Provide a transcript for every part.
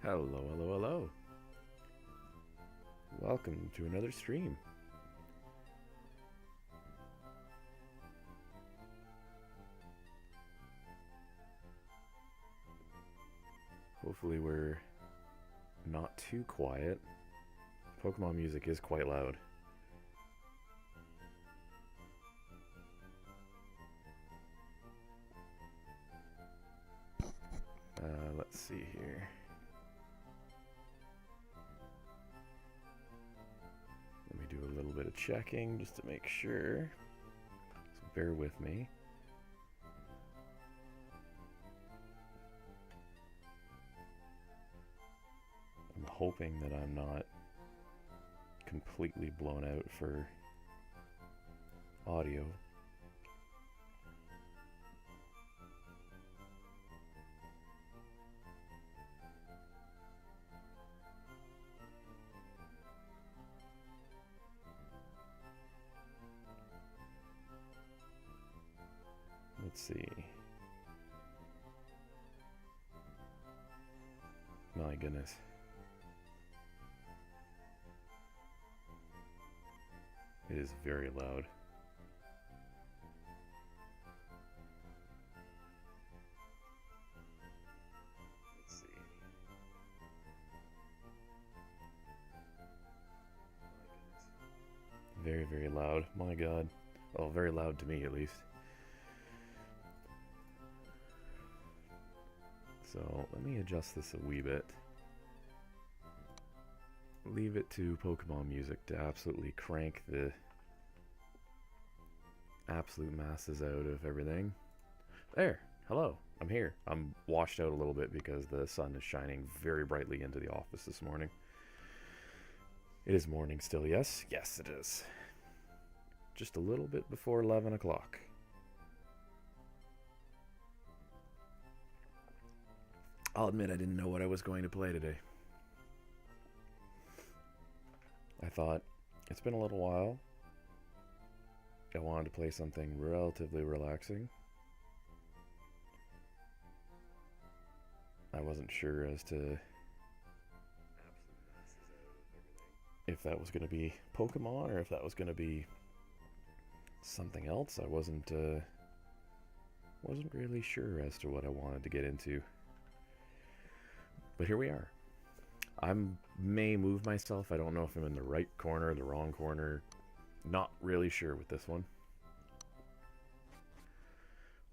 Hello, hello, hello. Welcome to another stream. Hopefully we're not too quiet. Pokemon music is quite loud. Let's see here. Let me do a little bit of checking just to make sure. So bear with me. I'm hoping that I'm not completely blown out for audio. Let's see. My goodness. It is very loud. Let's see. Very, very loud. My god. Well, very loud to me at least. So let me adjust this a wee bit. Leave it to Pokemon music to absolutely crank the absolute masses out of everything. There! Hello! I'm here. I'm washed out a little bit because the sun is shining very brightly into the office this morning. It is morning still, yes? Yes, it is. Just a little bit before 11 o'clock. I'll admit I didn't know what I was going to play today. I thought, it's been a little while. I wanted to play something relatively relaxing. I wasn't sure as to if that was going to be Pokemon or if that was going to be something else. I wasn't really sure as to what I wanted to get into. But here we are. I may move myself. I don't know if I'm in the right corner, the wrong corner. Not really sure with this one.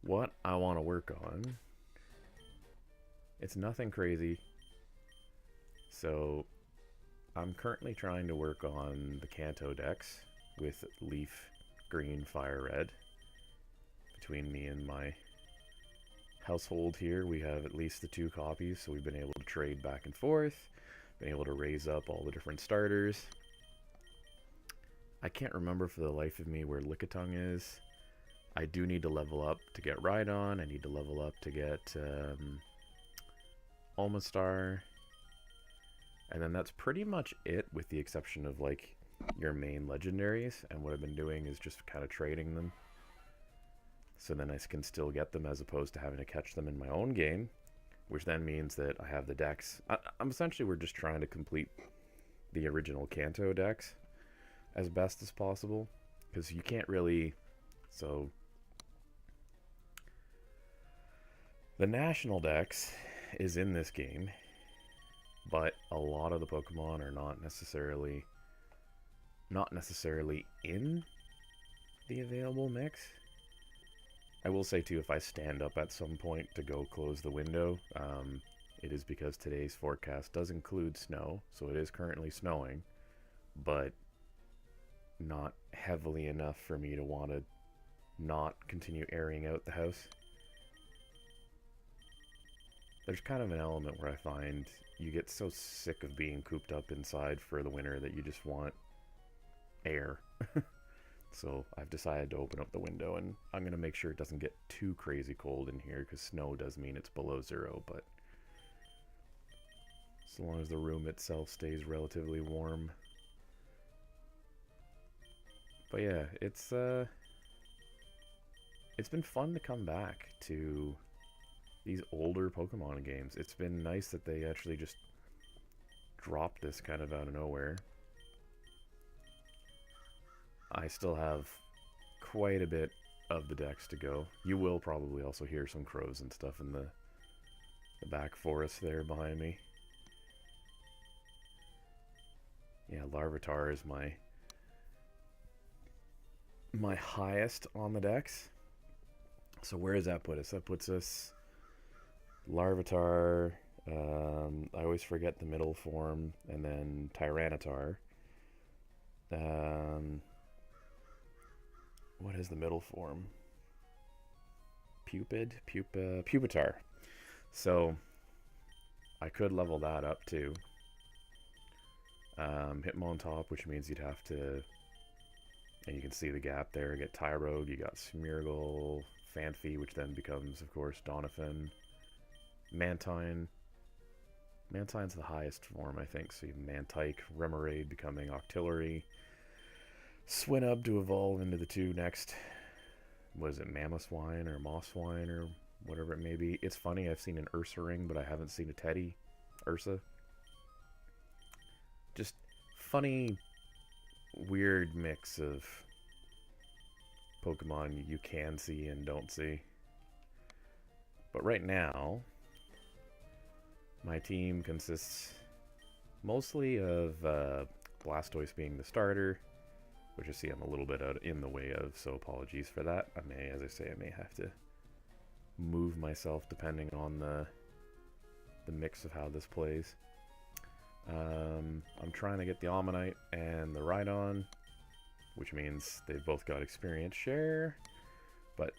What I want to work on, it's nothing crazy. So I'm currently trying to work on the Kanto Dex with Leaf Green, Fire Red. Between me and my household here, we have at least the 2 copies, so we've been able to trade back and forth, been able to raise up all the different starters. I can't remember for the life of me where Lickitung is. I do need to level up to get Rhydon. I need to level up to get Omastar. And then that's pretty much it, with the exception of like your main legendaries. And what I've been doing is just kind of trading them. So then I can still get them as opposed to having to catch them in my own game. Which then means that I have the decks. I'm essentially, we're just trying to complete the original Kanto decks as best as possible. Because you can't really... So... The National Dex is in this game, but a lot of the Pokemon are not necessarily in the available mix. I will say too, if I stand up at some point to go close the window, it is because today's forecast does include snow, so it is currently snowing, but not heavily enough for me to want to not continue airing out the house. There's kind of an element where I find you get so sick of being cooped up inside for the winter that you just want air. So I've decided to open up the window, and I'm going to make sure it doesn't get too crazy cold in here, because snow does mean it's below 0, but so long as the room itself stays relatively warm. But yeah, it's been fun to come back to these older Pokemon games. It's been nice that they actually just dropped this kind of out of nowhere. I still have quite a bit of the decks to go. You will probably also hear some crows and stuff in the back forest there behind me. Yeah, Larvitar is my highest on the decks. So where does that put us? That puts us Larvitar, I always forget the middle form, and then Tyranitar. What is the middle form? Pupitar. So I could level that up too. Hitmontop, which means you'd have to, and you can see the gap there, get Tyrogue, you got Smeargle, Phanpy, which then becomes, of course, Doniphan, Mantine. Mantine's the highest form, I think, so you have Mantike, Remoraid becoming Octillery, Swinub to evolve into the two next, was it Mamoswine or Mosswine or whatever it may be. It's funny, I've seen an Ursaring, but I haven't seen a Teddy Ursa. Just funny, weird mix of Pokemon you can see and don't see. But right now, my team consists mostly of Blastoise being the starter, which you see I'm a little bit out in the way of, so apologies for that. I may, as I say, I may have to move myself depending on the mix of how this plays. I'm trying to get the Omanyte and the Rhydon, which means they've both got experience share, but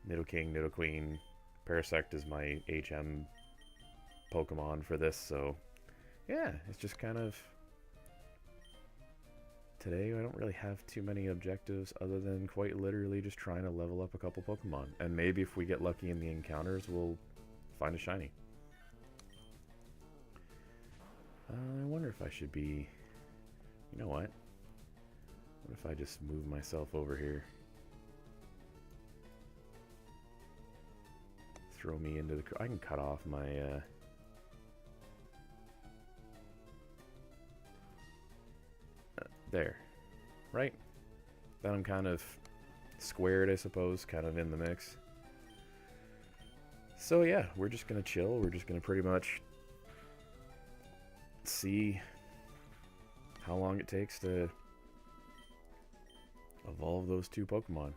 Nidoking, Nidoqueen, Parasect is my HM Pokemon for this, so yeah, it's just kind of, today I don't really have too many objectives other than quite literally just trying to level up a couple Pokemon, and maybe if we get lucky in the encounters we'll find a shiny. I wonder if I should be, you know what if I just move myself over here, throw me into the, I can cut off my there, right? Then I'm kind of squared, I suppose, kind of in the mix. So yeah, we're just gonna chill. We're just gonna pretty much see how long it takes to evolve those two Pokemon.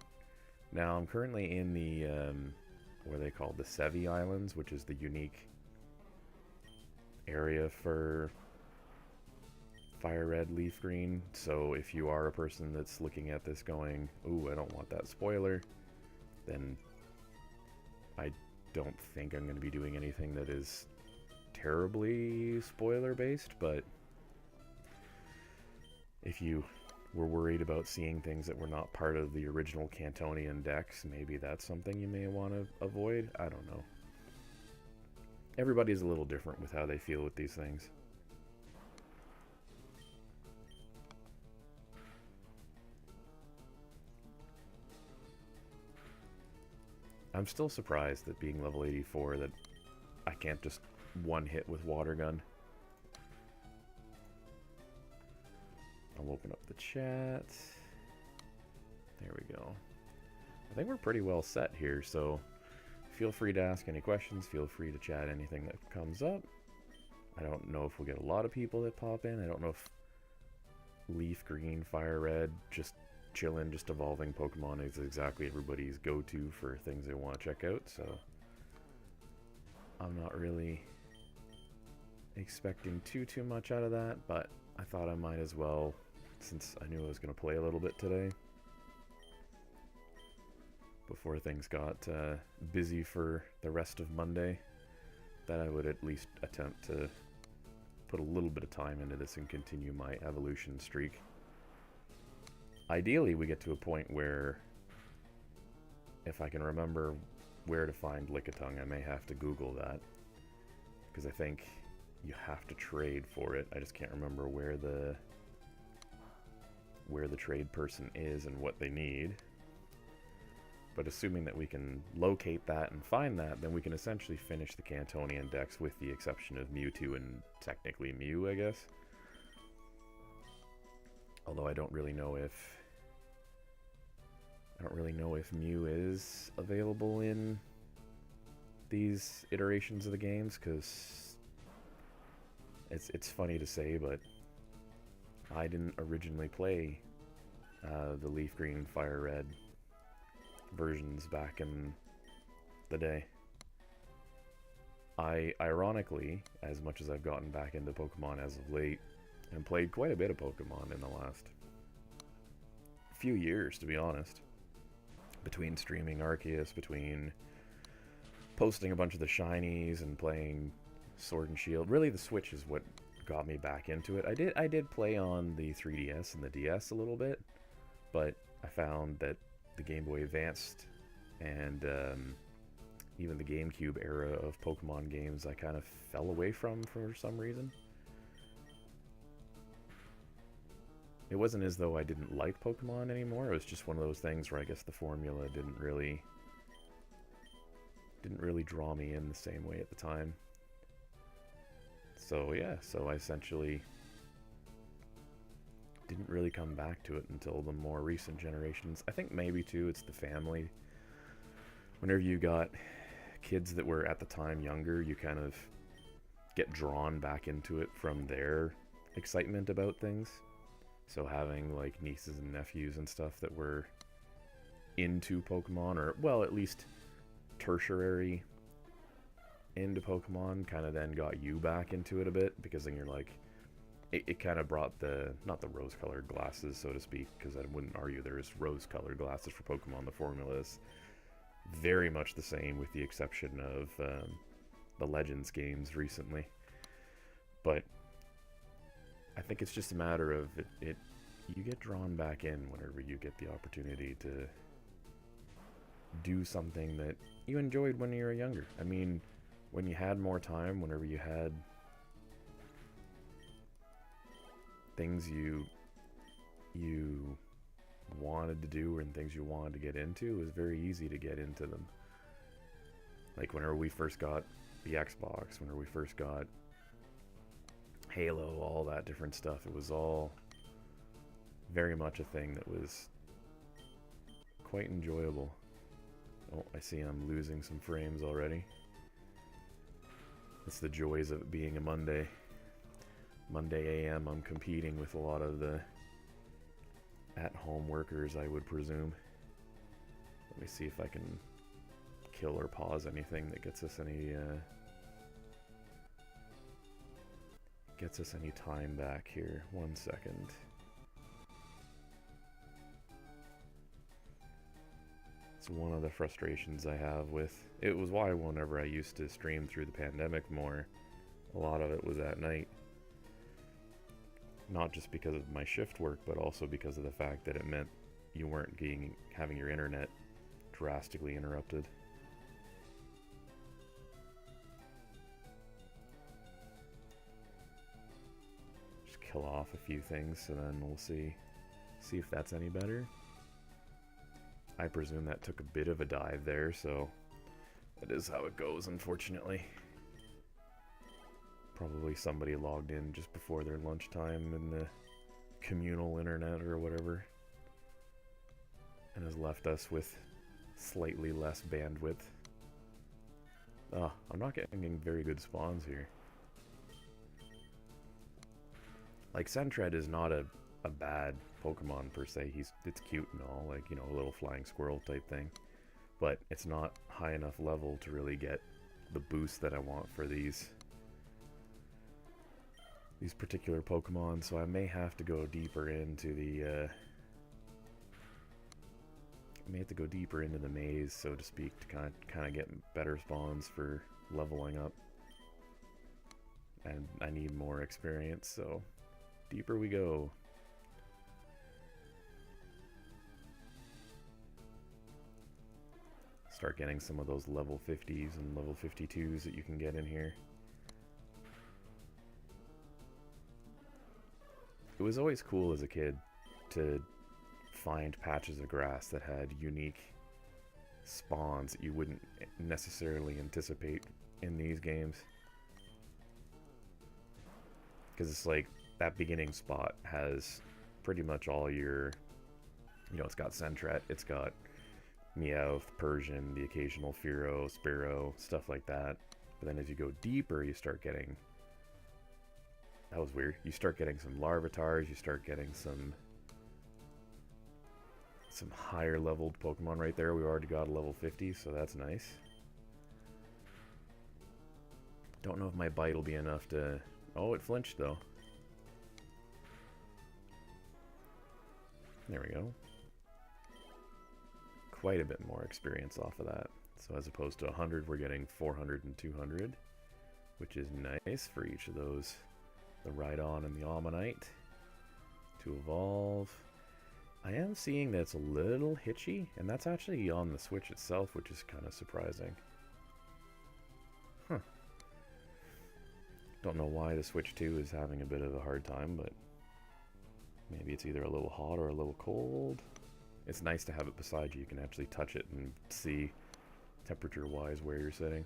Now I'm currently in the what are they called, the Sevi Islands, which is the unique area for Fire Red, Leaf Green. So if you are a person that's looking at this going, ooh, I don't want that spoiler, then I don't think I'm going to be doing anything that is terribly spoiler based, but if you were worried about seeing things that were not part of the original Cantonian decks, maybe that's something you may want to avoid. I don't know. Everybody's a little different with how they feel with these things. I'm still surprised that being level 84 that I can't just one hit with Water Gun. I'll open up the chat. There we go. I think we're pretty well set here, so feel free to ask any questions. Feel free to chat anything that comes up. I don't know if we'll get a lot of people that pop in. I don't know if Leaf Green, Fire Red, just chilling, just evolving Pokemon is exactly everybody's go-to for things they want to check out, so I'm not really expecting too much out of that, but I thought I might as well, since I knew I was going to play a little bit today before things got busy for the rest of Monday, that I would at least attempt to put a little bit of time into this and continue my evolution streak. Ideally, we get to a point where, if I can remember where to find Lickitung, I may have to Google that, because I think you have to trade for it. I just can't remember where the trade person is and what they need. But assuming that we can locate that and find that, then we can essentially finish the Cantonian decks with the exception of Mewtwo and technically Mew, I guess. Although I don't really know if Mew is available in these iterations of the games, because it's funny to say, but I didn't originally play the Leaf Green, Fire Red versions back in the day. I, ironically, as much as I've gotten back into Pokemon as of late, and played quite a bit of Pokemon in the last few years, to be honest, between streaming Arceus, between posting a bunch of the shinies and playing Sword and Shield. Really, the Switch is what got me back into it. I did play on the 3DS and the DS a little bit, but I found that the Game Boy Advanced and even the GameCube era of Pokemon games I kind of fell away from for some reason. It wasn't as though I didn't like Pokemon anymore. It was just one of those things where I guess the formula didn't really draw me in the same way at the time. So yeah, so I essentially didn't really come back to it until the more recent generations. I think maybe too it's the family. Whenever you got kids that were at the time younger, you kind of get drawn back into it from their excitement about things. So having like nieces and nephews and stuff that were into Pokemon, or well, at least tertiary into Pokemon, kind of then got you back into it a bit, because then you're like, it kind of brought the, not the rose-colored glasses, so to speak, because I wouldn't argue there's rose-colored glasses for Pokemon. The formula is very much the same, with the exception of the Legends games recently. But I think it's just a matter of you get drawn back in whenever you get the opportunity to do something that you enjoyed when you were younger. I mean, when you had more time, whenever you had things you wanted to do and things you wanted to get into, it was very easy to get into them. Like whenever we first got the Xbox, whenever we first got Halo, all that different stuff, it was all very much a thing that was quite enjoyable. Oh, I see I'm losing some frames already. It's the joys of it being a Monday AM. I'm competing with a lot of the at-home workers, I would presume. Let me see if I can kill or pause anything that gets us any time back here. 1 second. It's one of the frustrations I have with it. Was why whenever I used to stream through the pandemic more, a lot of it was at night. Not just because of my shift work, but also because of the fact that it meant you weren't having your internet drastically interrupted. Just kill off a few things, and then we'll see if that's any better. I presume that took a bit of a dive there, so that is how it goes, unfortunately. Probably somebody logged in just before their lunchtime in the communal internet or whatever, and has left us with slightly less bandwidth. I'm not getting very good spawns here. Like, Sentret is not a bad Pokemon per se. It's cute and all, like, you know, a little flying squirrel type thing, but it's not high enough level to really get the boost that I want for these particular Pokemon, so I may have to go deeper into the maze, so to speak, to kind of get better spawns for leveling up. And I need more experience, so deeper we go. Start getting some of those level 50s and level 52s that you can get in here. It was always cool as a kid to find patches of grass that had unique spawns that you wouldn't necessarily anticipate in these games. Because it's like, that beginning spot has pretty much all your, it's got Sentret, it's got Meowth, Persian, the occasional Fearow, Sparrow, stuff like that. But then as you go deeper, you start getting, that was weird, you start getting some Larvitars, you start getting some higher leveled Pokemon right there. We already got a level 50, so that's nice. Don't know if my bite will be enough to... Oh, it flinched though. There we go. Quite a bit more experience off of that. So as opposed to 100, we're getting 400 and 200, which is nice for each of those. The Rhydon and the Ammonite to evolve. I am seeing that it's a little hitchy, and that's actually on the Switch itself, which is kind of surprising. Huh. Don't know why the Switch 2 is having a bit of a hard time, but maybe it's either a little hot or a little cold. It's nice to have it beside you. You can actually touch it and see temperature-wise where you're sitting.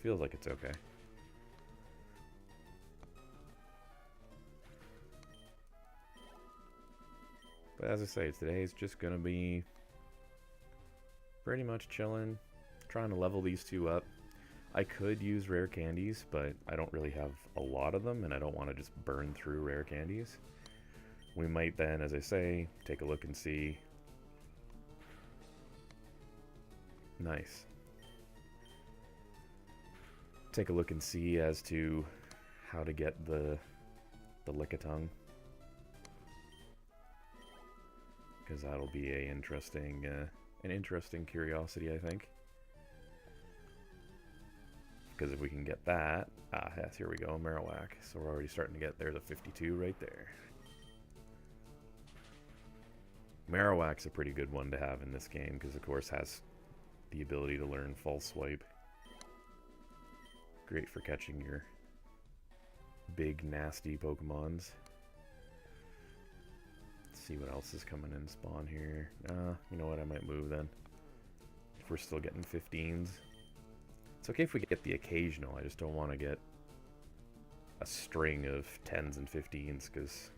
Feels like it's okay. But as I say, today is just going to be pretty much chilling, trying to level these two up. I could use rare candies, but I don't really have a lot of them, and I don't want to just burn through rare candies. We might then, as I say, take a look and see. Nice. Take a look and see as to how to get the Lickitung. Because that'll be an interesting curiosity, I think. Because if we can get that... Ah, yes, here we go, Marowak. So we're already starting to get there, the 52 right there. Marowak's a pretty good one to have in this game, because of course has the ability to learn False Swipe. Great for catching your big, nasty Pokemons. See what else is coming in spawn here. You know what, I might move then. If we're still getting 15s. It's okay if we get the occasional, I just don't want to get a string of 10s and 15s, because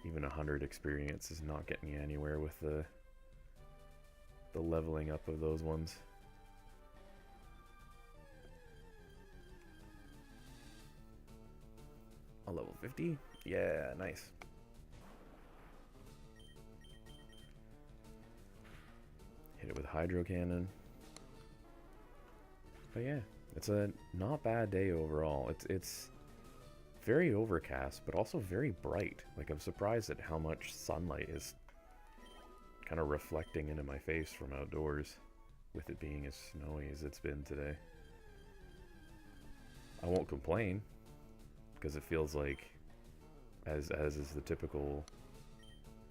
even 100 experience is not getting you anywhere with the leveling up of those ones. A level 50? Yeah, nice. Hit it with Hydro Cannon. But yeah, it's a not bad day overall. It's very overcast, but also very bright. Like, I'm surprised at how much sunlight is kind of reflecting into my face from outdoors, with it being as snowy as it's been today. I won't complain, because it feels like, as is the typical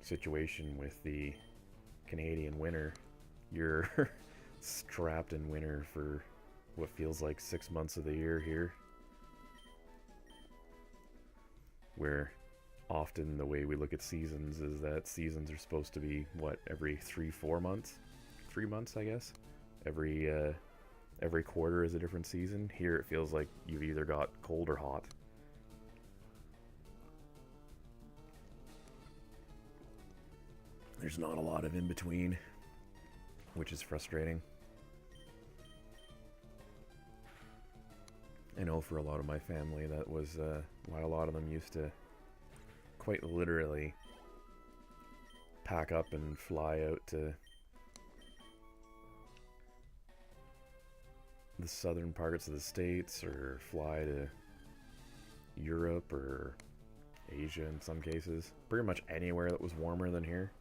situation with the Canadian winter, you're strapped in winter for what feels like 6 months of the year here. Where often the way we look at seasons is that seasons are supposed to be, what, every 3-4 months? 3 months, I guess? Every quarter is a different season. Here it feels like you've either got cold or hot. There's not a lot of in between, which is frustrating. I know for a lot of my family that was why a lot of them used to quite literally pack up and fly out to the southern parts of the States, or fly to Europe or Asia in some cases. Pretty much anywhere that was warmer than here.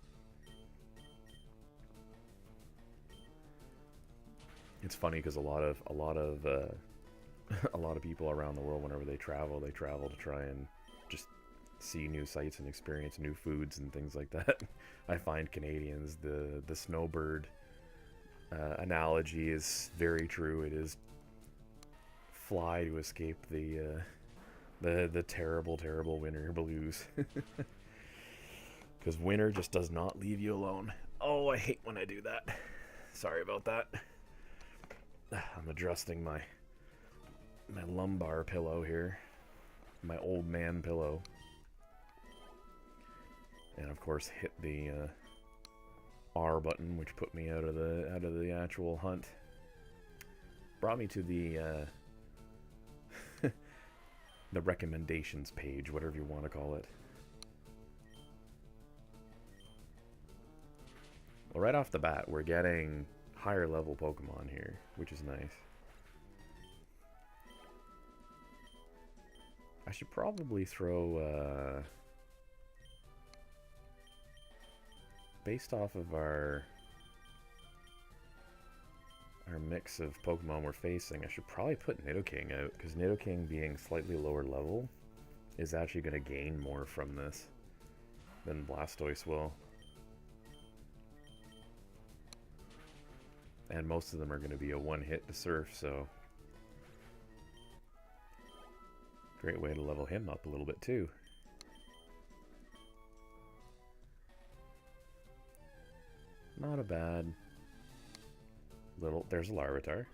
It's funny because a lot of people around the world, whenever they travel to try and just see new sights and experience new foods and things like that. I find Canadians, the snowbird analogy is very true. It is fly to escape the terrible winter blues. Because winter just does not leave you alone. Oh, I hate when I do that. Sorry about that. I'm adjusting my lumbar pillow here. my old man pillow. And of course hit the R button, which put me out of the actual hunt. Brought me to the the recommendations page, whatever you want to call it. Well, right off the bat, we're getting higher level Pokemon here, which is nice. I should probably throw, based off of our mix of Pokemon we're facing, I should probably put Nidoking out, because Nidoking being slightly lower level is actually going to gain more from this than Blastoise will. And most of them are going to be a one-hit to Surf, so great way to level him up a little bit too. Not a bad little... There's a Larvitar.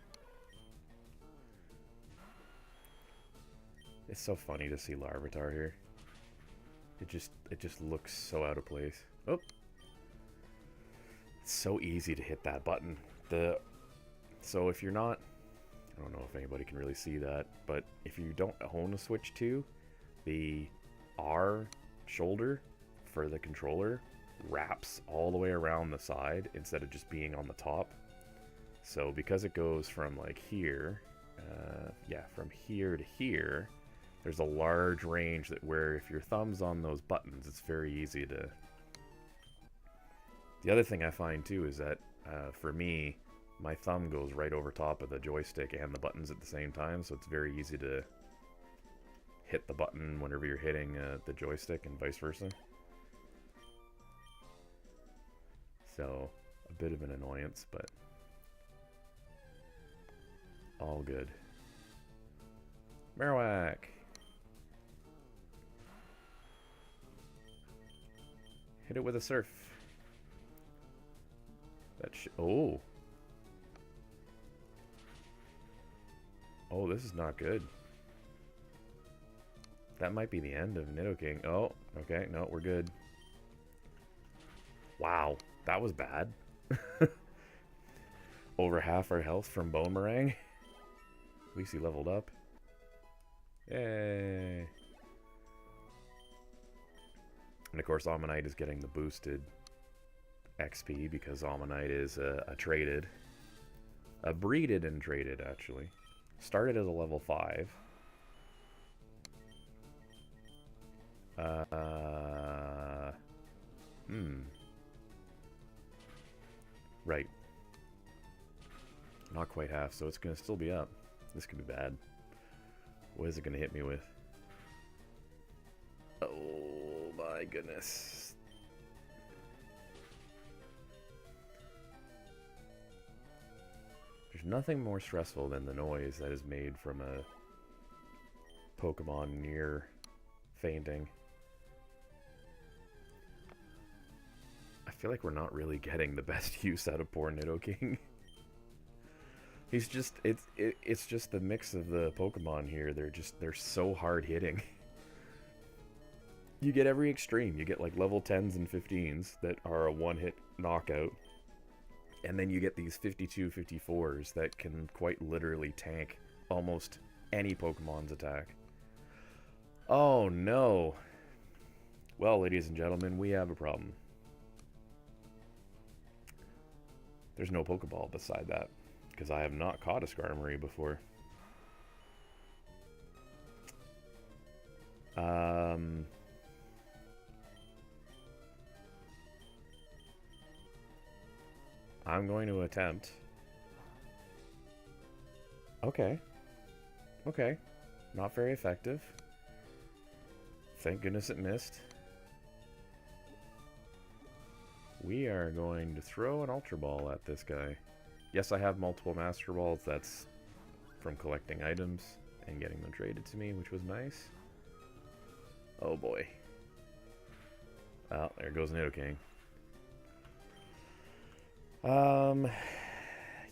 It's so funny to see Larvitar here. It just looks so out of place. Oh! It's so easy to hit that button. So if you're not... I don't know if anybody can really see that, but if you don't own a Switch 2, the R shoulder for the controller wraps all the way around the side instead of just being on the top. So because it goes from like here, from here to here, there's a large range that where if your thumb's on those buttons, it's very easy to... The other thing I find too is that for me, my thumb goes right over top of the joystick and the buttons at the same time, so it's very easy to hit the button whenever you're hitting the joystick and vice versa. So, a bit of an annoyance, but all good. Marowak! Hit it with a Surf. That oh! Oh, this is not good. That might be the end of Nidoking. Oh, okay, no, we're good. Wow, that was bad. Over half our health from Bonemerang. At least he leveled up. Yay! And of course, Ammonite is getting the boosted XP because Ammonite is a traded. A breeded and traded, actually. Started as a level 5. Right. Not quite half, so it's going to still be up. This could be bad. What is it going to hit me with? Oh my goodness. There's nothing more stressful than the noise that is made from a Pokemon near fainting. I feel like we're not really getting the best use out of poor Nidoking. He's just, it's just the mix of the Pokemon here. They're so hard hitting. You get every extreme. You get like level 10s and 15s that are a one-hit knockout. And then you get these 52, 54s that can quite literally tank almost any Pokemon's attack. Oh no. Well, ladies and gentlemen, we have a problem. There's no Pokeball beside that, because I have not caught a Skarmory before. I'm going to attempt. Okay. Okay. Not very effective. Thank goodness it missed. We are going to throw an Ultra Ball at this guy. Yes, I have multiple Master Balls. That's from collecting items and getting them traded to me, which was nice. Oh boy. Oh, there goes Nidoking.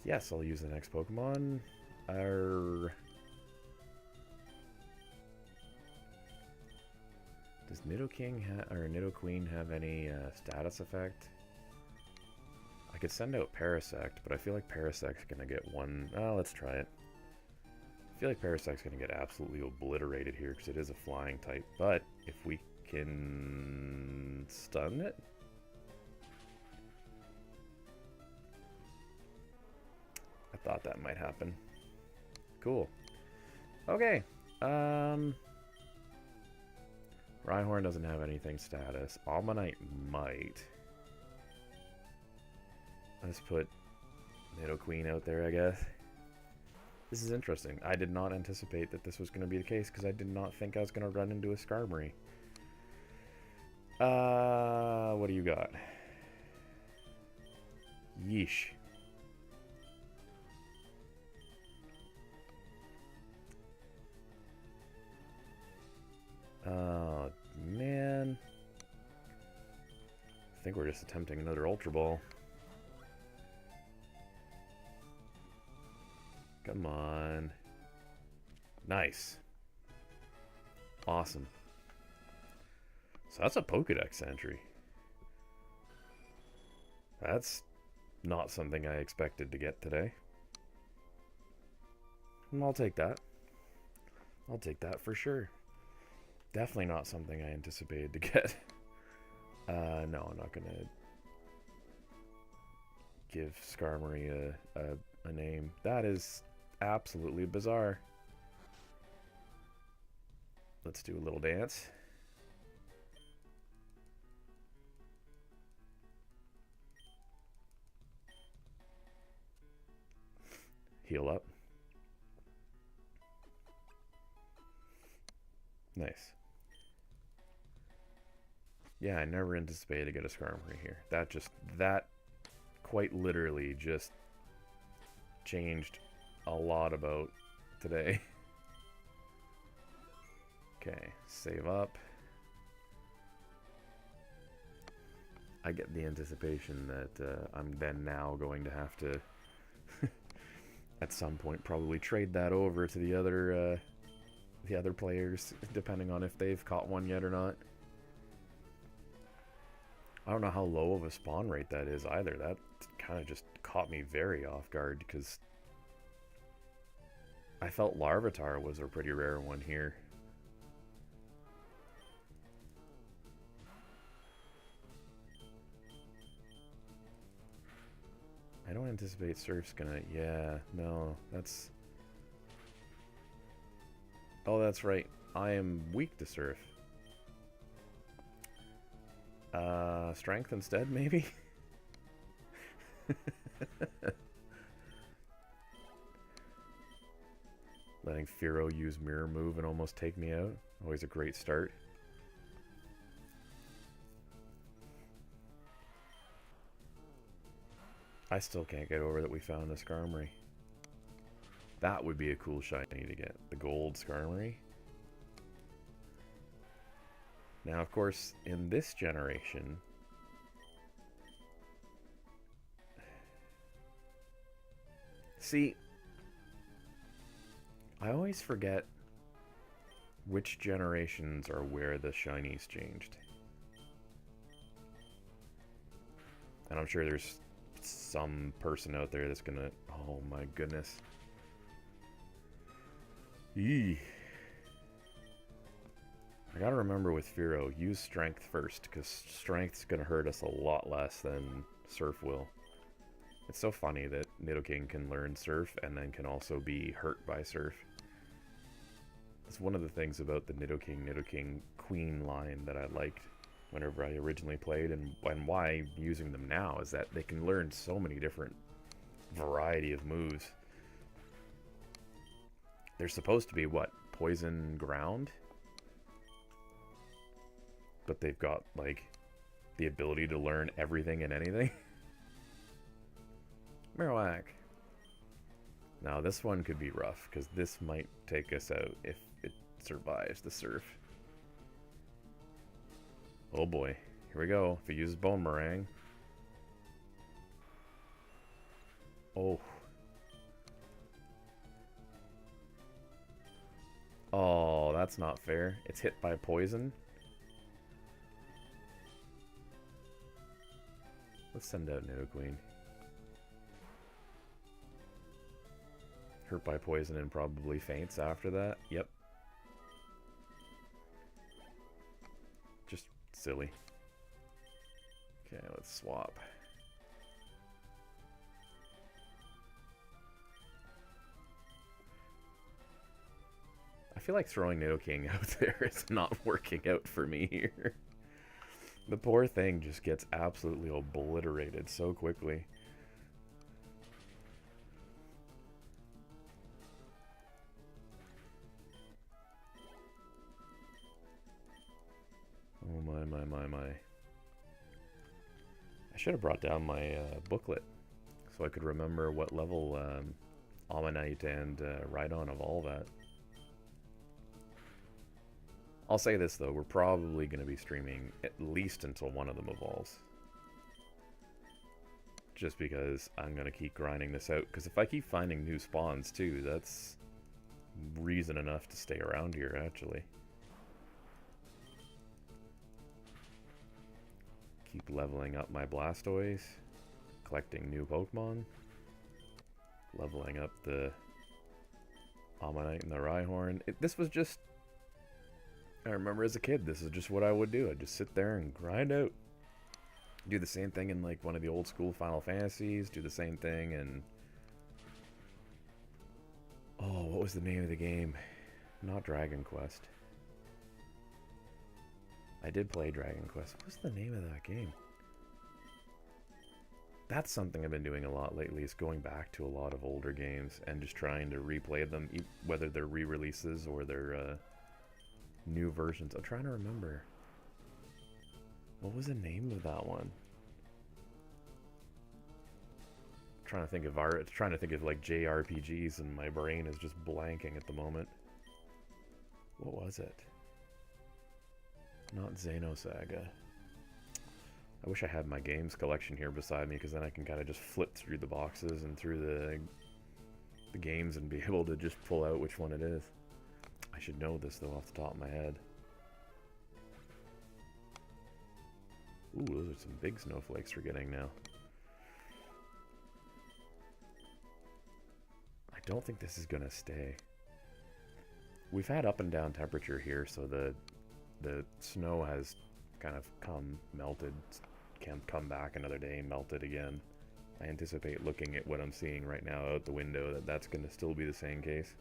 Yes, I'll use the next Pokemon. Nidoking or Nidoqueen have any status effect? I could send out Parasect, but I feel like Parasect's gonna get one. Oh, let's try it. I feel like Parasect's gonna get absolutely obliterated here because it is a flying type. But if we can stun it, I thought that might happen. Cool. Okay. Rhyhorn doesn't have anything status. Almanite might. Let's put Nidoqueen out there, I guess. This is interesting. I did not anticipate that this was going to be the case because I did not think I was going to run into a Skarmory. What do you got? Yeesh. Oh, man. I think we're just attempting another Ultra Ball. Come on. Nice. Awesome. So that's a Pokedex entry. That's not something I expected to get today. I'll take that. I'll take that for sure. Definitely not something I anticipated to get. No, I'm not gonna give Skarmory a name. That is absolutely bizarre. Let's do a little dance. Heal up. Nice. Yeah, I never anticipated to get a Skarmory here. That quite literally just changed a lot about today. Okay, save up. I get the anticipation that I'm then now going to have to at some point probably trade that over to the other players, depending on if they've caught one yet or not. I don't know how low of a spawn rate that is either. That kind of just caught me very off guard because I felt Larvitar was a pretty rare one here. I don't anticipate Surf's gonna... Yeah, no, that's... Oh, that's right. I am weak to Surf. Strength instead, maybe? Letting Fearow use Mirror Move and almost take me out. Always a great start. I still can't get over that we found a Skarmory. That would be a cool shiny to get. The gold Skarmory. Now, of course, in this generation... See, I always forget which generations are where the shinies changed. And I'm sure there's some person out there that's gonna... Oh my goodness. Eee. I gotta remember with Fearow, use Strength first, because Strength's gonna hurt us a lot less than Surf will. It's so funny that Nidoking can learn Surf and then can also be hurt by Surf. It's one of the things about the Nidoking Queen line that I liked whenever I originally played, and why I'm using them now is that they can learn so many different variety of moves. They're supposed to be, what, Poison Ground? But they've got, like, the ability to learn everything and anything. Marowak. Now, this one could be rough, because this might take us out if it survives the Surf. Oh boy. Here we go. If it uses Bone Meringue. Oh. Oh, that's not fair. It's hit by poison. send out Nidoqueen. Hurt by poison and probably faints after that. Yep. Just silly. Okay, let's swap. I feel like throwing Nidoking out there is not working out for me here. The poor thing just gets absolutely obliterated so quickly. Oh my. I should have brought down my booklet so I could remember what level Ammonite and Rhydon evolve at. I'll say this though, we're probably going to be streaming at least until one of them evolves. Just because I'm going to keep grinding this out, because if I keep finding new spawns too, that's reason enough to stay around here actually. Keep leveling up my Blastoise, collecting new Pokemon, leveling up the Ammonite and the Rhyhorn. This was just, I remember as a kid, this is just what I would do. I'd just sit there and grind out. Do the same thing in like one of the old school Final Fantasies, do the same thing in, oh, what was the name of the game? Not Dragon Quest. I did play Dragon Quest. What's the name of that game? That's something I've been doing a lot lately, is going back to a lot of older games and just trying to replay them, whether they're re-releases or they're new versions. I'm trying to remember. What was the name of that one? Trying to think of like JRPGs, and my brain is just blanking at the moment. What was it? Not Xenosaga. I wish I had my games collection here beside me, because then I can kind of just flip through the boxes and through the games and be able to just pull out which one it is. I should know this though off the top of my head. Ooh, those are some big snowflakes we're getting now. I don't think this is gonna stay. We've had up and down temperature here, so the snow has kind of melted, can come back another day and melted again. I anticipate, looking at what I'm seeing right now out the window, that that's going to still be the same case.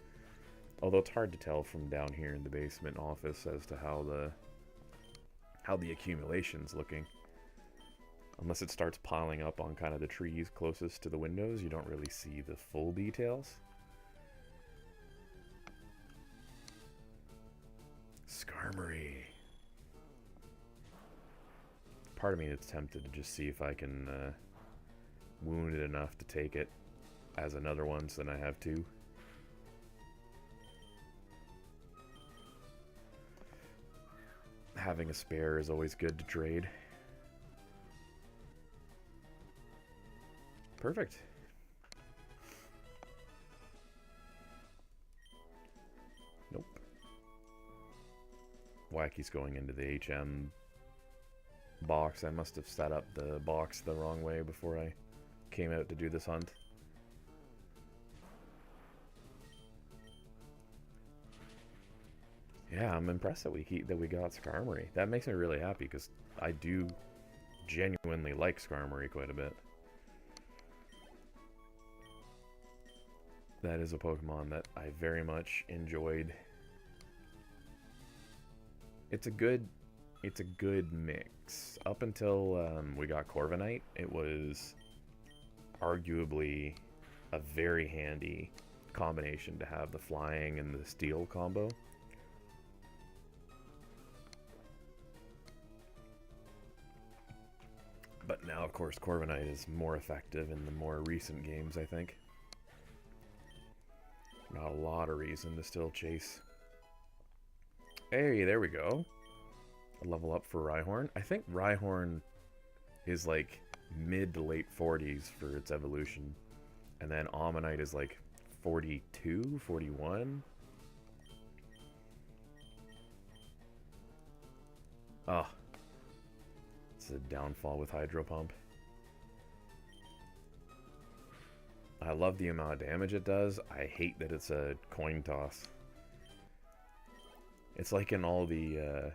Although it's hard to tell from down here in the basement office as to how the accumulation's looking. Unless it starts piling up on kind of the trees closest to the windows, you don't really see the full details. Skarmory. Part of me is tempted to just see if I can wound it enough to take it as another one, so then I have two. Having a spare is always good to trade. Perfect. Nope. Wacky's going into the HM box. I must have set up the box the wrong way before I came out to do this hunt. Yeah, I'm impressed that we got Skarmory. That makes me really happy, because I do genuinely like Skarmory quite a bit. That is a Pokemon that I very much enjoyed. It's a good mix. Up until we got Corviknight, it was arguably a very handy combination to have the flying and the steel combo. But now, of course, Corviknight is more effective in the more recent games, I think. Not a lot of reason to still chase. Hey, there we go. A level up for Rhyhorn. I think Rhyhorn is like mid to late 40s for its evolution. And then Ammonite is like 42, 41. Oh. It's a downfall with Hydro Pump. I love the amount of damage it does. I hate that it's a coin toss. It's like in all the,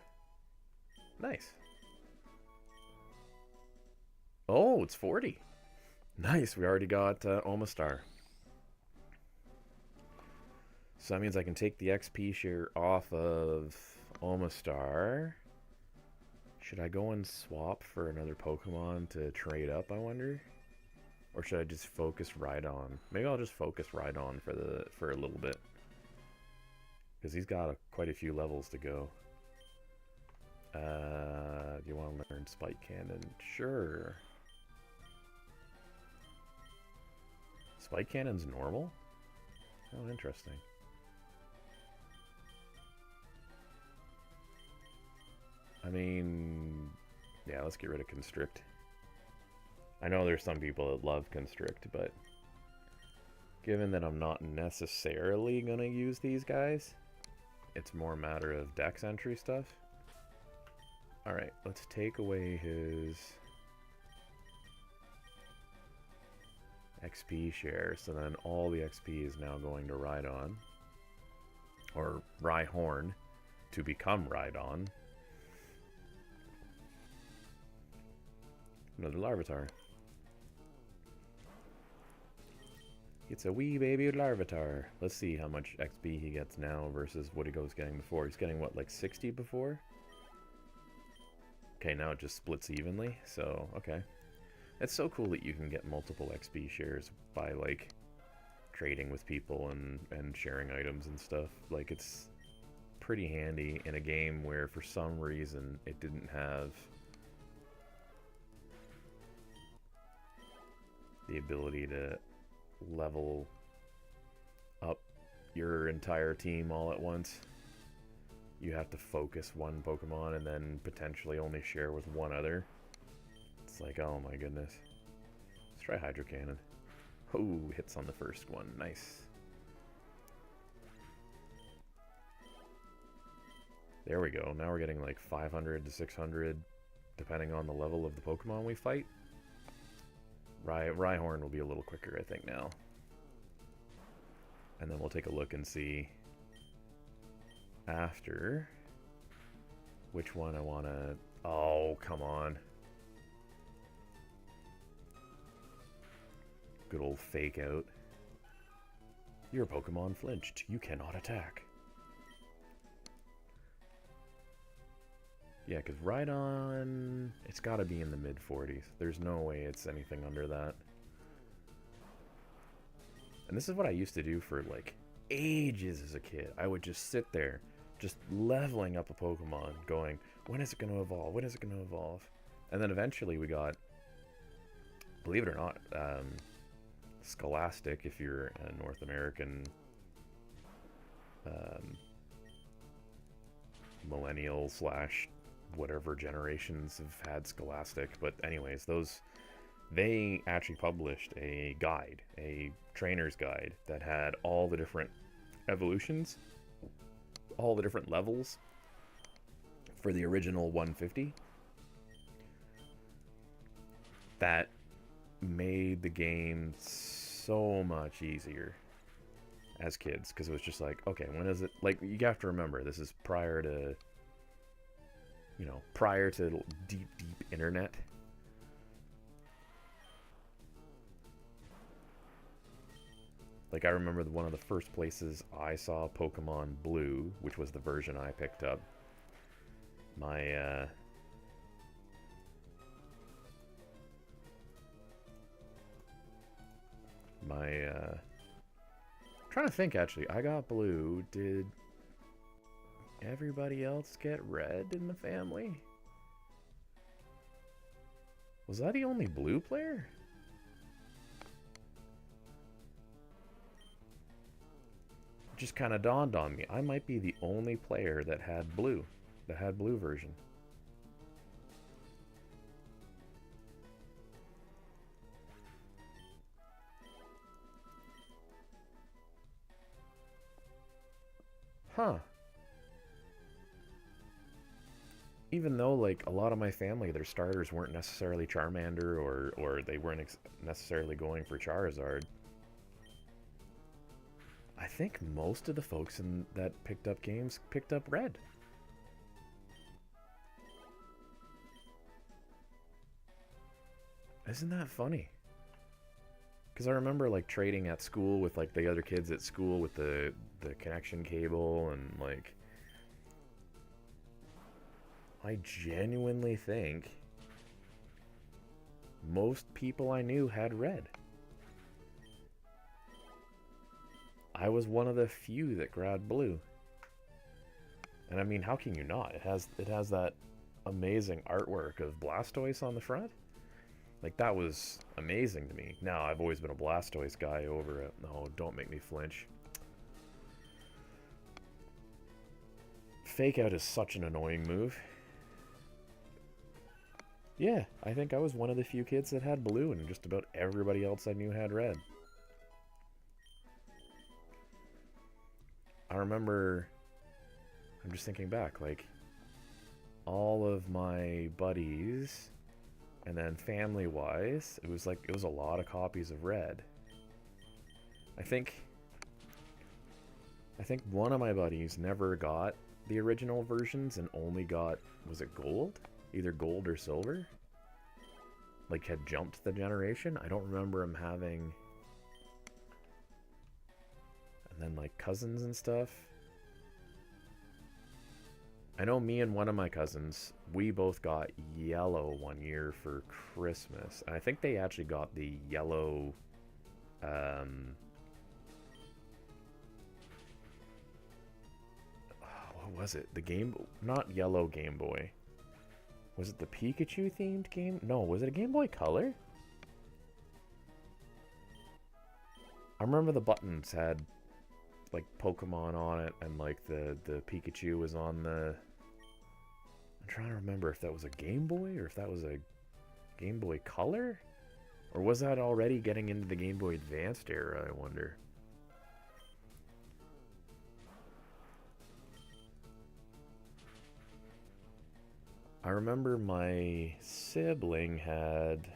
nice. Oh, it's 40. Nice, we already got Omastar. So that means I can take the XP share off of Omastar. Should I go and swap for another Pokemon to trade up, I wonder? Or should I just focus Rhydon? Maybe I'll just focus Rhydon for a little bit. Because he's got quite a few levels to go. Do you want to learn Spike Cannon? Sure. Spike Cannon's normal? Oh, interesting. I mean, yeah, let's get rid of Constrict. I know there's some people that love Constrict, but given that I'm not necessarily going to use these guys, it's more a matter of Dex entry stuff. Alright, let's take away his XP share, so then all the XP is now going to Rhydon. Or Rhyhorn, to become Rhydon. Another Larvitar. It's a wee baby Larvitar. Let's see how much XP he gets now versus what he was getting before. He's getting, what, like 60 before? Okay, now it just splits evenly, so, okay. It's so cool that you can get multiple XP shares by, like, trading with people and sharing items and stuff. Like, it's pretty handy in a game where, for some reason, it didn't have the ability to level up your entire team all at once. You have to focus one Pokemon and then potentially only share with one other. It's like, oh my goodness. Let's try Hydro Cannon. Oh, hits on the first one. Nice. There we go. Now we're getting like 500 to 600 depending on the level of the Pokemon we fight. Rhyhorn will be a little quicker, I think, now. And then we'll take a look and see after which one I want to... Oh, come on. Good old fake out. Your Pokemon flinched. You cannot attack. Yeah, because Rhydon, it's got to be in the mid-40s. There's no way it's anything under that. And this is what I used to do for, like, ages as a kid. I would just sit there, just leveling up a Pokemon, going, when is it going to evolve? When is it going to evolve? And then eventually we got, believe it or not, Scholastic, if you're a North American millennial slash whatever generations have had Scholastic, but anyways, they actually published a guide, a trainer's guide that had all the different evolutions, all the different levels for the original 150 that made the game so much easier as kids, because it was just like, okay, when is it, like, you have to remember, this is prior to, you know, prior to deep internet. Like, I remember one of the first places I saw Pokemon Blue, which was the version I picked up, my trying to think, actually. I got Blue. Did everybody else get Red in the family? Was I the only Blue player? It just kind of dawned on me. I might be the only player that had Blue. That had Blue version. Huh. Even though, like, a lot of my family, their starters weren't necessarily Charmander, or they weren't necessarily going for Charizard, I think most of the folks that picked up games picked up Red. Isn't that funny? Because I remember like trading at school with like the other kids at school with the connection cable, and like I genuinely think most people I knew had Red. I was one of the few that grabbed Blue. And I mean, how can you not? It has that amazing artwork of Blastoise on the front. Like, that was amazing to me. Now, I've always been a Blastoise guy over it. No, don't make me flinch. Fake Out is such an annoying move. Yeah, I think I was one of the few kids that had Blue, and just about everybody else I knew had Red. I remember, I'm just thinking back, like, all of my buddies, and then family-wise, it was a lot of copies of Red. I think one of my buddies never got the original versions and only got, was it gold? Either gold or silver? Like, had jumped the generation? I don't remember him having... And then, like, cousins and stuff. I know me and one of my cousins, we both got yellow one year for Christmas. And I think they actually got the yellow... what was it? The Game... Not yellow Game Boy. Was it the Pikachu themed game? No, was it a Game Boy Color? I remember the buttons had like Pokemon on it, and like the Pikachu was on the... I'm trying to remember if that was a Game Boy or if that was a Game Boy Color? Or was that already getting into the Game Boy Advanced era, I wonder? I remember my sibling had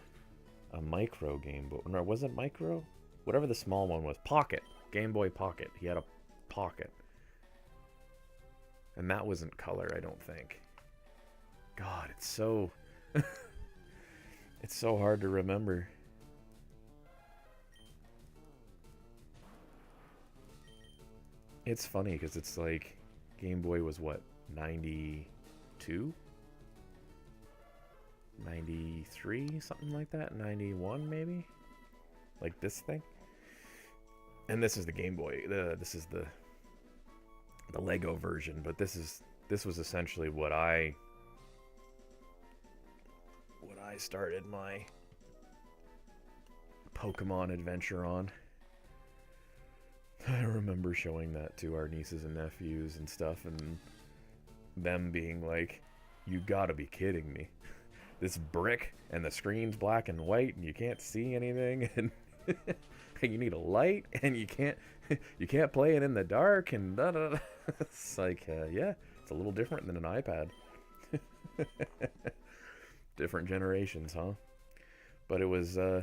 a micro Game Boy. No, was it micro? Whatever the small one was. Pocket. Game Boy Pocket. He had a Pocket. And that wasn't color, I don't think. God, it's so... it's so hard to remember. It's funny, because it's like... Game Boy was what? 92? 93, something like that. 91 maybe, like this thing. And this is the Game Boy. This is the Lego version, but this was essentially what I started my Pokemon adventure on. I remember showing that to our nieces and nephews and stuff, and them being like, "You gotta be kidding me. This brick and the screen's black and white and you can't see anything, and you need a light, and you can't play it in the dark, and da da da." It's like, yeah, it's a little different than an iPad. Different generations, huh? But it was, yeah,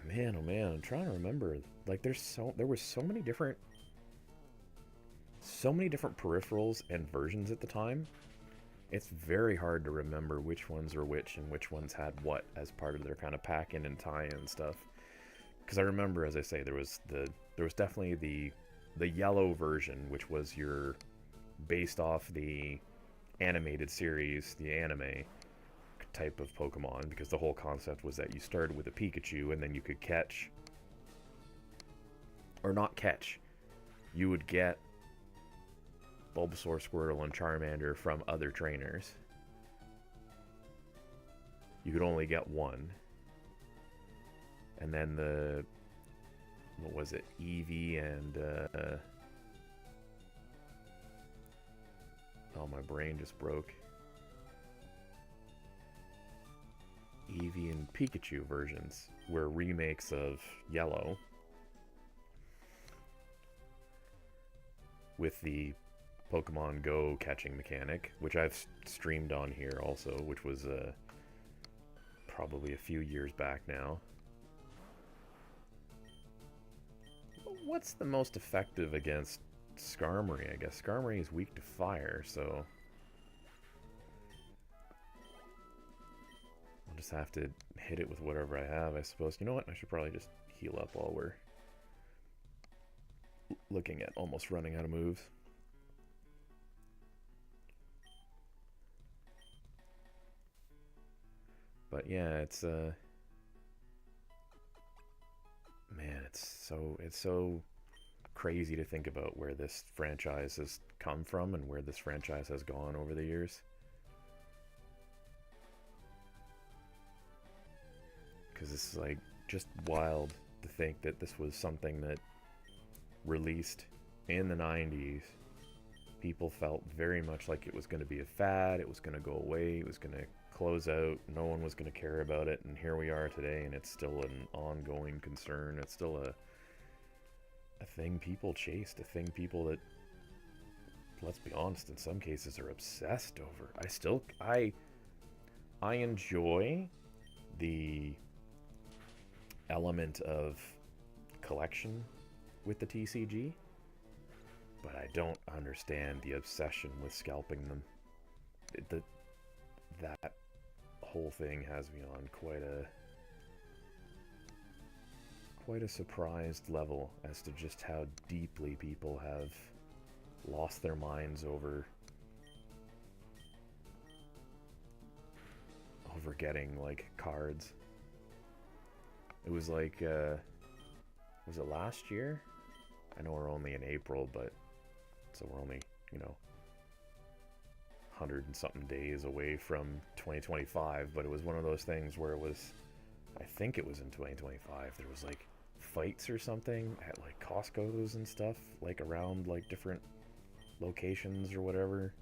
man, oh man, I'm trying to remember. Like, there were so many different peripherals and versions at the time. It's very hard to remember which ones were which and which ones had what as part of their kind of pack-in and tie-in stuff. Because I remember, as I say, there was definitely the yellow version, which was your based off the animated series, the anime type of Pokemon, because the whole concept was that you started with a Pikachu and then you could catch, or not catch, you would get Bulbasaur, Squirtle, and Charmander from other trainers. You could only get one. And then what was it? Eevee and, oh, my brain just broke. Eevee and Pikachu versions were remakes of Yellow with the Pokemon Go catching mechanic, which I've streamed on here also, which was probably a few years back now. what's the most effective against Skarmory? I guess Skarmory is weak to fire, so I'll just have to hit it with whatever I have, I suppose. You know what? I should probably just heal up while we're looking at almost running out of moves. But yeah, it's man, it's so crazy to think about where this franchise has come from and where this franchise has gone over the years. Because this is like just wild to think that this was something that released in the 90s. People felt very much like it was going to be a fad, it was going to go away, it was going to close out, no one was going to care about it, and here we are today, and it's still an ongoing concern. It's still a thing people chased, a thing people that, let's be honest, in some cases are obsessed over. I enjoy the element of collection with the TCG, but I don't understand the obsession with scalping them. That whole thing has me on quite a surprised level as to just how deeply people have lost their minds over getting like cards. It was like was it last year? I know we're only in April, but so we're only, you know, 100 and something days away from 2025, but it was one of those things where it was, I think it was in 2025, there was like fights or something at like Costco's and stuff, like around like different locations or whatever.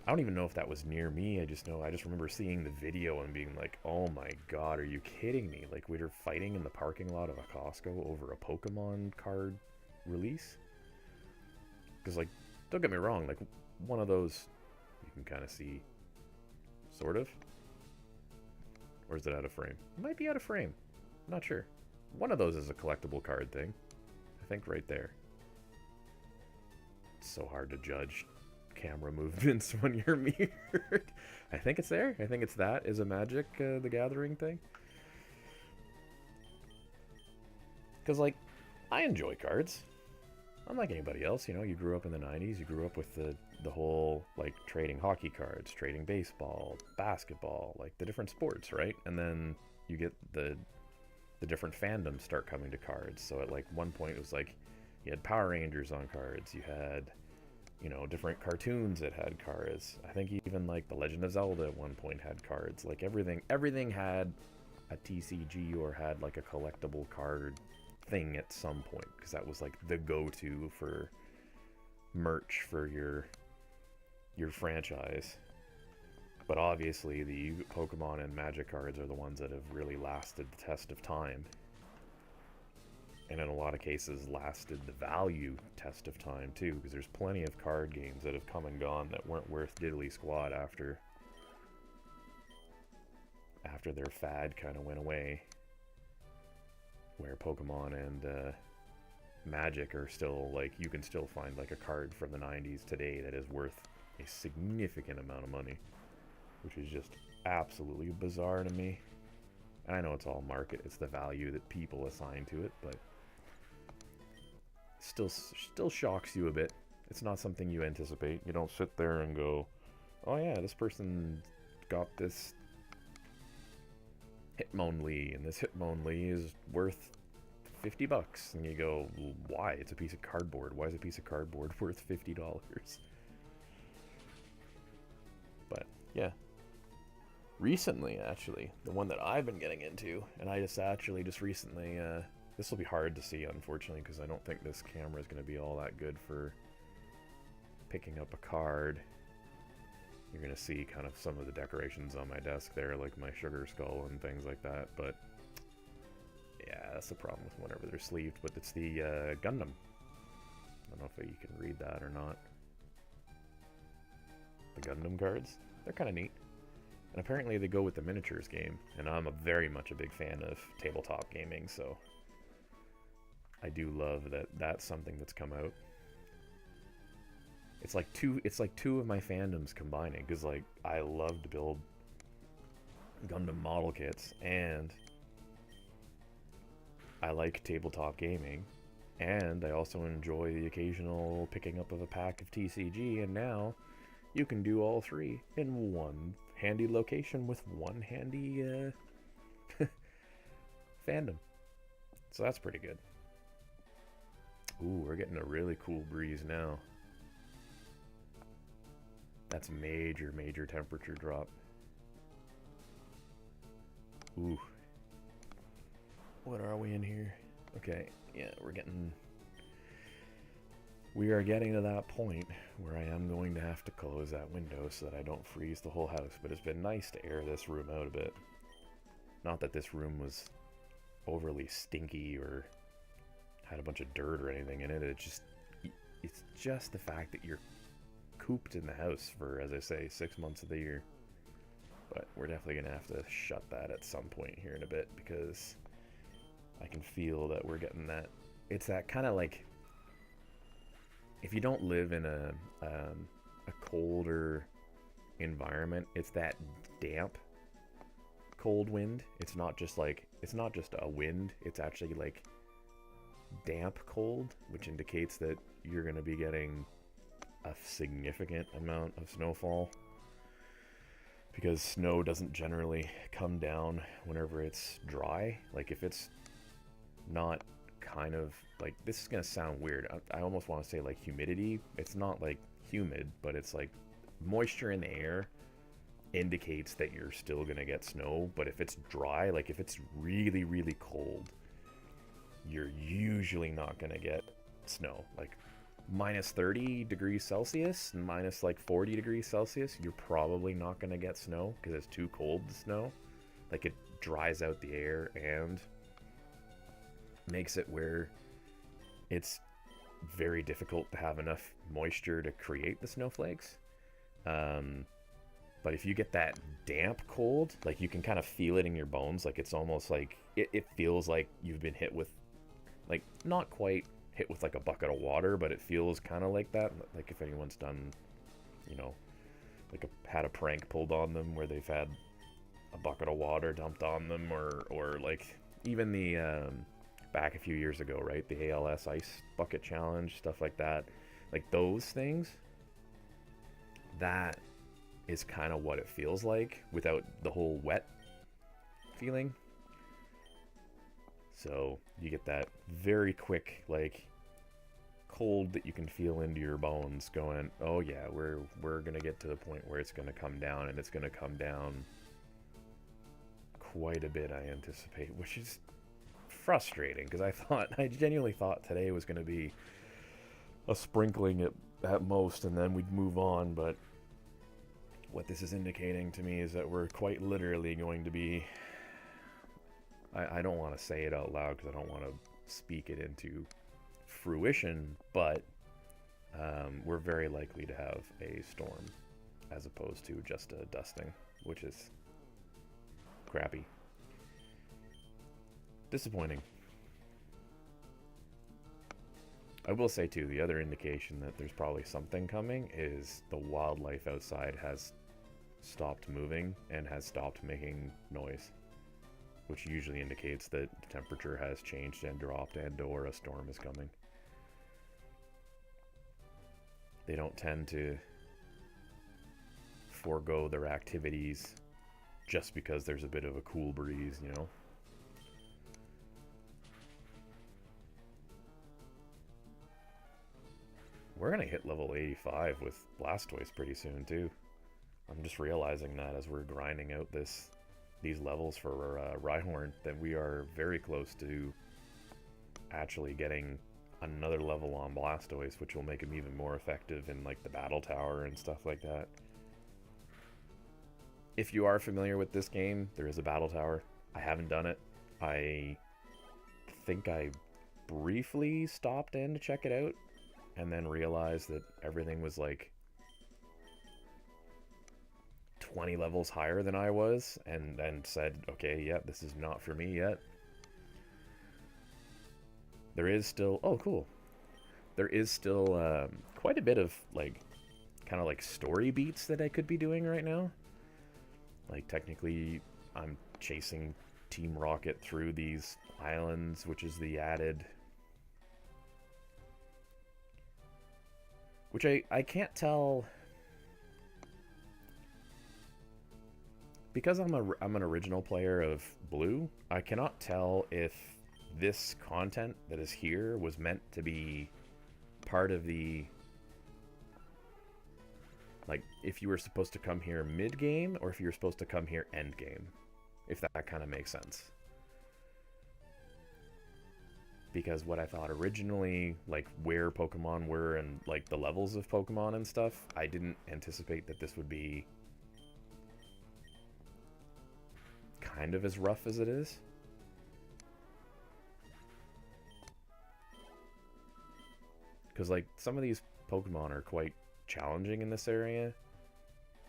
I don't even know if that was near me. I just remember seeing the video and being like, oh my god, are you kidding me? Like, we were fighting in the parking lot of a Costco over a Pokemon card release? Because, like, don't get me wrong, like, one of those you can kind of see, sort of. Or is it out of frame? It might be out of frame. I'm not sure. One of those is a collectible card thing. I think right there. It's so hard to judge camera movements when you're mirrored. I think it's there. I think it's that is a Magic the Gathering thing. Because, like, I enjoy cards. Unlike anybody else, you know, you grew up in the 90s, you grew up with the whole, like, trading hockey cards, trading baseball, basketball, like, the different sports, right? And then you get the different fandoms start coming to cards. So at, like, one point it was, like, you had Power Rangers on cards, you had, you know, different cartoons that had cards. I think even, like, The Legend of Zelda at one point had cards. Like, everything had a TCG or had, like, a collectible card thing at some point, because that was, like, the go-to for merch for your franchise. But obviously the Pokemon and Magic cards are the ones that have really lasted the test of time, and in a lot of cases lasted the value test of time too, because there's plenty of card games that have come and gone that weren't worth diddly squat after their fad kind of went away, where Pokemon and Magic are still, like, you can still find, like, a card from the 90s today that is worth a significant amount of money, which is just absolutely bizarre to me. And I know it's all market, it's the value that people assign to it, but still shocks you a bit. It's not something you anticipate. You don't sit there and go, oh yeah, this person got this Hitmonlee, and this Hitmonlee is worth $50. And you go, well, why? It's a piece of cardboard. Why is a piece of cardboard worth $50? But yeah, recently, actually, the one that I've been getting into, and I just recently, this will be hard to see, unfortunately, because I don't think this camera is going to be all that good for picking up a card. You're going to see kind of some of the decorations on my desk there, like my sugar skull and things like that, but yeah, that's the problem with whenever they're sleeved, but it's the Gundam. I don't know if you can read that or not. The Gundam cards, they're kind of neat. And apparently they go with the miniatures game, and I'm very much a big fan of tabletop gaming, so I do love that that's something that's come out. It's like two of my fandoms combining, because like I love to build Gundam model kits, and I like tabletop gaming, and I also enjoy the occasional picking up of a pack of TCG, and now you can do all three in one handy location with one handy fandom. So that's pretty good. Ooh, we're getting a really cool breeze now. That's major, major temperature drop. Ooh. What are we in here? Okay, yeah, we are getting to that point where I am going to have to close that window so that I don't freeze the whole house, but it's been nice to air this room out a bit. Not that this room was overly stinky or had a bunch of dirt or anything in it. It's just the fact that you're cooped in the house for, as I say, 6 months of the year. But we're definitely going to have to shut that at some point here in a bit, because I can feel that we're getting that. It's that kind of like, if you don't live in a colder environment, it's that damp cold wind. It's not just a wind, it's actually like damp cold, which indicates that you're going to be getting a significant amount of snowfall, because snow doesn't generally come down whenever it's dry. Like if it's not kind of like, this is gonna sound weird, I almost want to say like humidity. It's not like humid, but it's like moisture in the air indicates that you're still gonna get snow. But if it's dry, like if it's really, really cold, you're usually not gonna get snow. Like minus 30 degrees Celsius, minus like 40 degrees Celsius, you're probably not gonna get snow because it's too cold to snow. Like it dries out the air and makes it where it's very difficult to have enough moisture to create the snowflakes. But if you get that damp cold, like you can kind of feel it in your bones. Like it's almost like it feels like you've been hit with, like, not quite hit with like a bucket of water, but it feels kind of like that. Like if anyone's done, you know, like had a prank pulled on them where they've had a bucket of water dumped on them, or like even the back a few years ago, right, the ALS ice bucket challenge, stuff like that. Like those things, that is kind of what it feels like without the whole wet feeling. So you get that very quick, like, cold that you can feel into your bones going, oh yeah, we're gonna get to the point where it's gonna come down, and it's gonna come down quite a bit, I anticipate, which is frustrating, because I genuinely thought today was gonna be a sprinkling at most, and then we'd move on. But what this is indicating to me is that we're quite literally going to be, I don't want to say it out loud because I don't want to speak it into fruition, but we're very likely to have a storm as opposed to just a dusting, which is crappy. Disappointing. I will say too, the other indication that there's probably something coming is the wildlife outside has stopped moving and has stopped making noise, which usually indicates that the temperature has changed and dropped, and or a storm is coming. They don't tend to forego their activities just because there's a bit of a cool breeze, you know? We're gonna hit level 85 with Blastoise pretty soon too. I'm just realizing that as we're grinding out these levels for Rhyhorn, that we are very close to actually getting another level on Blastoise, which will make him even more effective in like the battle tower and stuff like that. If you are familiar with this game, there is a battle tower. I haven't done it. I think I briefly stopped in to check it out, and then realized that everything was like 20 levels higher than I was, and then said, okay, yeah, this is not for me yet. there is still, oh cool, there is still quite a bit of like kind of like story beats that I could be doing right now. Like technically I'm chasing Team Rocket through these islands, which is the added, which I can't tell because I'm an original player of Blue. I cannot tell if this content that is here was meant to be part of the, like, if you were supposed to come here mid-game or if you were supposed to come here end-game, if that kind of makes sense. Because what I thought originally, like where Pokemon were and like the levels of Pokemon and stuff, I didn't anticipate that this would be kind of as rough as it is. Because like some of these Pokemon are quite challenging in this area,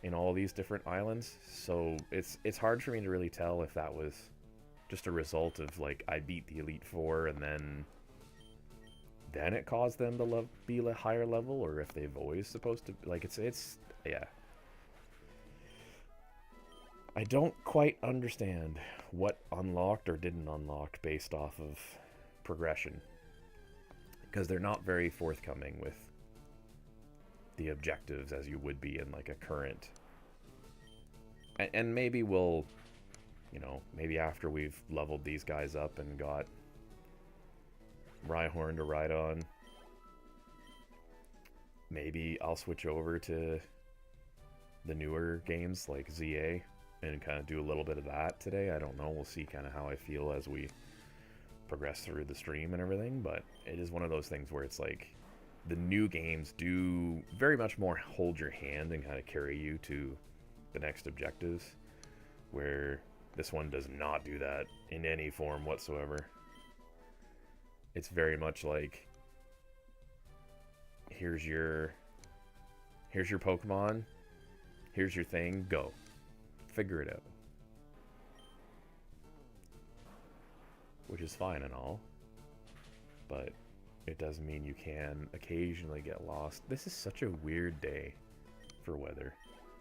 in all these different islands, so it's hard for me to really tell if that was just a result of like I beat the Elite Four and then it caused them to be a higher level, or if they've always supposed to, like, it's yeah. I don't quite understand what unlocked or didn't unlock based off of progression, because they're not very forthcoming with the objectives as you would be in like a current. And maybe we'll, you know, maybe after we've leveled these guys up and got Rhyhorn to ride on, maybe I'll switch over to the newer games like ZA and kind of do a little bit of that today. I don't know. We'll see kind of how I feel as we progress through the stream and everything, but it is one of those things where it's like the new games do very much more hold your hand and kind of carry you to the next objectives, where this one does not do that in any form whatsoever. It's very much like, here's your Pokemon, here's your thing, go. Figure it out. Which is fine and all, but it does mean you can occasionally get lost. This is such a weird day for weather.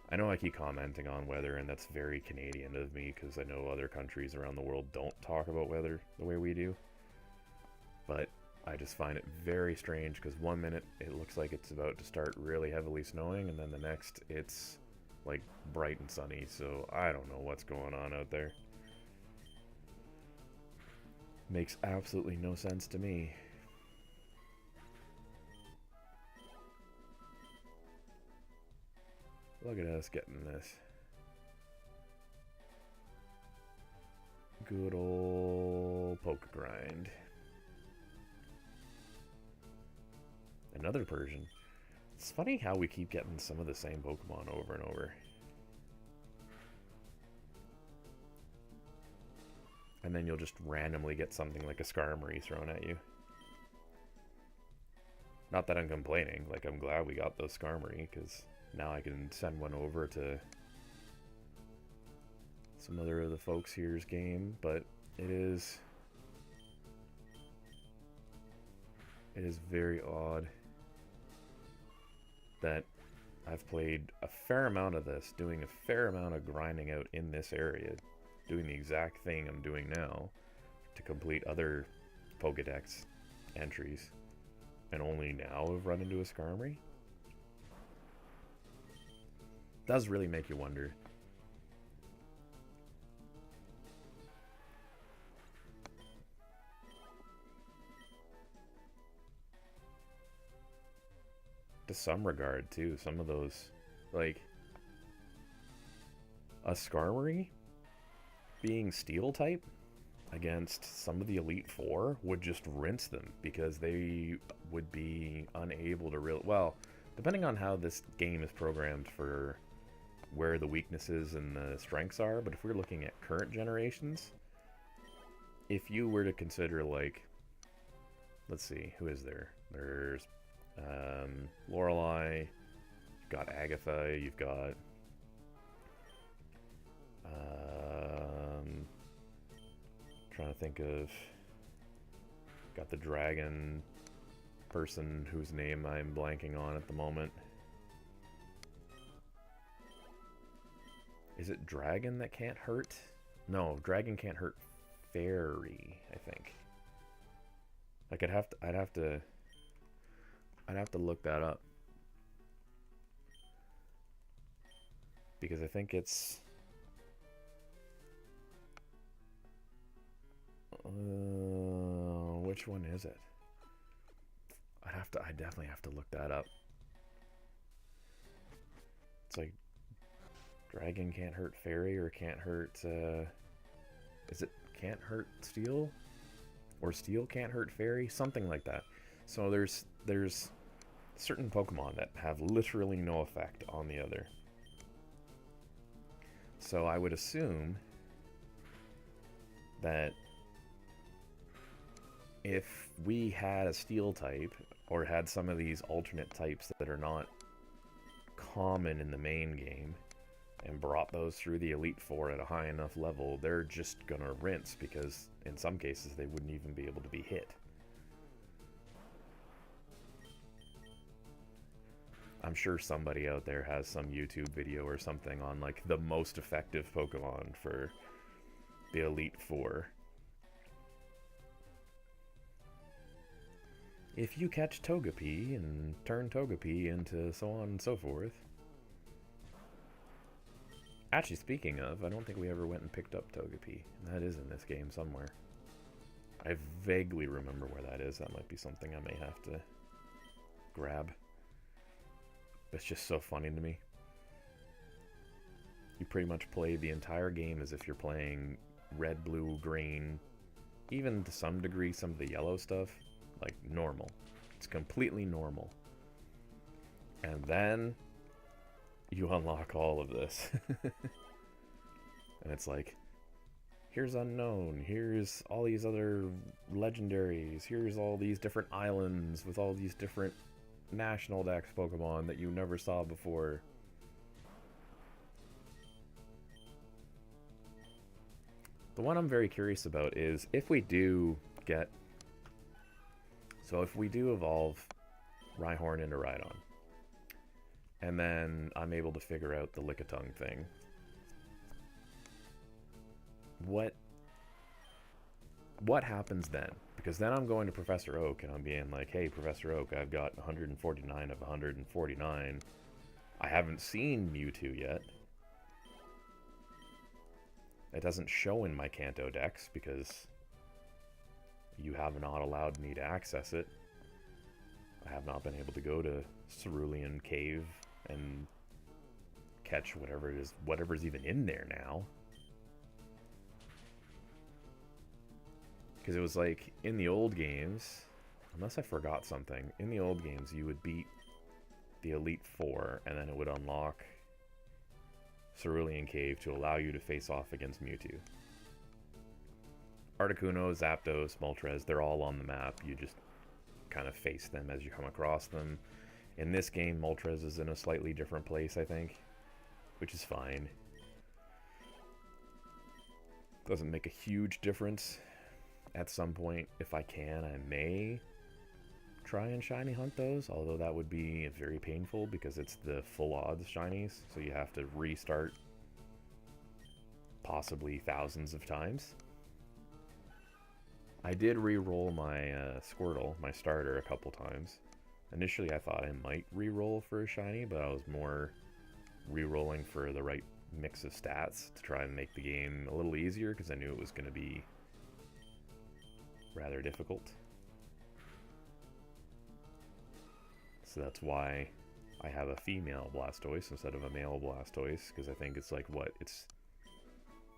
I know I keep commenting on weather, and that's very Canadian of me, because I know other countries around the world don't talk about weather the way we do. But I just find it very strange, because one minute it looks like it's about to start really heavily snowing, and then the next it's like bright and sunny, so I don't know what's going on out there. Makes absolutely no sense to me. Look at us getting this. Good old poke grind. Another Persian. It's funny how we keep getting some of the same Pokemon over and over. And then you'll just randomly get something like a Skarmory thrown at you. Not that I'm complaining, like I'm glad we got those Skarmory, because now I can send one over to some other of the folks here's game, but it is very odd that I've played a fair amount of this, doing a fair amount of grinding out in this area, doing the exact thing I'm doing now to complete other Pokedex entries, and only now have run into a Skarmory. Does really make you wonder. To some regard too, some of those, like a Skarmory being steel type against some of the Elite Four would just rinse them, because they would be unable to really, well, depending on how this game is programmed for where the weaknesses and the strengths are, but if we're looking at current generations, if you were to consider, like, let's see, who is there? There's Lorelei, you've got Agatha, you've got trying to think of Got the dragon person whose name I'm blanking on at the moment. Is it dragon that can't hurt? No, dragon can't hurt fairy, I think. Like I'd have to look that up. Because I think it's which one is it? I definitely have to look that up. It's like dragon can't hurt fairy or can't hurt is it can't hurt steel? Or steel can't hurt fairy? Something like that. So there's certain Pokemon that have literally no effect on the other. So I would assume that if we had a steel type, or had some of these alternate types that are not common in the main game, and brought those through the Elite Four at a high enough level, they're just gonna rinse, because in some cases they wouldn't even be able to be hit. I'm sure somebody out there has some YouTube video or something on like the most effective Pokemon for the Elite Four. If you catch Togepi and turn Togepi into so on and so forth. Actually, speaking of, I don't think we ever went and picked up Togepi. That is in this game somewhere. I vaguely remember where that is. That might be something I may have to grab. It's just so funny to me. You pretty much play the entire game as if you're playing red, blue, green, even to some degree some of the yellow stuff, like normal. It's completely normal. And then you unlock all of this. And it's like, here's Unknown, here's all these other legendaries, here's all these different islands with all these different National Dex Pokemon that you never saw before. The one I'm very curious about is if we do get... So if we do evolve Rhyhorn into Rhydon, and then I'm able to figure out the Lickitung thing, what happens then? Because then I'm going to Professor Oak and I'm being like, hey, Professor Oak, I've got 149 of 149. I haven't seen Mewtwo yet. It doesn't show in my Kanto Dex because you have not allowed me to access it. I have not been able to go to Cerulean Cave and catch whatever it is, whatever's even in there now. Because it was like, in the old games, unless I forgot something, in the old games you would beat the Elite Four and then it would unlock Cerulean Cave to allow you to face off against Mewtwo. Articuno, Zapdos, Moltres, they're all on the map. You just kind of face them as you come across them. In this game, Moltres is in a slightly different place, I think, which is fine. Doesn't make a huge difference. At some point, if I can, I may try and shiny hunt those, although that would be very painful because it's the full odds shinies, so you have to restart possibly thousands of times. I did re-roll my Squirtle, my starter, a couple times. Initially I thought I might re-roll for a shiny, but I was more re-rolling for the right mix of stats to try and make the game a little easier because I knew it was going to be rather difficult. So that's why I have a female Blastoise instead of a male Blastoise, because I think it's like, what, it's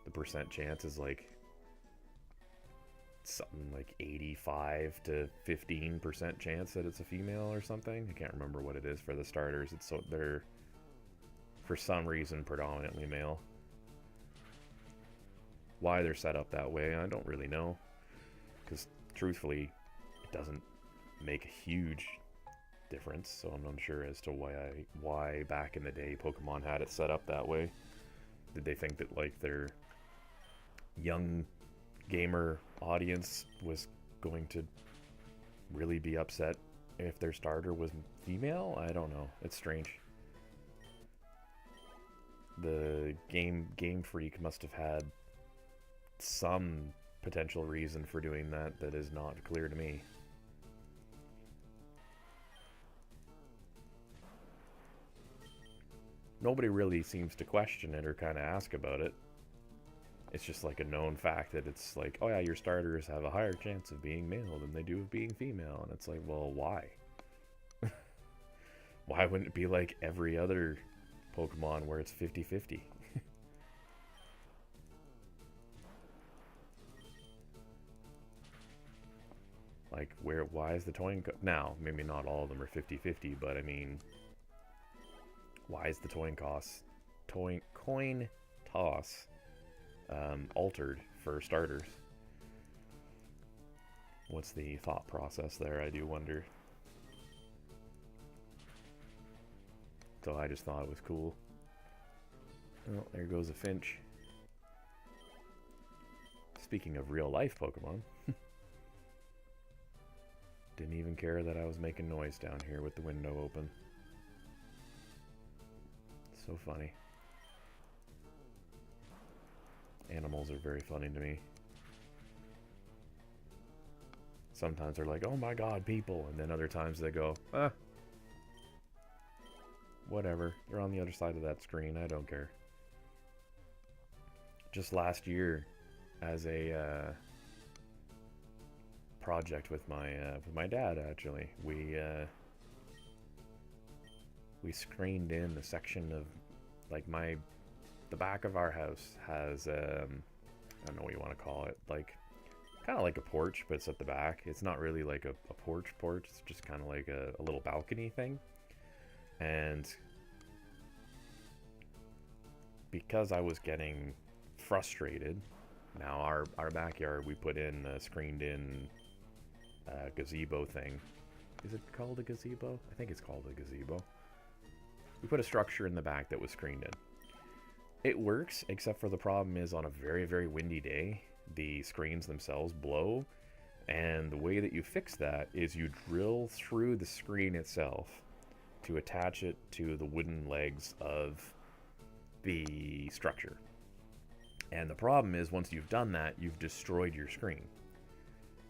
the percent chance is like something like 85 to 15% chance that it's a female or something. I can't remember what it is for the starters. It's so they're for some reason predominantly male. Why they're set up that way, I don't really know, because truthfully it doesn't make a huge difference, so I'm unsure as to why back in the day Pokemon had it set up that way. Did they think that like their young gamer audience was going to really be upset if their starter was female. I don't know. It's strange. The Game Freak must have had some potential reason for doing that that is not clear to me. Nobody really seems to question it or kind of ask about it. It's just like a known fact that it's like, oh yeah, your starters have a higher chance of being male than they do of being female. And it's like, well, why? Why wouldn't it be like every other Pokemon where it's 50-50? Like, why is the now, maybe not all of them are 50-50, but I mean, why is the coin toss altered for starters? What's the thought process there, I do wonder. So I just thought it was cool. Oh, there goes a Finch. Speaking of real life Pokemon. Didn't even care that I was making noise down here with the window open. So funny. Animals are very funny to me. Sometimes they're like, oh my god, people. And then other times they go, whatever. They're on the other side of that screen. I don't care. Just last year, as a project with my dad, actually, we screened in the section of, like, the back of our house has I don't know what you want to call it, like kind of like a porch, but it's at the back. It's not really like a porch, it's just kind of like a little balcony thing. And because I was getting frustrated, now our backyard, we put in a screened in gazebo thing. Is it called a gazebo? I think it's called a gazebo. We put a structure in the back that was screened in. It works, except for the problem is on a very, very windy day, the screens themselves blow, and the way that you fix that is you drill through the screen itself to attach it to the wooden legs of the structure. And the problem is, once you've done that, you've destroyed your screen.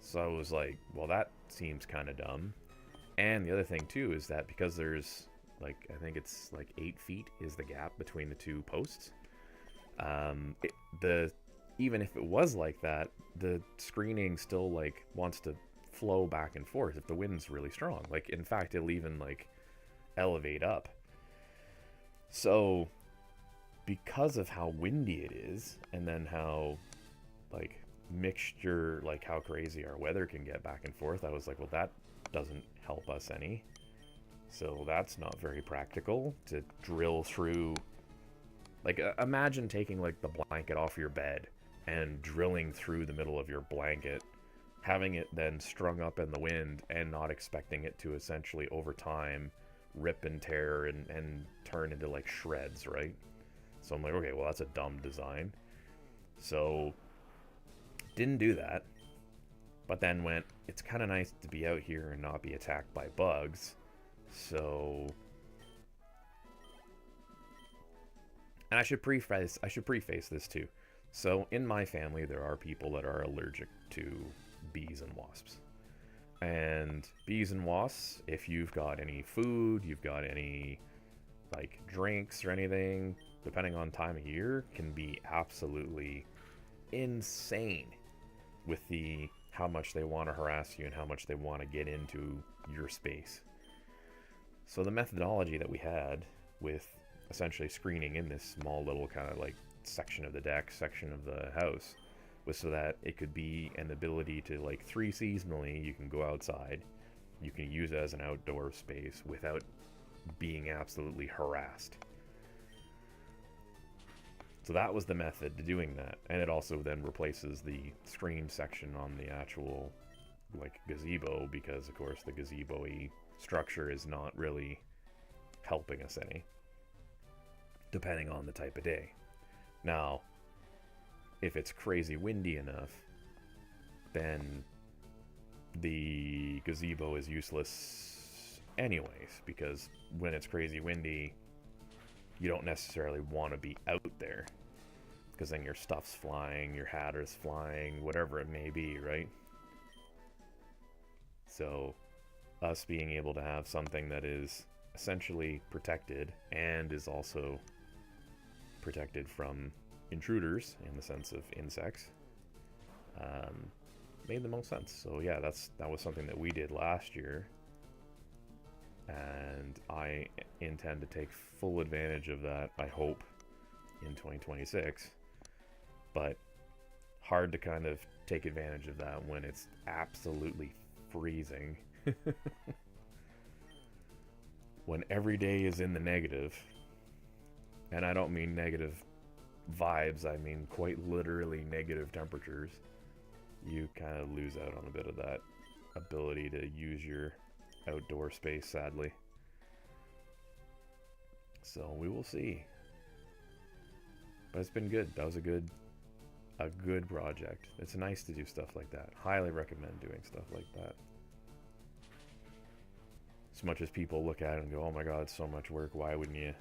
So I was like, well, that seems kind of dumb. And the other thing too is that because there's, like, I think it's like 8 feet is the gap between the two posts. Even if it was like that, the screening still, like, wants to flow back and forth if the wind's really strong. Like, in fact, it'll even, like, elevate up. So because of how windy it is, and then how, like, mixture, like how crazy our weather can get back and forth, I was like, well, that doesn't help us any. So that's not very practical to drill through. Like, imagine taking, like, the blanket off your bed and drilling through the middle of your blanket, having it then strung up in the wind, and not expecting it to essentially over time rip and tear and turn into, like, shreds, right? So I'm like, okay, well, that's a dumb design. So didn't do that, but then went, it's kind of nice to be out here and not be attacked by bugs. So, and I should preface this too. So in my family, there are people that are allergic to bees and wasps. And bees and wasps, if you've got any food, you've got any, like, drinks or anything, depending on time of year, can be absolutely insane with how much they want to harass you and how much they want to get into your space. So the methodology that we had with essentially screening in this small little kind of, like, section of the deck, section of the house, was so that it could be an ability to, like, 3 seasonally, you can go outside, you can use it as an outdoor space without being absolutely harassed. So that was the method to doing that. And it also then replaces the screen section on the actual, like, gazebo, because of course the gazebo-y structure is not really helping us any, depending on the type of day. Now, if it's crazy windy enough, then the gazebo is useless anyways, because when it's crazy windy, you don't necessarily want to be out there, because then your stuff's flying, your hat is flying, whatever it may be, right? So us being able to have something that is essentially protected and is also protected from intruders in the sense of insects, made the most sense. So yeah, that was something that we did last year, and I intend to take full advantage of that, I hope, in 2026. But hard to kind of take advantage of that when it's absolutely freezing. When every day is in the negative, and I don't mean negative vibes, I mean quite literally negative temperatures, you kind of lose out on a bit of that ability to use your outdoor space, sadly. So we will see. But it's been good. That was a good project. It's nice to do stuff like that. Highly recommend doing stuff like that. As much as people look at it and go, oh my god, it's so much work, why wouldn't you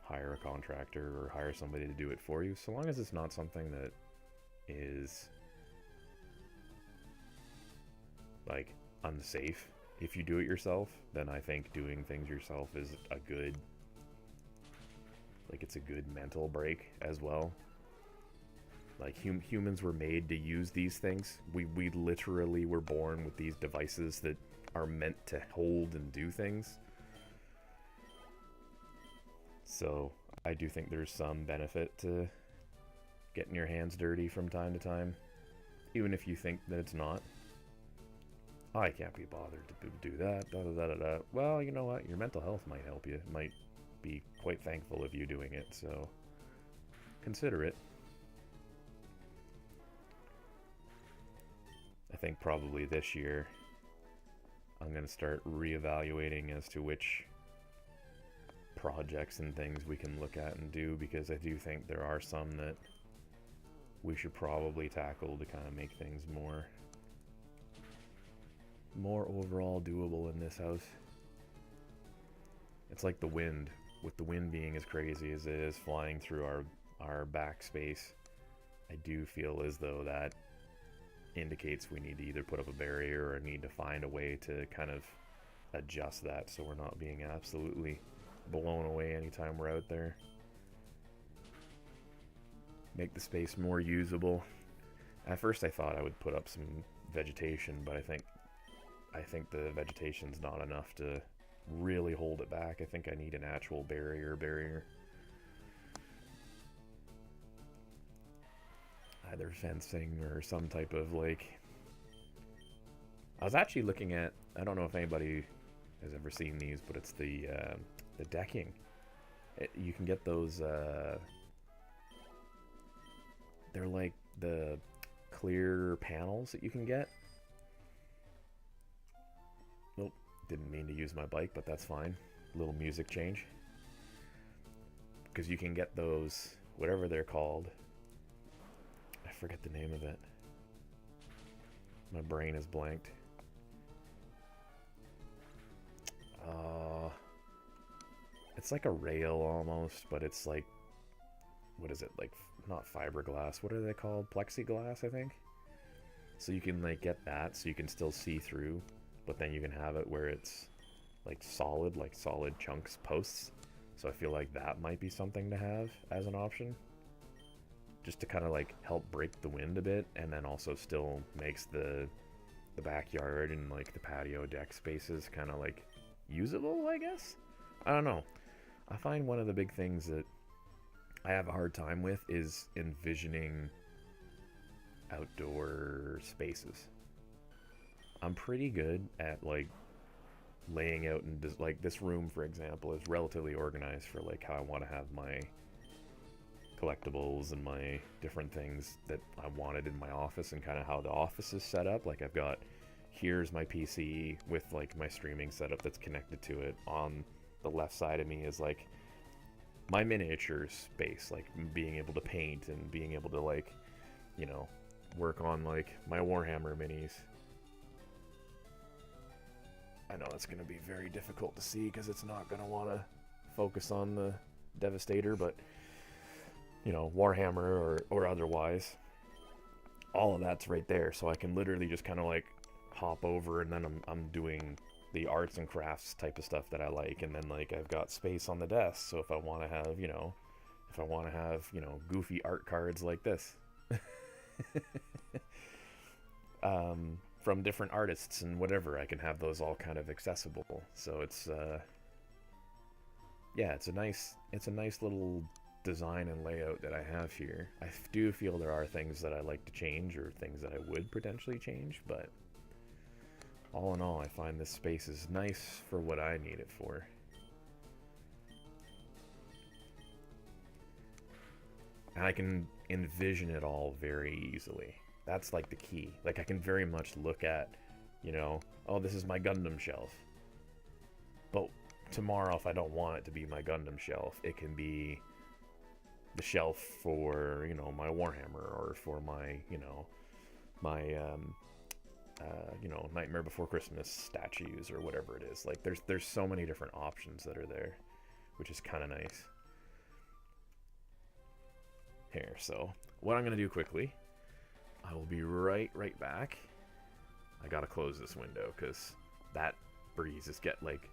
hire a contractor or hire somebody to do it for you? So long as it's not something that is like unsafe. If you do it yourself, then I think doing things yourself is a good, like, it's a good mental break as well. Like, humans were made to use these things. We literally were born with these devices that are meant to hold and do things. So I do think there's some benefit to getting your hands dirty from time to time, even if you think that it's not. I can't be bothered to do that. Da, da, da, da, da. Well, you know what? Your mental health might help you. It might be quite thankful of you doing it, so consider it. I think probably this year I'm going to start reevaluating as to which projects and things we can look at and do, because I do think there are some that we should probably tackle to kind of make things more overall doable in this house. It's like the wind. With the wind being as crazy as it is flying through our backspace, I do feel as though that indicates we need to either put up a barrier or need to find a way to kind of adjust that so we're not being absolutely blown away anytime we're out there. Make the space more usable. At first I thought I would put up some vegetation, but I think the vegetation's not enough to really hold it back. I think I need an actual barrier. Either fencing or some type of, like... I was actually looking at... I don't know if anybody has ever seen these, but it's the decking. You can get those... they're like the clear panels that you can get. Nope, didn't mean to use my bike, but that's fine. Little music change. Because you can get those, whatever they're called. I forget the name of it. My brain is blanked. It's like a rail almost, but it's like, what is it, like, not fiberglass, what are they called? Plexiglass, I think? So you can, like, get that so you can still see through, but then you can have it where it's like solid chunks, posts. So I feel like that might be something to have as an option, just to kind of like help break the wind a bit, and then also still makes the backyard and like the patio deck spaces kind of like usable, I guess. I don't know. I find one of the big things that I have a hard time with is envisioning outdoor spaces. I'm pretty good at like laying out, and like this room, for example, is relatively organized for like how I want to have my collectibles and my different things that I wanted in my office, and kind of how the office is set up. Like I've got, here's my PC with like my streaming setup that's connected to it. On the left side of me is like my miniature space, like being able to paint and being able to, like, you know, work on like my Warhammer minis. I know it's going to be very difficult to see because it's not going to want to focus on the Devastator, but, you know, Warhammer or otherwise, all of that's right there. So I can literally just kind of like hop over, and then I'm doing the arts and crafts type of stuff that I like, and then like I've got space on the desk, so if I want to have, you know, goofy art cards like this, from different artists and whatever, I can have those all kind of accessible. So it's yeah, it's a nice little design and layout that I have here. I do feel there are things that I like to change, or things that I would potentially change, but all in all, I find this space is nice for what I need it for. And I can envision it all very easily. That's like the key. Like, I can very much look at, you know, oh, this is my Gundam shelf. But tomorrow, if I don't want it to be my Gundam shelf, it can be the shelf for, you know, my Warhammer, or for my, you know, Nightmare Before Christmas statues, or whatever it is. Like, there's so many different options that are there, which is kind of nice. Here, so what I'm gonna do quickly, I will be right back. I gotta close this window because that breeze is like,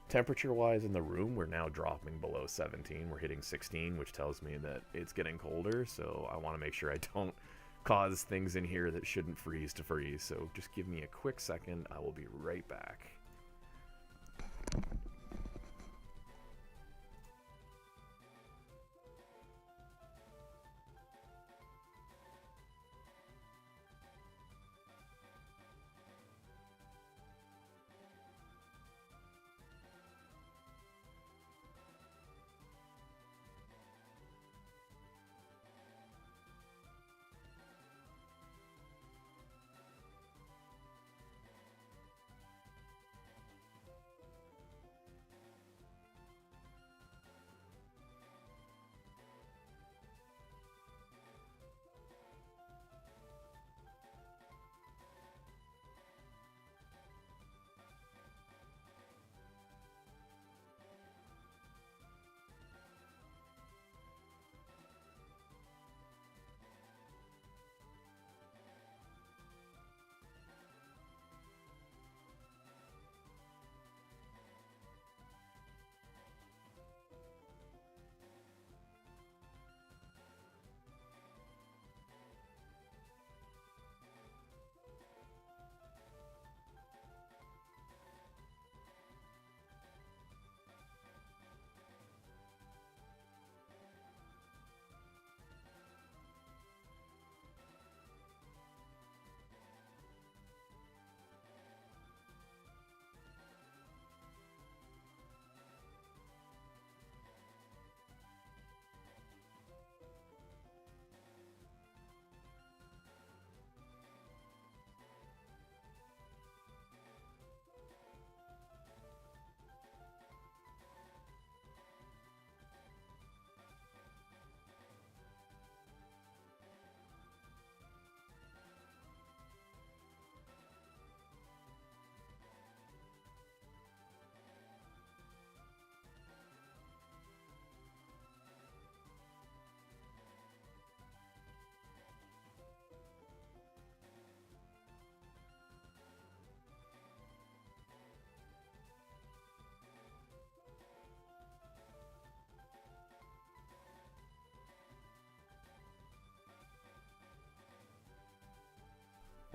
temperature wise in the room, we're now dropping below 17. We're hitting 16, which tells me that it's getting colder, so I want to make sure I don't cause things in here that shouldn't freeze to freeze. So just give me a quick second. I will be right back.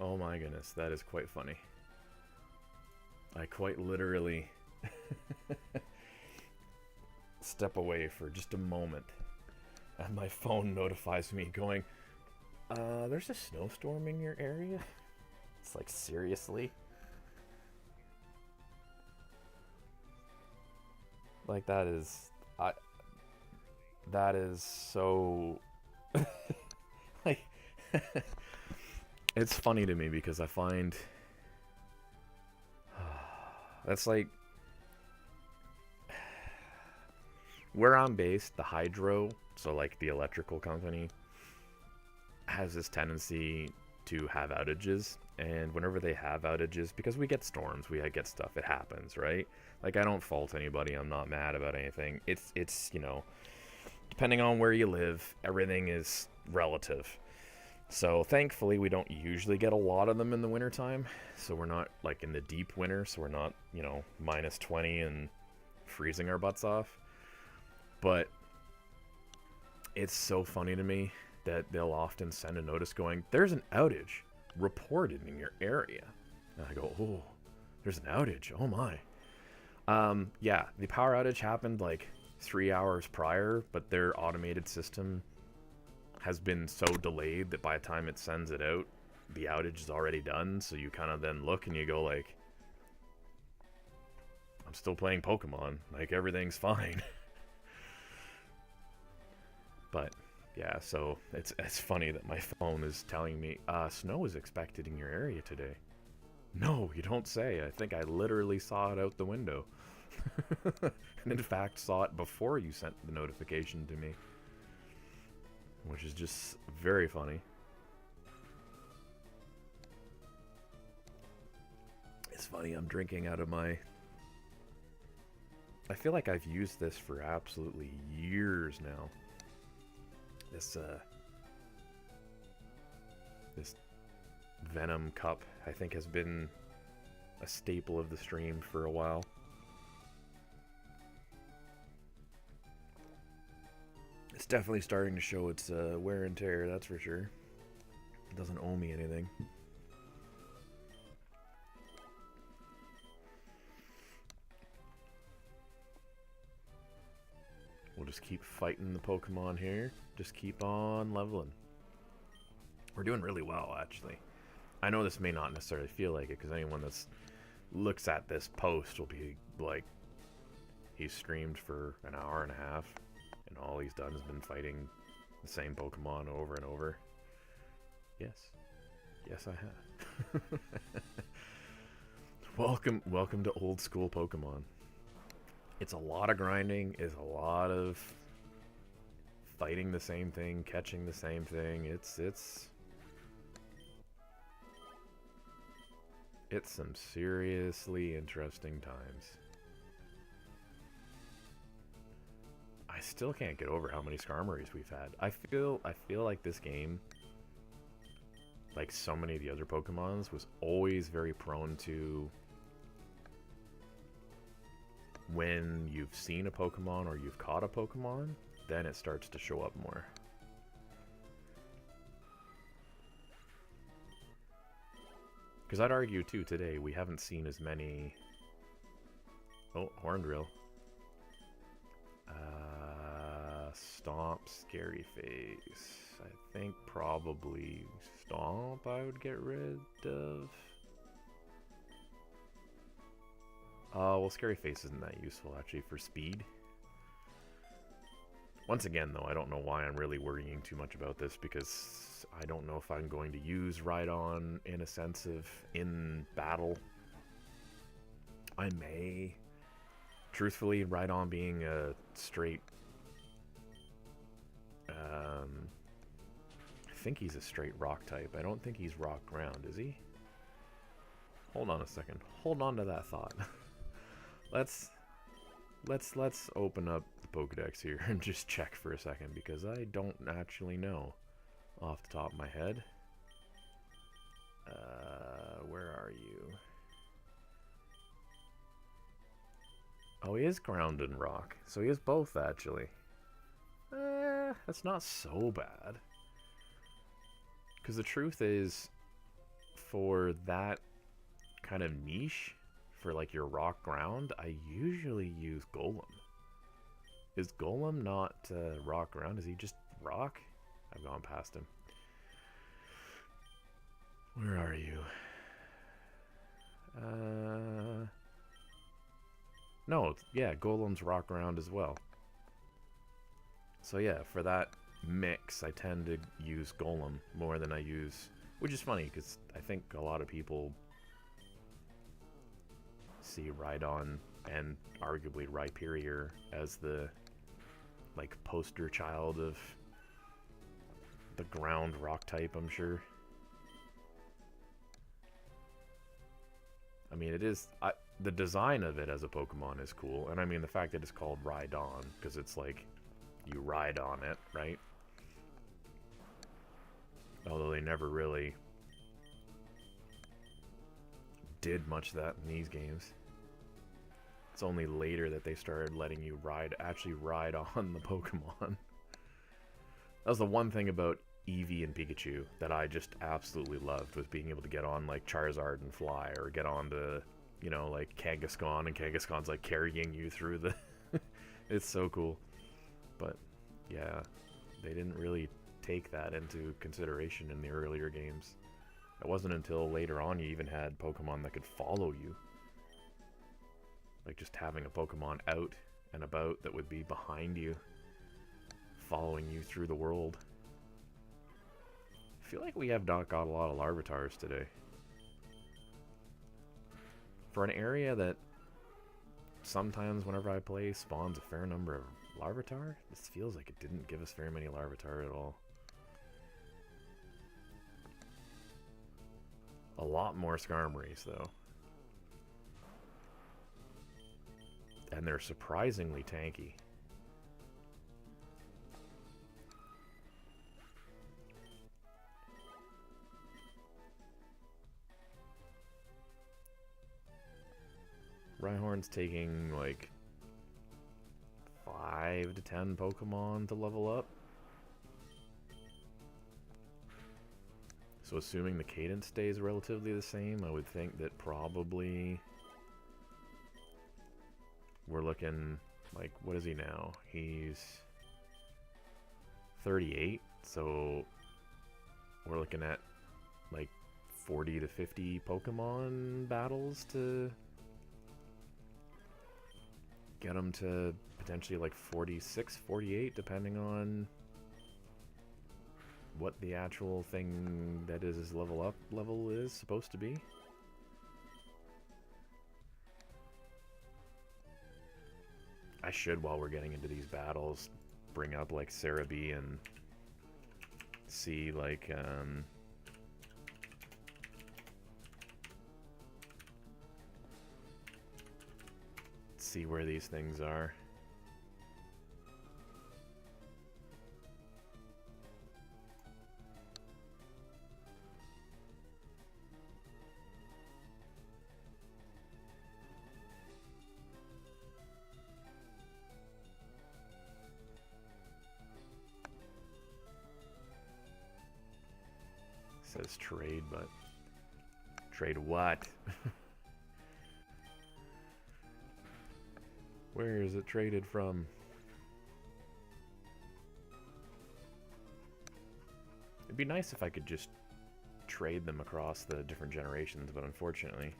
Oh my goodness, that is quite funny. I quite literally step away for just a moment, and my phone notifies me going, there's a snowstorm in your area? It's like, seriously? Like, that is so like it's funny to me because I find that's like where I'm based, the hydro, so like the electrical company, has this tendency to have outages, and whenever they have outages, because we get storms, we get stuff, it happens, right? Like, I don't fault anybody, I'm not mad about anything. It's, you know, depending on where you live, everything is relative. So thankfully we don't usually get a lot of them in the wintertime, so we're not like in the deep winter, so we're not, you know, minus 20 and freezing our butts off. But it's so funny to me that they'll often send a notice going, there's an outage reported in your area. And I go, oh, there's an outage, oh my. Yeah, the power outage happened like 3 hours prior, but their automated system has been so delayed that by the time it sends it out, the outage is already done. So you kind of then look and you go like, I'm still playing Pokemon, like everything's fine. But yeah, so it's funny that my phone is telling me snow is expected in your area today. No, you don't say. I think I literally saw it out the window. And in fact saw it before you sent the notification to me, which is just very funny. It's funny, I'm drinking out of my... I feel like I've used this for absolutely years now. This Venom cup, I think, has been a staple of the stream for a while. It's definitely starting to show its wear and tear, that's for sure. It doesn't owe me anything. We'll just keep fighting the Pokemon here. Just keep on leveling. We're doing really well, actually. I know this may not necessarily feel like it, because anyone that looks at this post will be like, he's streamed for an hour and a half, and all he's done has been fighting the same Pokemon over and over. Yes. Yes, I have. Welcome to old school Pokemon. It's a lot of grinding, it's a lot of fighting the same thing, catching the same thing. It's some seriously interesting times. I still can't get over how many Skarmories we've had. I feel like this game, like so many of the other Pokemons, was always very prone to, when you've seen a Pokemon or you've caught a Pokemon, then it starts to show up more. Because I'd argue too today we haven't seen as many... Oh, Horndrill. Stomp, Scary Face. I think probably Stomp I would get rid of. Well, Scary Face isn't that useful, actually, for speed. Once again, though, I don't know why I'm really worrying too much about this, because I don't know if I'm going to use Rhydon in a sense of in battle. I may. Truthfully, Rhydon being a straight... I think he's a straight rock type. I don't think he's rock ground, is he? Hold on a second. Hold on to that thought. Let's open up the Pokedex here and just check for a second, because I don't actually know off the top of my head. Where are you? Oh, he is ground and rock, so he is both, actually. That's not so bad. Because the truth is, for that kind of niche, for like your rock ground, I usually use Golem. Is Golem not rock ground? Is he just rock? I've gone past him. Where are you? No, yeah, Golem's rock ground as well. So yeah, for that mix, I tend to use Golem more than I use... Which is funny, because I think a lot of people see Rhydon and arguably Rhyperior as the like poster child of the ground rock type, I'm sure. I mean, it is... the design of it as a Pokemon is cool. And I mean, the fact that it's called Rhydon, because it's like, you ride on it, right? Although they never really did much of that in these games. It's only later that they started letting you actually ride on the Pokemon. That was the one thing about Eevee and Pikachu that I just absolutely loved, was being able to get on like Charizard and fly, or get on to, you know, like Kangaskhan, and Kangaskhan's like carrying you through the... It's so cool. But yeah, they didn't really take that into consideration in the earlier games. It wasn't until later on you even had Pokemon that could follow you. Like just having a Pokemon out and about that would be behind you, following you through the world. I feel like we have not got a lot of Larvitars today. For an area that sometimes whenever I play spawns a fair number of Larvitar, this feels like it didn't give us very many Larvitar at all. A lot more Skarmories though. And they're surprisingly tanky. Rhyhorn's taking like 5 to 10 Pokemon to level up. So assuming the cadence stays relatively the same, I would think that probably we're looking like, what is he now? He's 38, so we're looking at like 40 to 50 Pokemon battles to get him to potentially like 46, 48, depending on what the actual thing that is his level up level is supposed to be. I should, while we're getting into these battles, bring up like Cerebi and see like see where these things are. Says trade, but trade what? Where is it traded from? It'd be nice if I could just trade them across the different generations, but unfortunately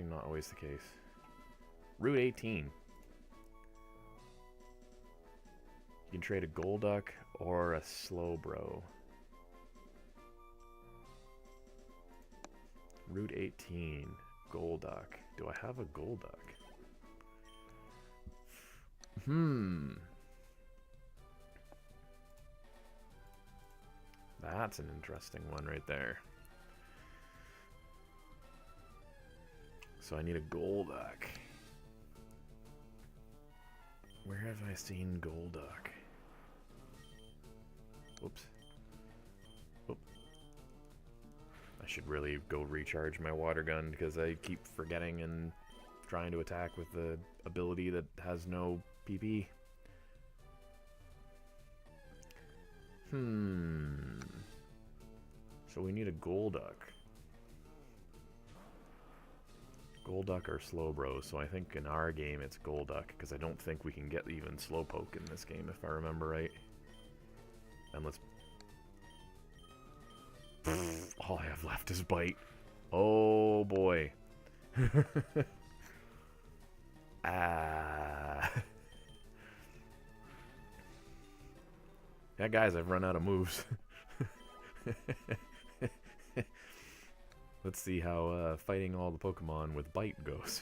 not always the case. Route 18. You can trade a Golduck or a Slowbro. Route 18. Golduck. Do I have a Golduck? That's an interesting one right there. So I need a Golduck. Where have I seen Golduck? Whoops. Oop. I should really go recharge my water gun because I keep forgetting and trying to attack with the ability that has no PP. So we need a Golduck. Golduck or Slowbro, so I think in our game it's Golduck, because I don't think we can get even Slowpoke in this game, if I remember right. And let's... all I have left is Bite. Oh boy. Ah. Yeah, guys, I've run out of moves. Let's see how fighting all the Pokemon with Bite goes.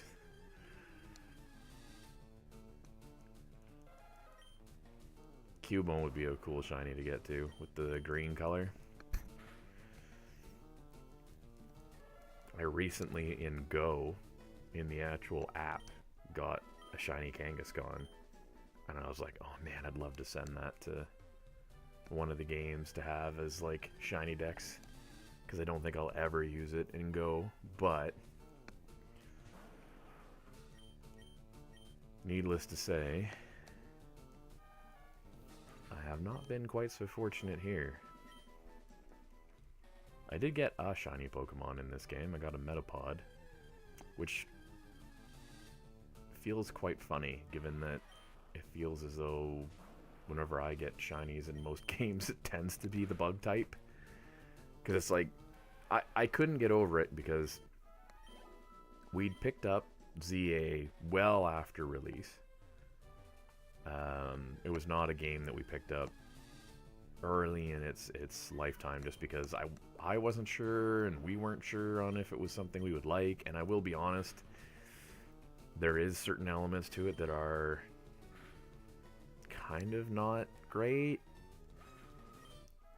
Cubone would be a cool shiny to get to with the green color. I recently in Go, in the actual app, got a shiny Kangaskhan. And I was like, oh man, I'd love to send that to one of the games to have as like shiny dex. Because I don't think I'll ever use it in Go, but needless to say, I have not been quite so fortunate here. I did get a shiny Pokemon in this game. I got a Metapod, which feels quite funny, given that it feels as though whenever I get shinies in most games, it tends to be the bug type. Because it's like, I couldn't get over it because we'd picked up ZA well after release. It was not a game that we picked up early in its lifetime just because I wasn't sure and we weren't sure on if it was something we would like. And I will be honest, there is certain elements to it that are kind of not great.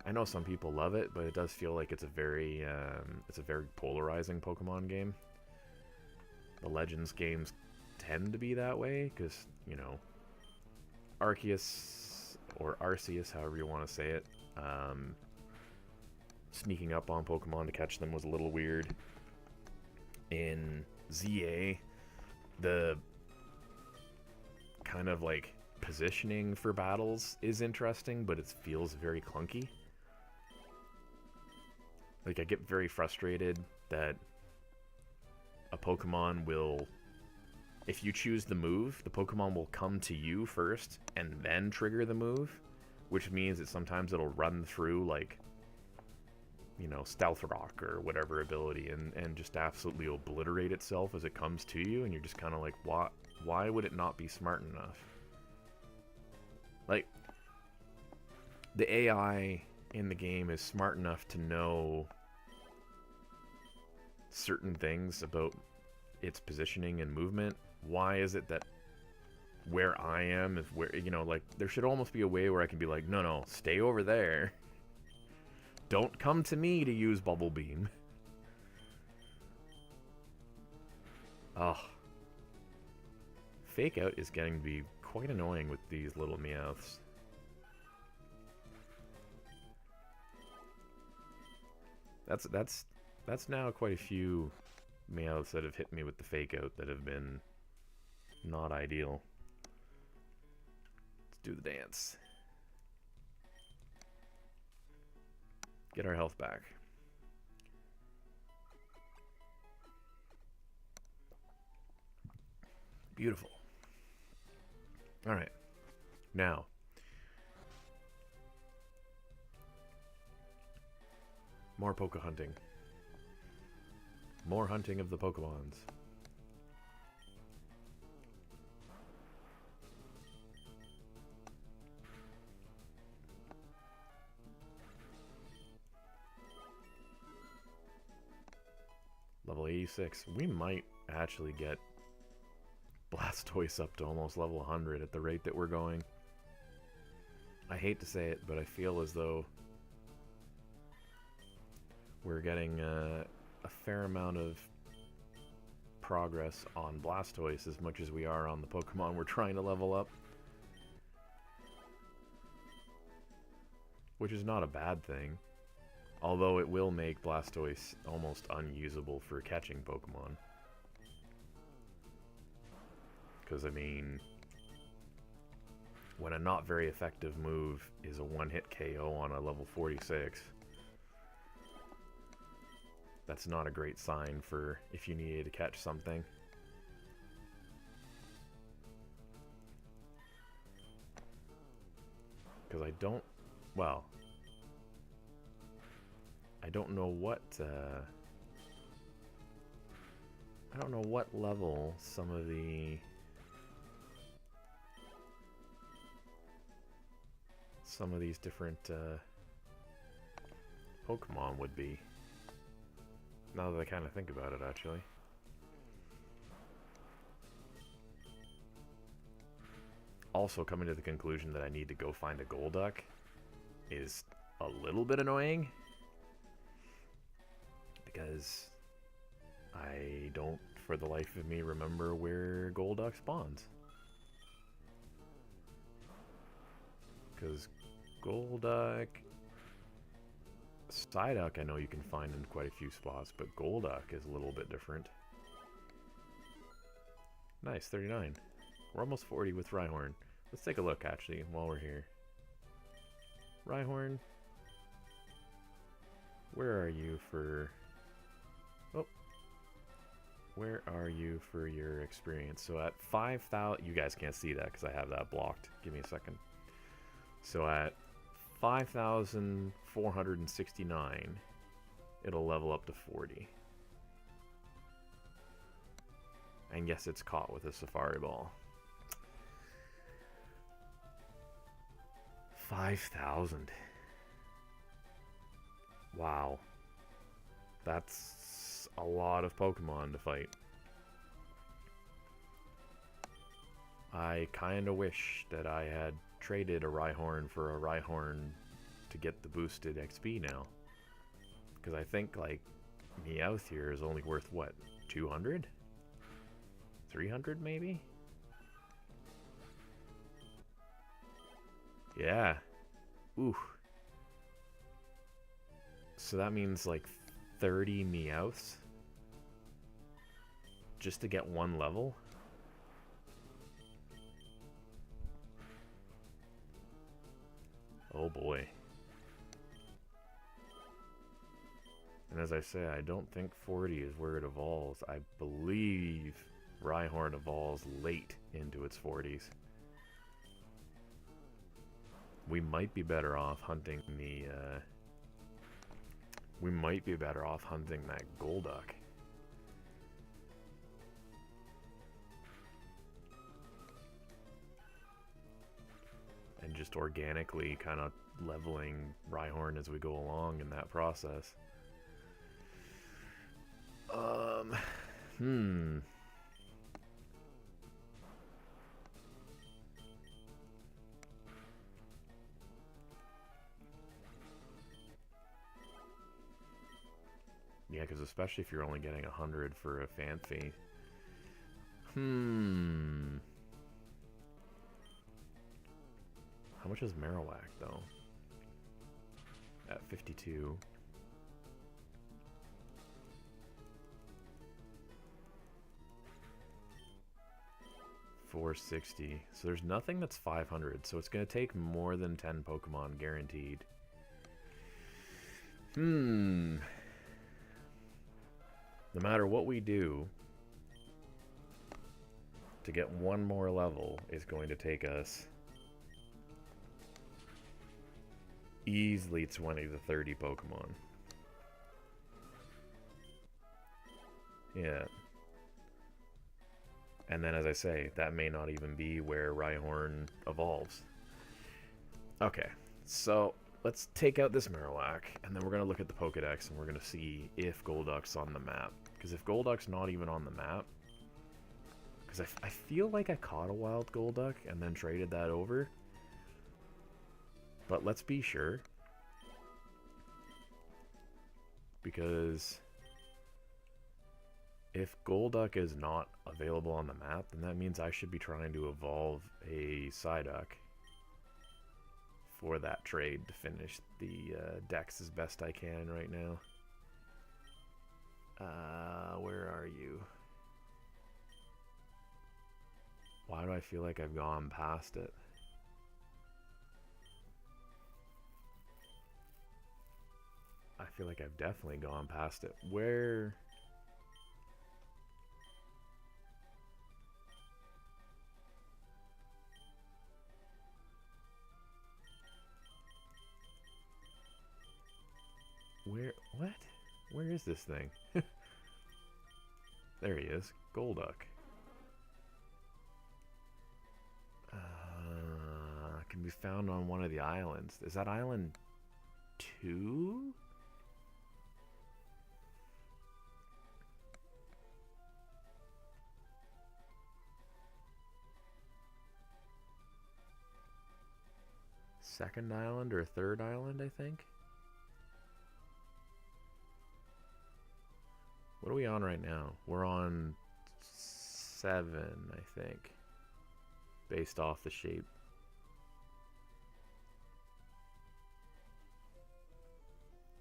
I know some people love it, but it does feel like it's a very polarizing Pokemon game. The Legends games tend to be that way because, you know, Arceus or Arceus, however you want to say it, sneaking up on Pokemon to catch them was a little weird. In ZA, the kind of like positioning for battles is interesting, but it feels very clunky. Like, I get very frustrated that a Pokemon will, if you choose the move, the Pokemon will come to you first and then trigger the move, which means that sometimes it'll run through, like, you know, Stealth Rock or whatever ability and just absolutely obliterate itself as it comes to you, and you're just kind of like, why would it not be smart enough? Like, the AI in the game is smart enough to know certain things about its positioning and movement. Why is it that where I am is where, you know, like, there should almost be a way where I can be like, no, stay over there. Don't come to me to use Bubble Beam. Oh. Fake Out is getting to be quite annoying with these little Meowths. That's now quite a few Meowths that have hit me with the Fake Out that have been not ideal. Let's do the dance. Get our health back. Beautiful. Alright. Now. More Poke hunting. More hunting of the Pokemons. Level 86. We might actually get Blastoise up to almost level 100 at the rate that we're going. I hate to say it, but I feel as though we're getting a fair amount of progress on Blastoise as much as we are on the Pokemon we're trying to level up. Which is not a bad thing. Although it will make Blastoise almost unusable for catching Pokemon. Because, I mean, when a not very effective move is a one-hit KO on a level 46, that's not a great sign for if you needed to catch something. Because I don't know what level some of these different Pokemon would be. Now that I kind of think about it, actually. also coming to the conclusion that I need to go find a Golduck is a little bit annoying. Because I don't, for the life of me, remember where Golduck spawns. Because Golduck... Psyduck I know you can find in quite a few spots, but Golduck is a little bit different. Nice, 39. We're almost 40 with Rhyhorn. Let's take a look, actually, while we're here. Rhyhorn, where are you for... Oh. Where are you for your experience? So at 5,000... You guys can't see that because I have that blocked. Give me a second. So at 5,469, it'll level up to 40. And yes, it's caught with a Safari Ball. 5,000. Wow. That's a lot of Pokemon to fight. I kinda wish that I had traded a Rhyhorn for a Rhyhorn to get the boosted XP now. Because I think, like, Meowth here is only worth, what, 200? 300 maybe? Yeah. Ooh. So that means like 30 Meowths just to get one level? Oh boy. And as I say, I don't think 40 is where it evolves. I believe Rhyhorn evolves late into its 40s. We might be better off hunting the, we might be better off hunting that Golduck. And just organically kind of leveling Rhyhorn as we go along in that process. Yeah, because especially if you're only getting 100 for a Phanpy. How much is Marowak, though? At 52. $460. So there's nothing that's 500, so it's going to take more than 10 Pokemon guaranteed. No matter what we do, to get one more level is going to take us easily 20 to 30 Pokemon. Yeah. And then, as I say, that may not even be where Rhyhorn evolves. Okay, so let's take out this Marowak, and then we're going to look at the Pokedex, and we're going to see if Golduck's on the map. Because if Golduck's not even on the map... Because I feel like I caught a wild Golduck and then traded that over. But let's be sure. Because if Golduck is not available on the map, then that means I should be trying to evolve a Psyduck for that trade to finish the Dex as best I can right now. Where are you? Why do I feel like I've gone past it? I feel like I've definitely gone past it. Where... What? Where is this thing? There he is. Golduck. Can be found on one of the islands. Is that island 2? second island or third island, I think. What are we on right now? We're on 7, I think, based off the shape.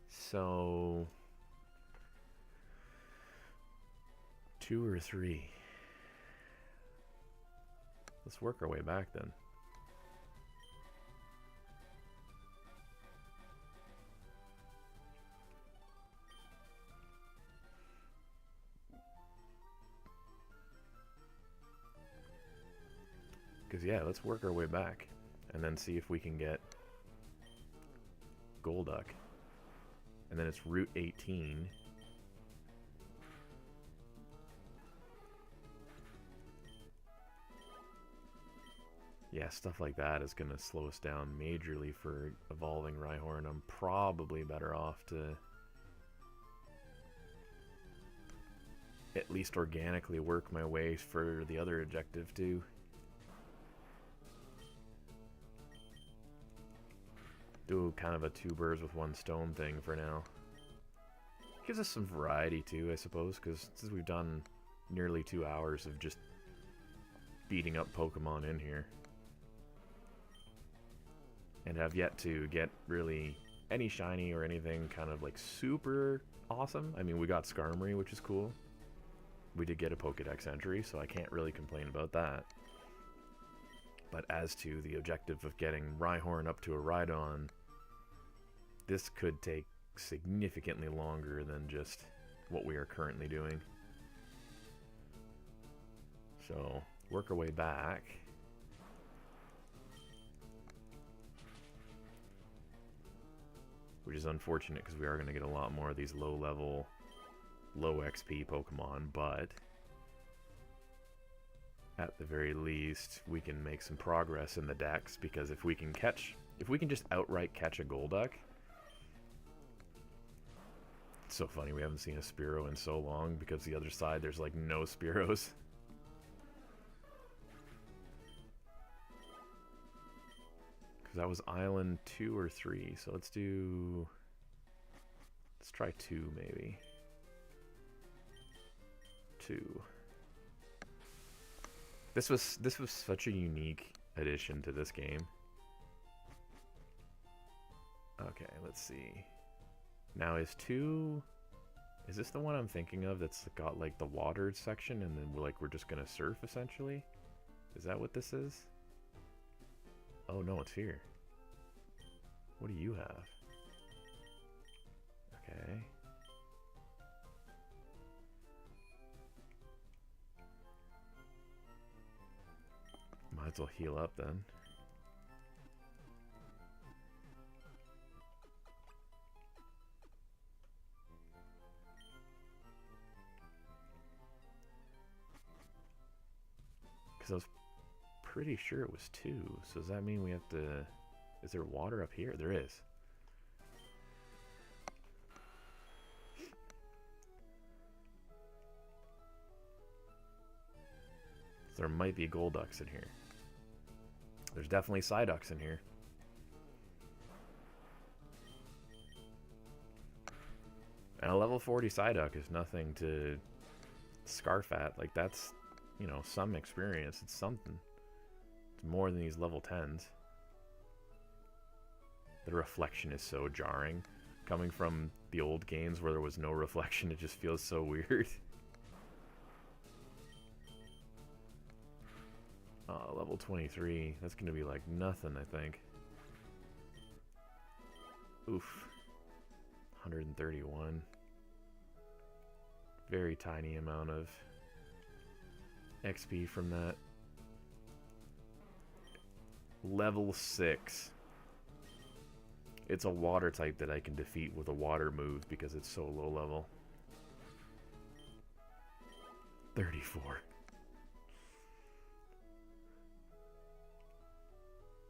So 2 or 3. Let's work our way back then. Because, yeah, let's work our way back and then see if we can get Golduck. And then it's Route 18. Yeah, stuff like that is going to slow us down majorly for evolving Rhyhorn. I'm probably better off to at least organically work my way for the other objective too. Do kind of a 2 birds with 1 stone thing for now. Gives us some variety too, I suppose, because since we've done nearly 2 hours of just beating up Pokemon in here. And have yet to get really any shiny or anything kind of like super awesome. I mean, we got Skarmory, which is cool. We did get a Pokedex entry, so I can't really complain about that. But as to the objective of getting Rhyhorn up to a Rhydon, this could take significantly longer than just what we are currently doing. So, work our way back. Which is unfortunate because we are going to get a lot more of these low-level, low XP Pokemon, but at the very least, we can make some progress in the dex, because if we can just outright catch a Golduck. It's so funny, we haven't seen a Spearow in so long, because the other side there's like no Spearows. That was island 2 or 3, so let's try 2 maybe. 2. This was such a unique addition to this game. Okay, let's see. Now is this the one I'm thinking of that's got like the watered section and then we're just gonna surf essentially? Is that what this is? Oh no, it's here. What do you have? Okay. Might as well heal up then. Because I was pretty sure it was 2. So does that mean we have to... Is there water up here? There is. So there might be Golducks in here. There's definitely Psyducks in here. And a level 40 Psyduck is nothing to scarf at. Like, that's, you know, some experience. It's something. It's more than these level 10s. The reflection is so jarring. Coming from the old games where there was no reflection, it just feels so weird. Level 23. That's going to be like nothing, I think. Oof. 131. Very tiny amount of XP from that. Level 6. It's a water type that I can defeat with a water move because it's so low level. 34.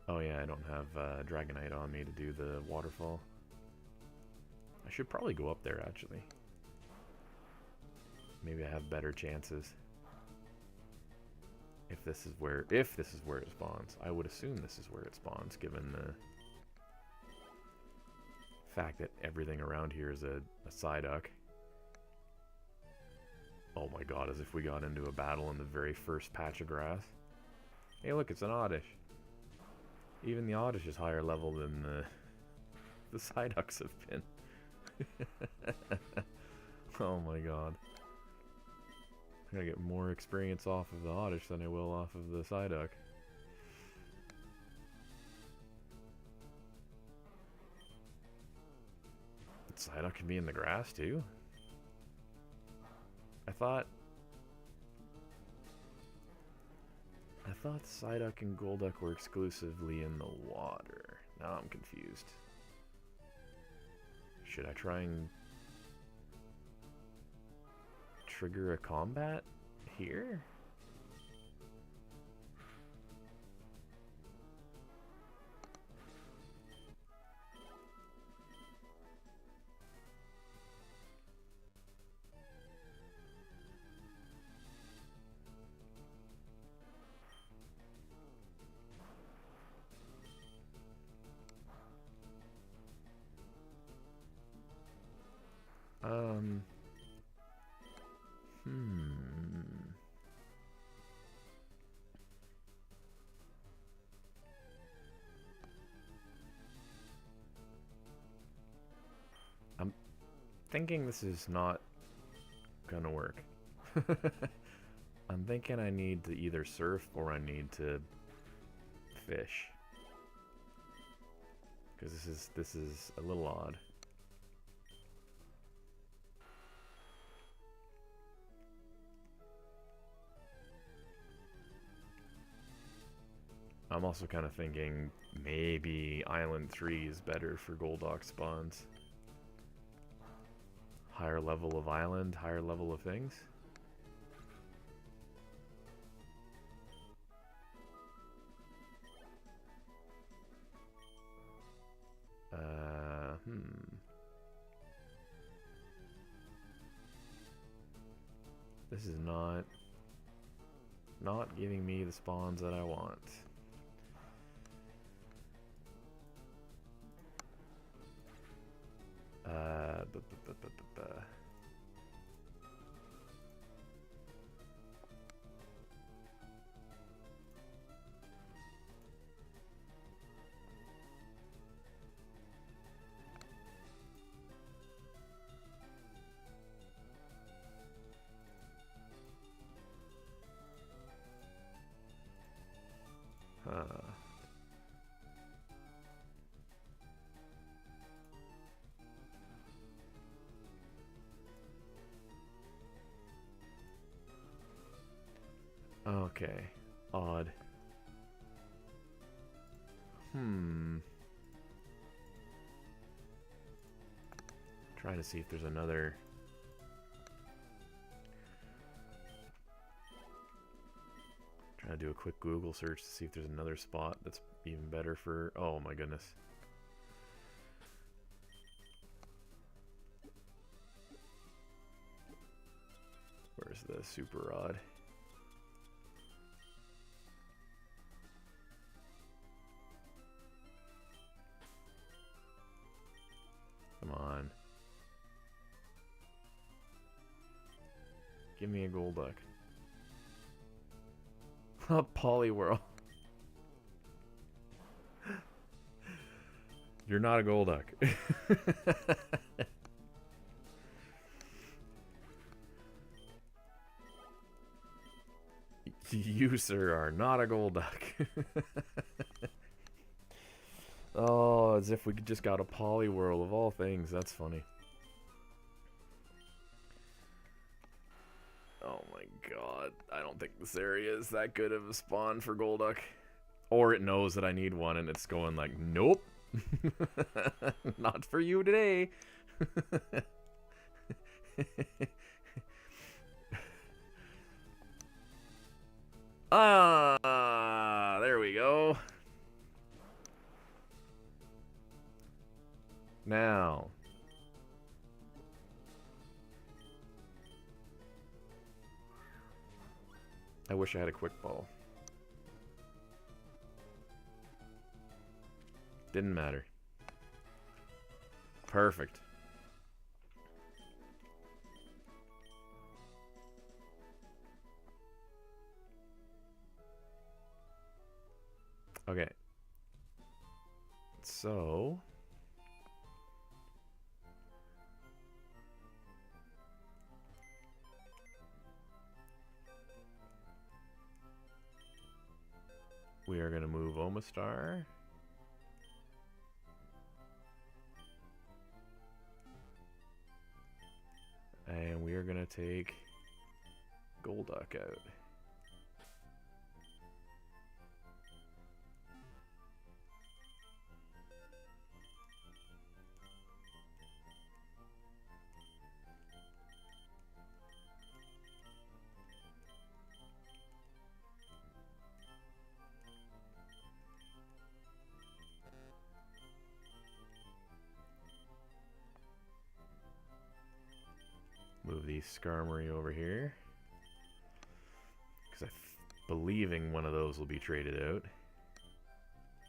Oh yeah, I don't have Dragonite on me to do the waterfall. I should probably go up there actually. Maybe I have better chances. If this is where it spawns. I would assume this is where it spawns given the fact that everything around here is a Psyduck. Oh my god, as if we got into a battle in the very first patch of grass. Hey look, it's an Oddish. Even the Oddish is higher level than the Psyducks have been. Oh my god. I'm gonna get more experience off of the Oddish than I will off of the Psyduck. Psyduck can be in the grass too? I thought Psyduck and Golduck were exclusively in the water. Now I'm confused. Should I try and trigger a combat here? I'm thinking this is not gonna work. I'm thinking I need to either surf or I need to fish. Because this is a little odd. I'm also kind of thinking maybe Island 3 is better for Golduck spawns. Higher level of island, higher level of things. This is not giving me the spawns that I want. Okay, odd. Trying to see if there's another. Trying to do a quick Google search to see if there's another spot that's even better for. Oh my goodness. Where's the super rod? Come on. Give me a Golduck. A Poliwhirl. You're not a Golduck. You, sir, are not a Golduck. Oh, as if we just got a Poliwhirl of all things. That's funny. Oh my god. I don't think this area is that good of a spawn for Golduck. Or it knows that I need one and it's going like, nope. Not for you today. There we go. Now. I wish I had a quick ball. Didn't matter. Perfect. Okay. So... we are going to move Omastar. And we are going to take Golduck out. Move the Skarmory over here. Because I'm believing one of those will be traded out.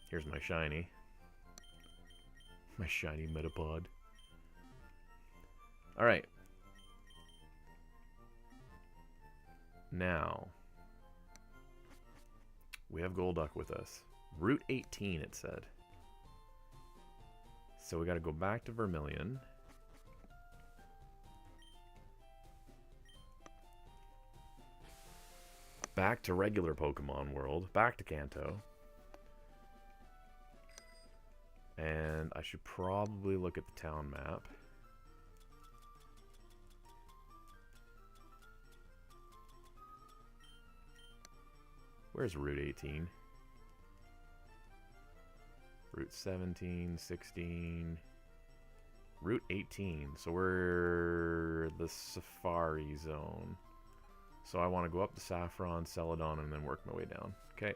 Here's my shiny. My shiny Metapod. Alright. Now, we have Golduck with us. Route 18, it said. So we got to go back to Vermilion. Back to regular Pokemon World. Back to Kanto. And I should probably look at the town map. Where's Route 18? Route 17, 16... Route 18. So we're the Safari Zone. So I want to go up to Saffron, Celadon, and then work my way down. Okay.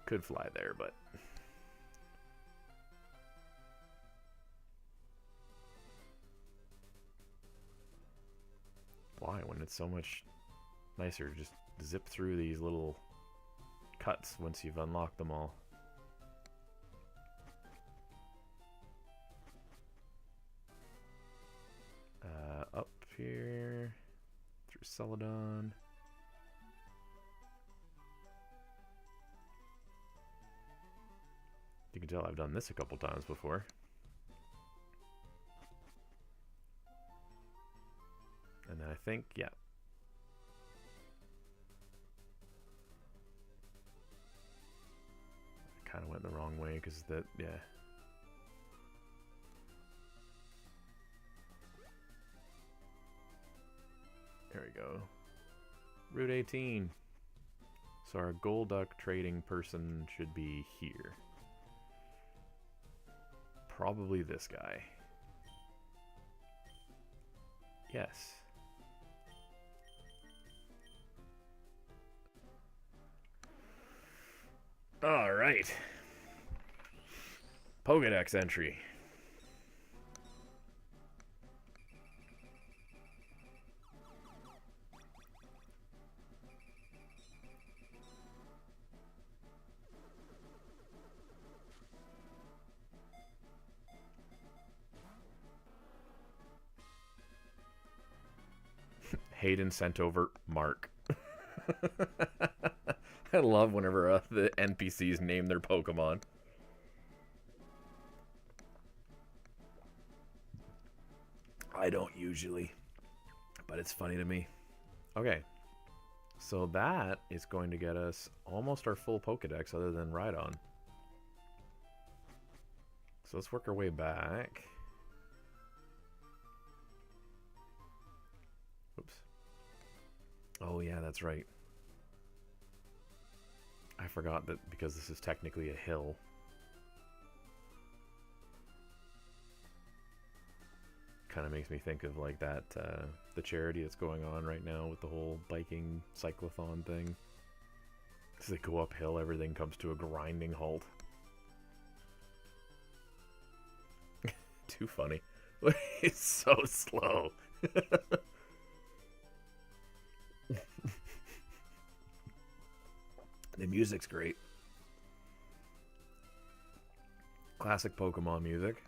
Could fly there, but... why? When it's so much nicer to just zip through these little cuts once you've unlocked them all. Up here, through Celadon. You can tell I've done this a couple times before. And then I think, yeah. I kind of went the wrong way because that, yeah. There we go. Route 18. So our Golduck trading person should be here. Probably this guy. Yes. All right. Pokédex entry. Hayden sent over Mark. I love whenever the NPCs name their Pokemon. I don't usually, but it's funny to me. Okay, so that is going to get us almost our full Pokedex other than Rhydon. So let's work our way back. Oops. Oh yeah, that's right. I forgot that because this is technically a hill. Kind of makes me think of like that, the charity that's going on right now with the whole biking cyclothon thing. As they go uphill, everything comes to a grinding halt. Too funny. It's so slow. The music's great. Classic Pokemon music.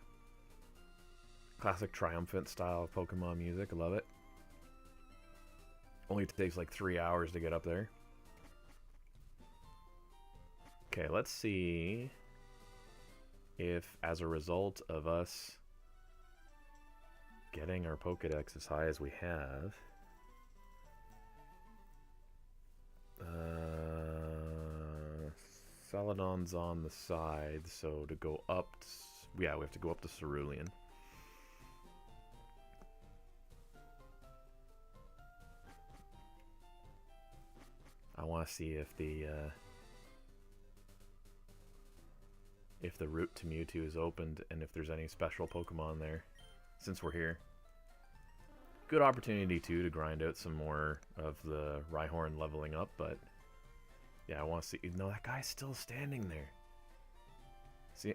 Classic triumphant style of Pokemon music. I love it. Only takes like 3 hours to get up there. Okay, let's see if as a result of us getting our Pokedex as high as we have, Celadon's on the side, so to go up, yeah, we have to go up to Cerulean. I want to see if the route to Mewtwo is opened and if there's any special Pokemon there, since we're here. Good opportunity too to grind out some more of the Rhyhorn leveling up, but yeah, I want to see. No, that guy's still standing there.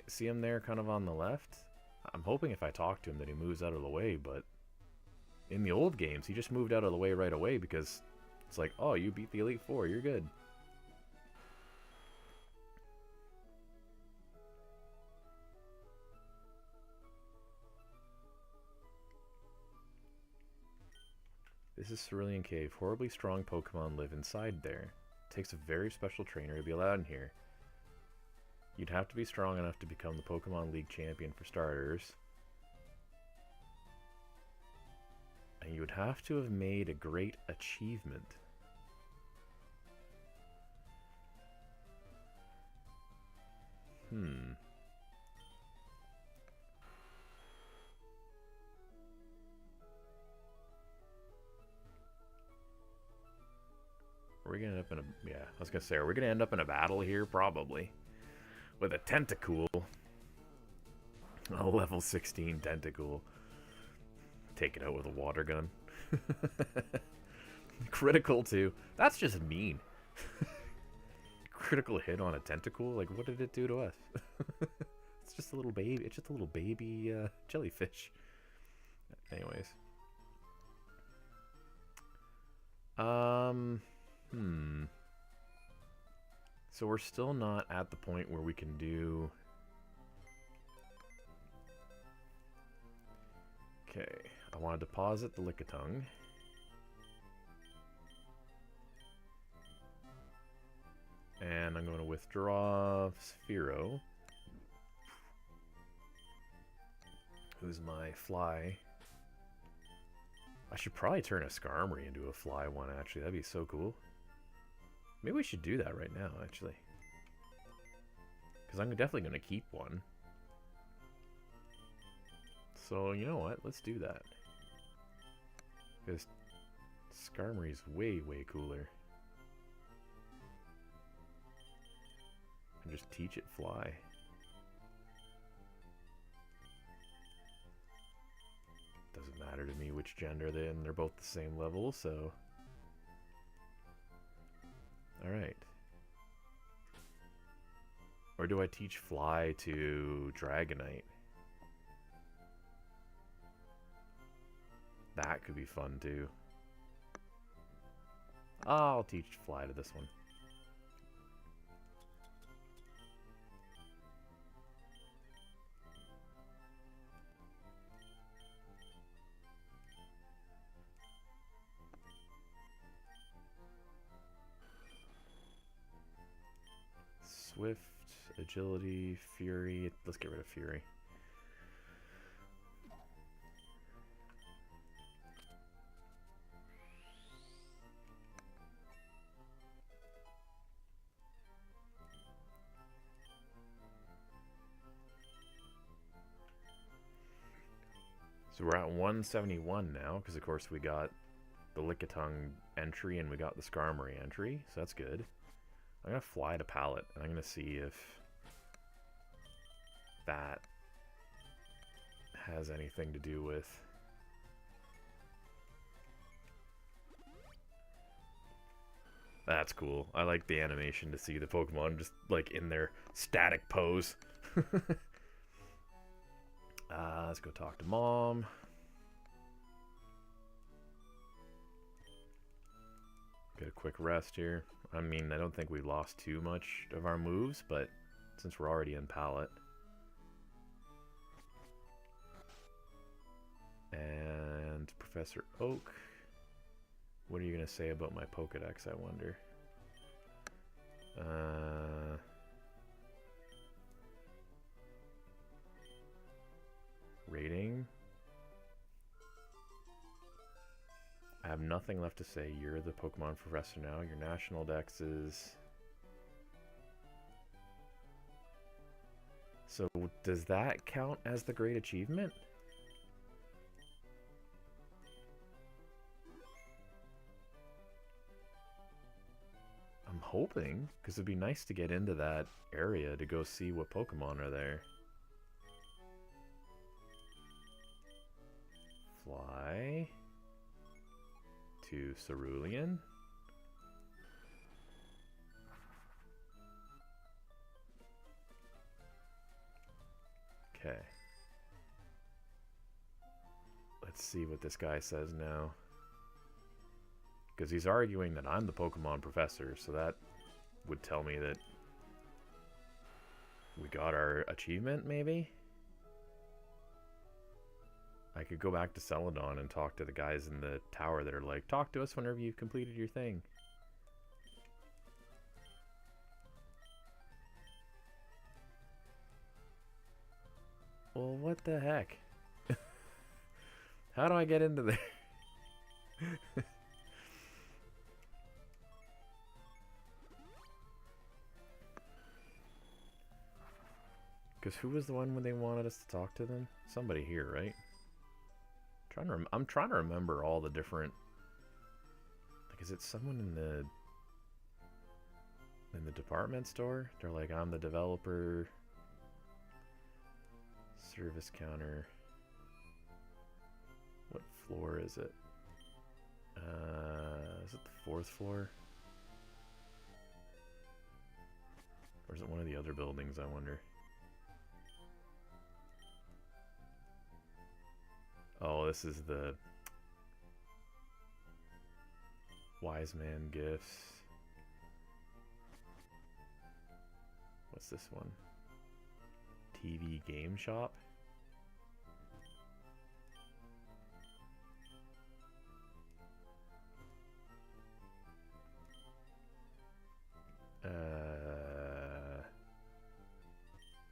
See him there, kind of on the left. I'm hoping if I talk to him that he moves out of the way, but in the old games he just moved out of the way right away because it's like, oh, you beat the Elite Four, you're good. This is Cerulean Cave. Horribly strong Pokemon live inside there. It takes a very special trainer to be allowed in here. You'd have to be strong enough to become the Pokemon League champion for starters. And you would have to have made a great achievement. Are we gonna end up in a... Yeah, I was gonna say, are we gonna end up in a battle here? Probably. With a Tentacool. A level 16 Tentacool. Take it out with a water gun. Critical too. That's just mean. Critical hit on a Tentacool? Like, what did it do to us? It's just a little baby. It's just a little baby jellyfish. Anyways. So we're still not at the point where we can do... Okay, I want to deposit the Lickitung. And I'm going to withdraw Sphero, who's my fly. I should probably turn a Skarmory into a fly one, actually. That'd be so cool. Maybe we should do that right now, actually. Because I'm definitely going to keep one. So, you know what? Let's do that. Because Skarmory's way, way cooler. And just teach it fly. Doesn't matter to me which gender they're in. They're both the same level, so... Alright. Or do I teach fly to Dragonite? That could be fun too. I'll teach fly to this one. Swift, agility, fury. Let's get rid of fury. So we're at 171 now, because of course we got the Lickitung entry and we got the Skarmory entry, so that's good. I'm going to fly to Pallet, and I'm going to see if that has anything to do with... That's cool. I like the animation to see the Pokemon just, like, in their static pose. Let's go talk to Mom. Get a quick rest here. I mean, I don't think we lost too much of our moves, but since we're already in Pallet. And Professor Oak. What are you going to say about my Pokedex, I wonder? Rating. I have nothing left to say. You're the Pokemon Professor now. Your national dex is... So does that count as the great achievement? I'm hoping, because it'd be nice to get into that area to go see what Pokemon are there. Fly to Cerulean. Okay. Let's see what this guy says now. Because he's arguing that I'm the Pokemon Professor, so that would tell me that we got our achievement, maybe? I could go back to Celadon and talk to the guys in the tower that are like, talk to us whenever you've completed your thing. Well, what the heck? How do I get into there? Because who was the one when they wanted us to talk to them? Somebody here, right? I'm trying to remember all the different... Like, is it someone in the department store? They're like, I'm the developer... Service counter. What floor is it? Is it the 4th floor? Or is it one of the other buildings, I wonder? Oh, this is the Wise Man Gifts. What's this one? TV Game Shop.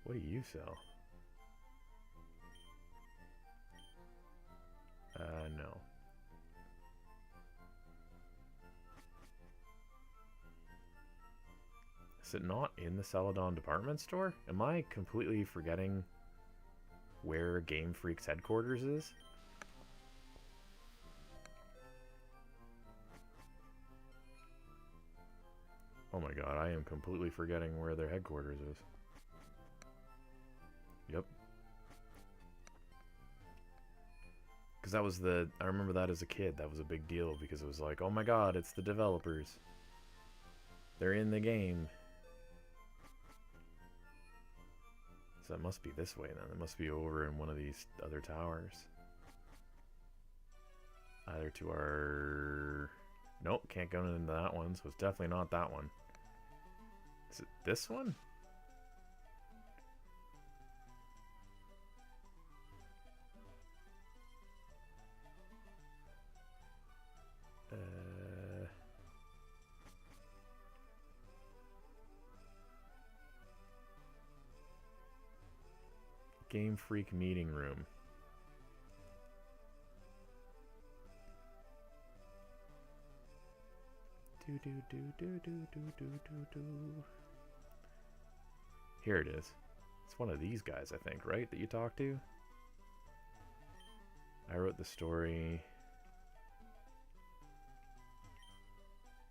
What do you sell? No. Is it not in the Celadon department store? Am I completely forgetting where Game Freak's headquarters is? Oh my god, I am completely forgetting where their headquarters is. Yep. Because that was I remember that as a kid. That was a big deal because it was like, oh my god, it's the developers. They're in the game. So it must be this way then. It must be over in one of these other towers. Either to our... Nope, can't go into that one, so it's definitely not that one. Is it this one? Game Freak meeting room. Here it is. It's one of these guys, I think, right? That you talk to? I wrote the story.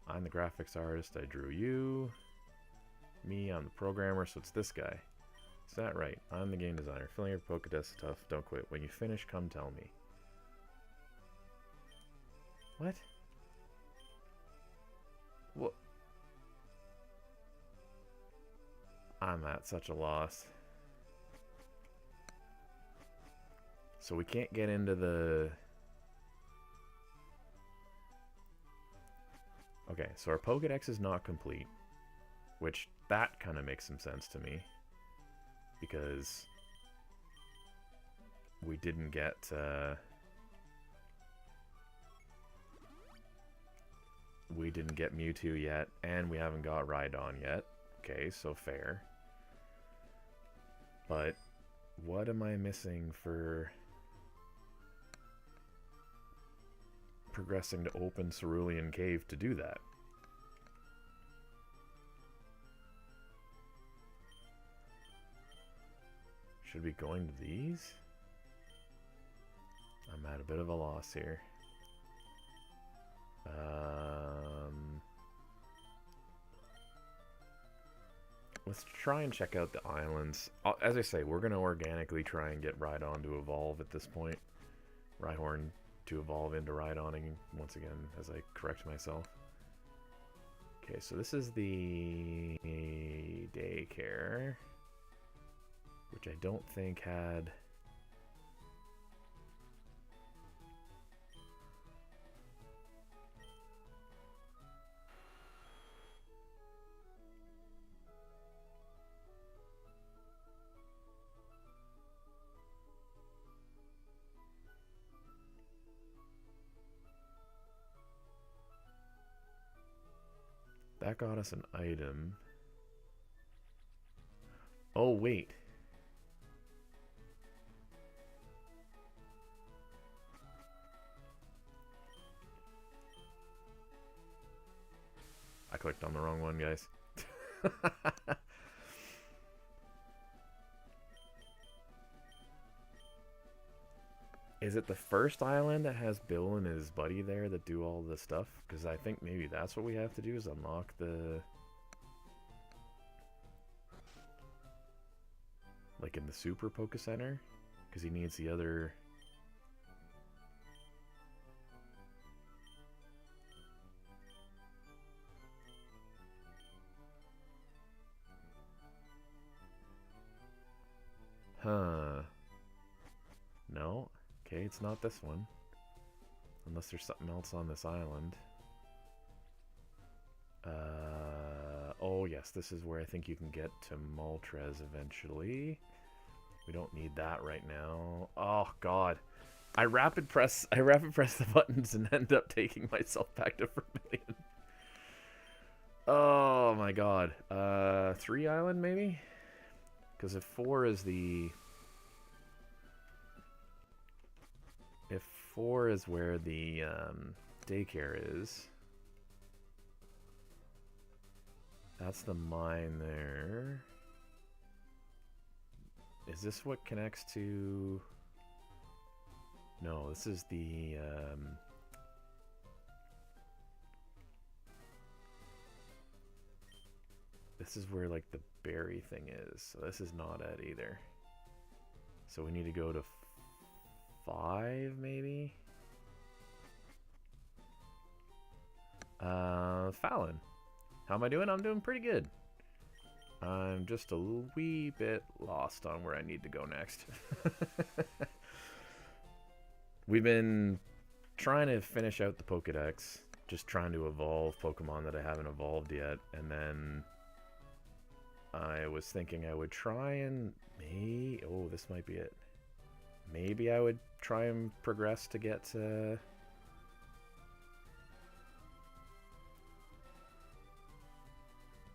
I'm the graphics artist. I drew you. Me, I'm the programmer, so it's this guy. Is that right? I'm the game designer. Filling your Pokédex is tough. Don't quit. When you finish, come tell me. What? What? I'm at such a loss. So we can't get into the... Okay, so our Pokédex is not complete. Which, that kind of makes some sense to me. Because we didn't get we didn't get Mewtwo yet, and we haven't got Rhydon yet. Okay, so fair. But what am I missing for progressing to open Cerulean Cave to do that? Should be going to these? I'm at a bit of a loss here. Let's try and check out the islands. As I say, we're going to organically try and get Rhydon to evolve at this point. Rhyhorn to evolve into Rhydoning once again, as I correct myself. Okay, so this is the daycare, which I don't think had... That got us an item. Oh, wait. I clicked on the wrong one, guys. Is it the first island that has Bill and his buddy there that do all the stuff? Because I think maybe that's what we have to do, is unlock the... like in the Super Poke Center? Because he needs the other... Huh. No? Okay, it's not this one. Unless there's something else on this island. Oh yes, this is where I think you can get to Moltres eventually. We don't need that right now. Oh god. I rapid press the buttons and end up taking myself back to Vermilion. Oh my god. 3 island maybe? Because if 4 is the... if 4 is where the daycare is, that's the mine there. Is this what connects to... no, this is the... this is where, like, the berry thing is. So this is not it either. So we need to go to 5, maybe? Fallon. How am I doing? I'm doing pretty good. I'm just a wee bit lost on where I need to go next. We've been trying to finish out the Pokedex. Just trying to evolve Pokemon that I haven't evolved yet. And then I was thinking I would try and... oh, this might be it. Maybe I would try and progress to get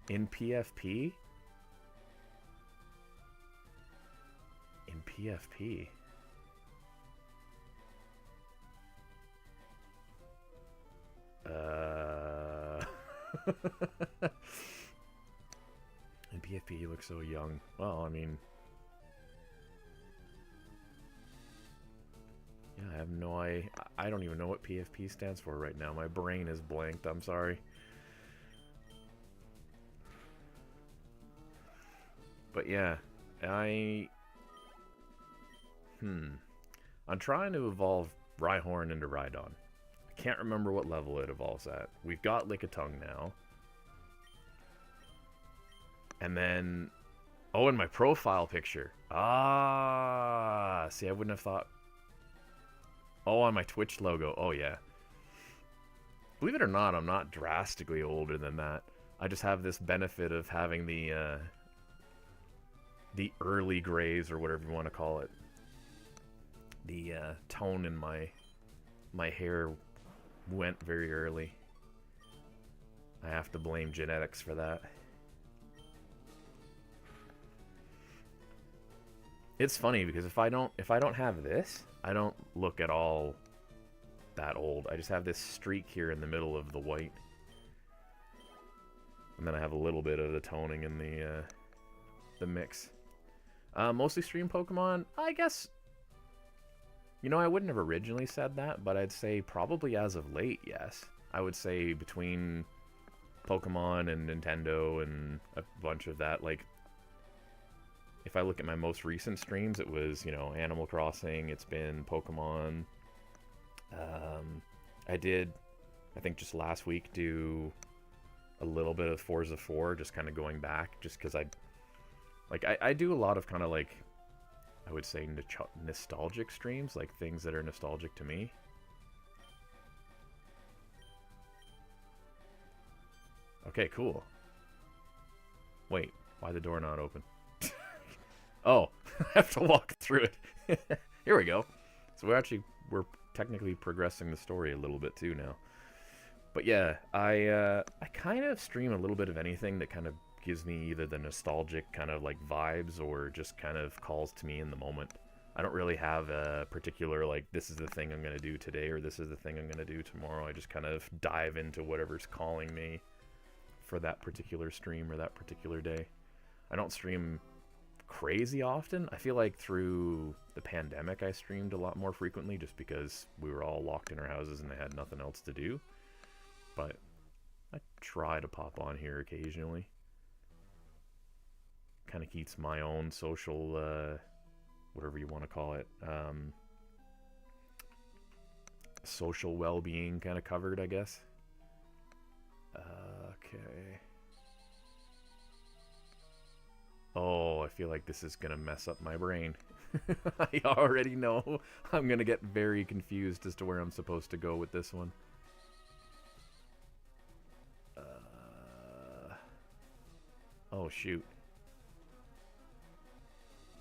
in PFP? In PFP? In PFP he looks so young. Well, I mean... yeah, I have no idea. I don't even know what PFP stands for right now. My brain is blanked. I'm sorry. But yeah, I'm trying to evolve Rhyhorn into Rhydon. I can't remember what level it evolves at. We've got Lickitung now. And then... oh, in my profile picture. Ah, see, I wouldn't have thought... oh, on my Twitch logo. Oh, yeah. Believe it or not, I'm not drastically older than that. I just have this benefit of having the early grays, or whatever you want to call it. The tone in my hair went very early. I have to blame genetics for that. It's funny because if I don't have this, I don't look at all that old. I just have this streak here in the middle of the white. And then I have a little bit of the toning in the mix. Mostly stream Pokemon, I guess. You know, I wouldn't have originally said that, but I'd say probably as of late, yes. I would say between Pokemon and Nintendo and a bunch of that, like, if I look at my most recent streams, it was, you know, Animal Crossing, it's been Pokemon. I did, I think just last week, do a little bit of Forza 4, just kind of going back, just because I do a lot of kind of like, I would say nostalgic streams, like things that are nostalgic to me. Okay, cool. Wait, why the door not open? Oh, I have to walk through it. Here we go. So we're technically progressing the story a little bit too now. But yeah, I kind of stream a little bit of anything that kind of gives me either the nostalgic kind of like vibes or just kind of calls to me in the moment. I don't really have a particular like this is the thing I'm going to do today or this is the thing I'm going to do tomorrow. I just kind of dive into whatever's calling me for that particular stream or that particular day. I don't stream crazy often. I feel like through the pandemic I streamed a lot more frequently just because we were all locked in our houses and I had nothing else to do. But I try to pop on here occasionally. Kind of keeps my own social, whatever you want to call it, social well-being kind of covered, I guess. Okay. Oh, I feel like this is going to mess up my brain. I already know I'm going to get very confused as to where I'm supposed to go with this one. Oh, shoot.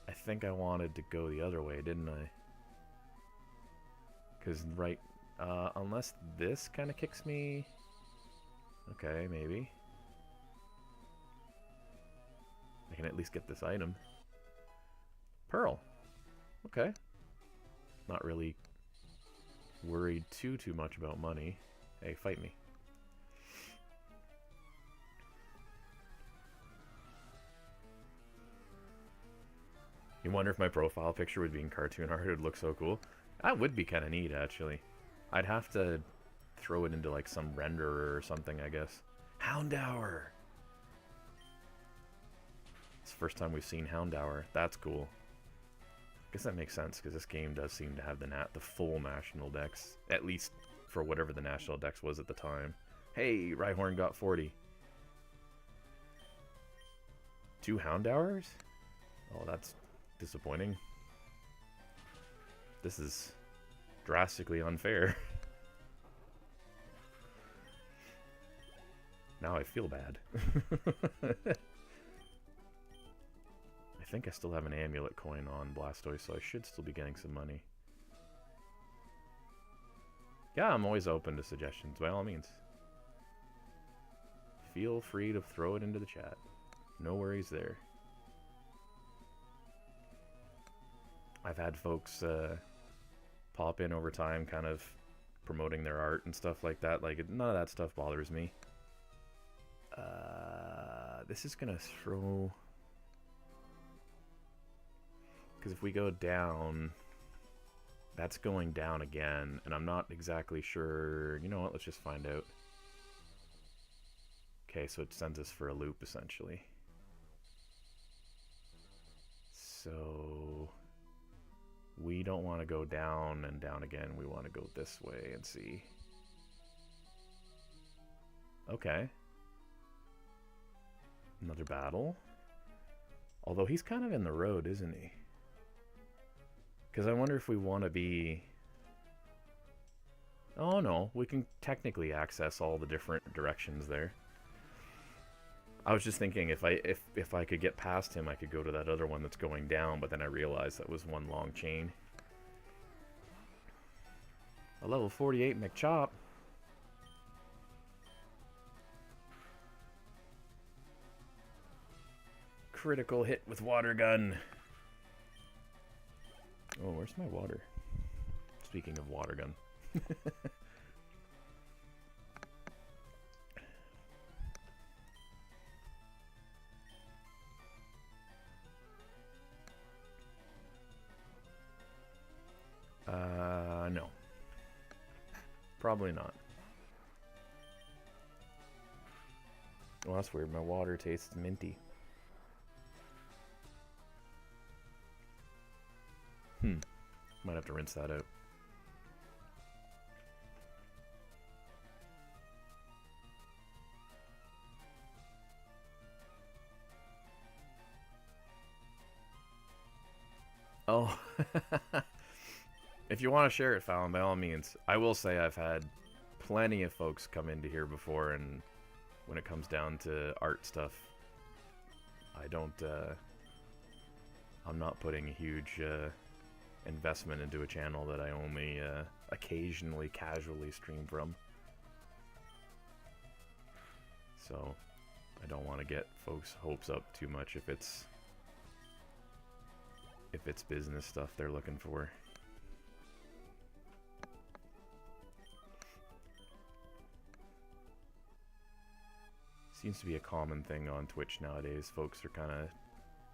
I think I wanted to go the other way, didn't I? Because, right, unless this kind of kicks me... Okay, maybe. I can at least get this item. Pearl. Okay. Not really worried too much about money. Hey, fight me. You wonder if my profile picture would be in cartoon art, it would look so cool. That would be kind of neat, actually. I'd have to throw it into, like, some renderer or something, I guess. Houndour! It's the first time we've seen Houndour. That's cool. I guess that makes sense, because this game does seem to have the full National Dex. At least for whatever the National Dex was at the time. Hey, Rhyhorn got 40. 2 Houndours? Oh, that's disappointing. This is drastically unfair. Now I feel bad. I think I still have an amulet coin on Blastoise, so I should still be getting some money. Yeah, I'm always open to suggestions, by all means. Feel free to throw it into the chat. No worries there. I've had folks pop in over time, kind of promoting their art and stuff like that. Like, none of that stuff bothers me. This is gonna throw... Because if we go down, that's going down again, and I'm not exactly sure... You know what, let's just find out. Okay, so it sends us for a loop, essentially. So... we don't want to go down and down again, we want to go this way and see. Okay. Another battle. Although he's kind of in the road, isn't he? Because I wonder if we want to be... Oh no, we can technically access all the different directions there. I was just thinking if I could get past him, I could go to that other one that's going down, but then I realized that was one long chain. A level 48 McChop. Critical hit with water gun. Oh, where's my water? Speaking of water gun. No. Probably not. Well, that's weird. My water tastes minty. Might have to rinse that out. Oh. If you want to share it, Fallon, by all means. I will say I've had plenty of folks come into here before, and when it comes down to art stuff, I don't, I'm not putting a huge investment into a channel that I only occasionally, casually stream from. So, I don't want to get folks' hopes up too much if it's business stuff they're looking for. Seems to be a common thing on Twitch nowadays. Folks are kind of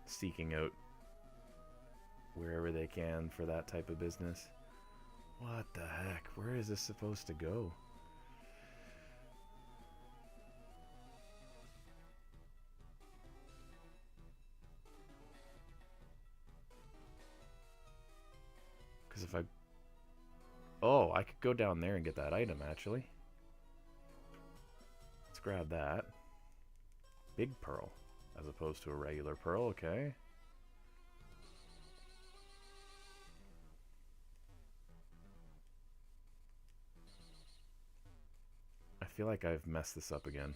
seeking out wherever they can for that type of business. What the heck? Where is this supposed to go? Because if I... Oh, I could go down there and get that item, actually. Let's grab that. Big pearl, as opposed to a regular pearl, okay. I feel like I've messed this up again.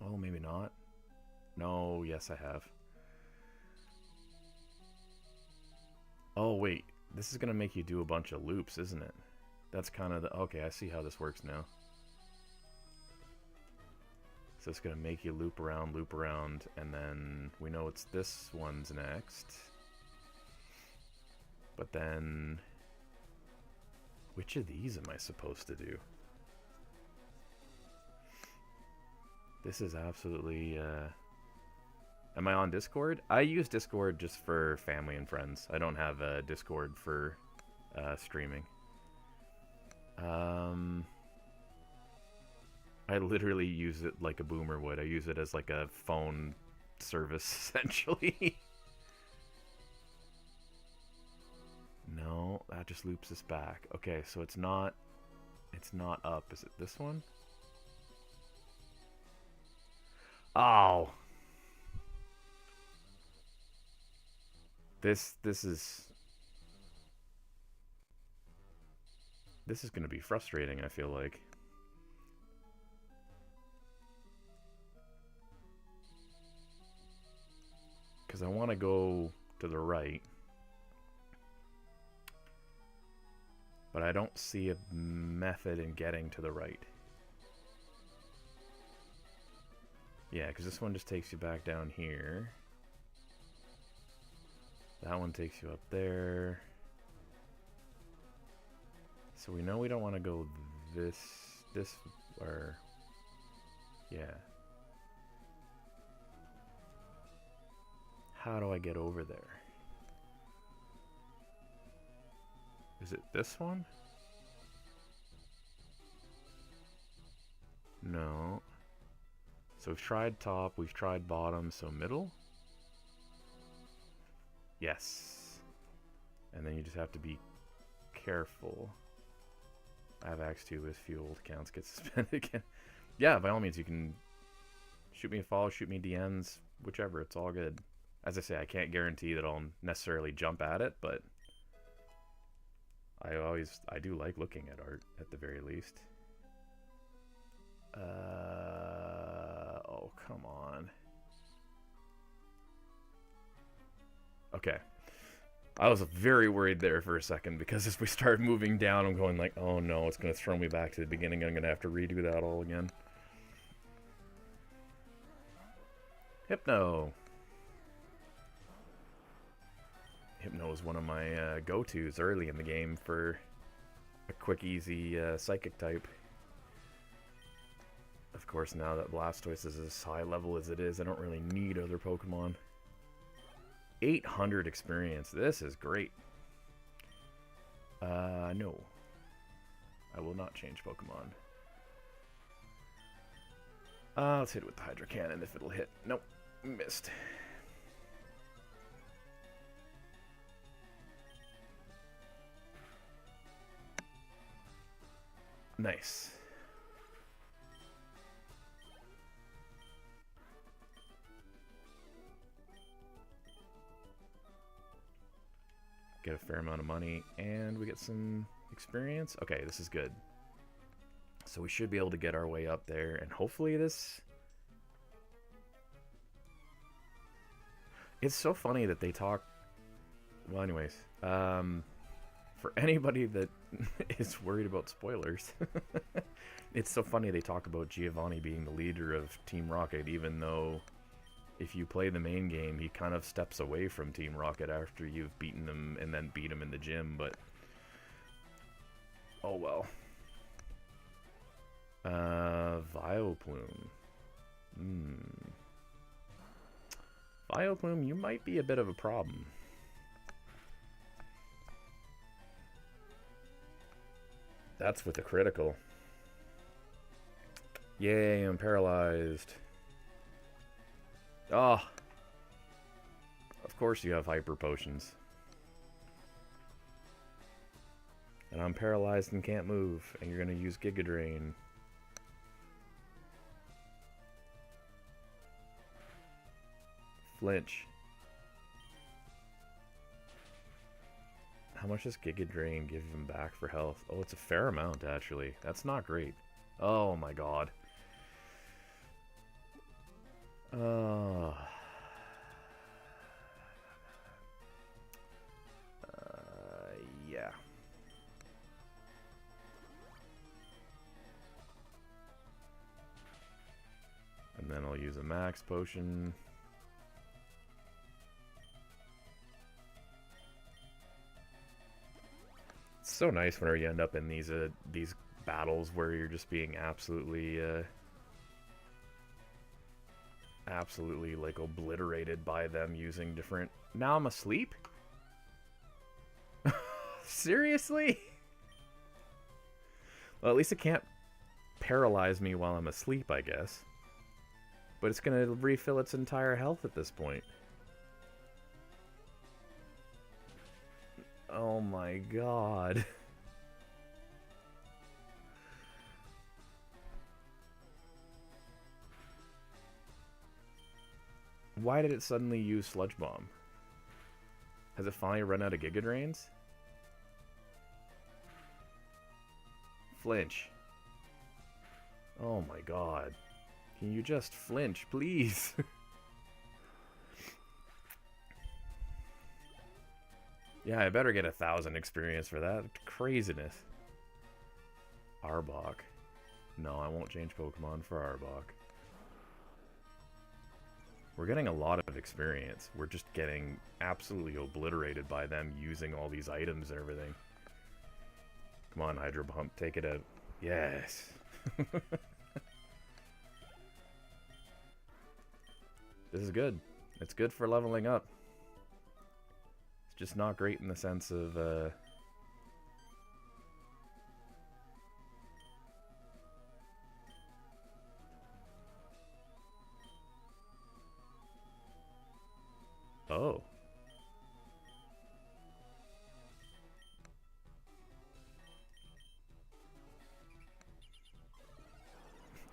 Oh, maybe not. No, yes I have. Oh wait, this is gonna make you do a bunch of loops, isn't it? That's kind of the... Okay, I see how this works now. So it's going to make you loop around, and then we know it's this one's next. But then... Which of these am I supposed to do? This is absolutely... Am I on Discord? I use Discord just for family and friends. I don't have a Discord for streaming. I literally use it like a boomer would. I use it as like a phone service, essentially. No, that just loops us back. Okay, so it's not up. Is it this one? Oh. This is going to be frustrating, I feel like. Because I want to go to the right. But I don't see a method in getting to the right. Yeah, because this one just takes you back down here. That one takes you up there. So we know we don't want to go this, or... Yeah. How do I get over there? Is it this one? No. So we've tried top, we've tried bottom, so middle? Yes. And then you just have to be careful. I have Axe 2 with fuel counts get suspended again. Yeah, by all means, you can shoot me a follow, shoot me DMs, whichever, it's all good. As I say, I can't guarantee that I'll necessarily jump at it, but I do like looking at art, at the very least. Oh, come on. Okay. I was very worried there for a second, because as we started moving down, I'm going like, oh no, it's going to throw me back to the beginning. I'm going to have to redo that all again. Hypno. Hypno is one of my go-tos early in the game for a quick, easy psychic type. Of course, now that Blastoise is as high level as it is, I don't really need other Pokemon. 800 experience. This is great. No. I will not change Pokemon. Let's hit it with the Hydro Cannon if it'll hit. Nope. Missed. Nice. Get a fair amount of money, and we get some experience. Okay, this is good. So we should be able to get our way up there, and hopefully this... It's so funny that they talk... Well, anyways, for anybody that is worried about spoilers, it's so funny they talk about Giovanni being the leader of Team Rocket, even though if you play the main game, he kind of steps away from Team Rocket after you've beaten him and then beat him in the gym, but... Oh well. Vileplume. Vileplume, you might be a bit of a problem. That's with the critical. Yay, I'm paralyzed. Ah. Oh. Of course you have hyper potions. And I'm paralyzed and can't move, and you're gonna use Giga Drain. Flinch. How much does Giga Drain give him back for health? Oh, it's a fair amount, actually. That's not great. Oh my god. Yeah. And then I'll use a max potion. It's so nice whenever you end up in these battles where you're just being absolutely like obliterated by them using different... Now I'm asleep? Seriously? Well, at least it can't paralyze me while I'm asleep, I guess. But it's gonna refill its entire health at this point. Oh my god. Why did it suddenly use Sludge Bomb? Has it finally run out of Giga Drains? Flinch. Oh my god. Can you just flinch, please? Yeah, I better get 1,000 experience for that. Craziness. Arbok. No, I won't change Pokemon for Arbok. We're getting a lot of experience. We're just getting absolutely obliterated by them using all these items and everything. Come on, Hydro Pump, take it out. Yes. This is good. It's good for leveling up. It's just not great in the sense of, Oh.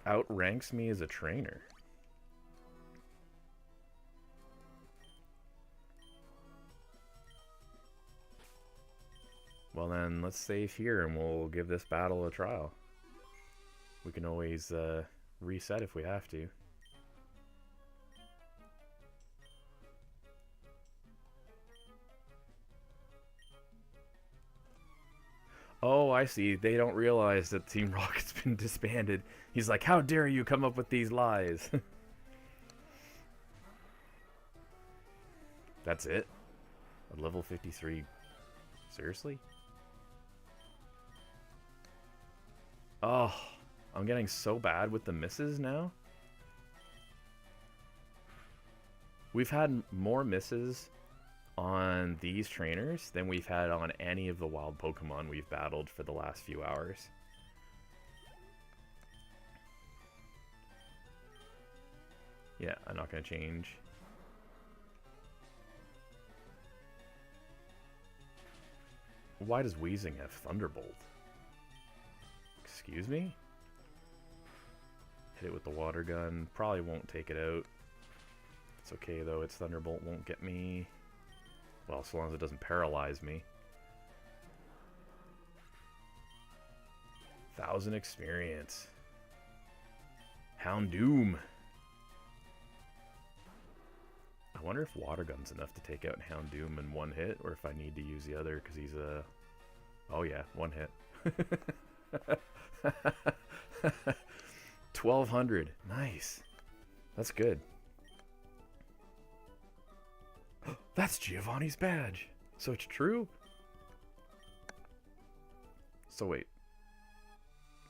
Outranks me as a trainer. Well then, let's save here and we'll give this battle a trial. We can always reset if we have to. Oh, I see. They don't realize that Team Rocket's been disbanded. He's like, how dare you come up with these lies? That's it? A level 53. Seriously? Oh, I'm getting so bad with the misses now. We've had more misses on these trainers than we've had on any of the wild Pokemon we've battled for the last few hours. Yeah, I'm not going to change. Why does Weezing have Thunderbolt? Excuse me? Hit it with the water gun. Probably won't take it out. It's okay though, its Thunderbolt won't get me. Well, so long as it doesn't paralyze me. 1,000 experience. Houndoom. I wonder if Water Gun's enough to take out Houndoom in one hit, or if I need to use the other because he's a... Oh yeah, one hit. 1,200. Nice. That's good. That's Giovanni's badge. So it's true? So wait.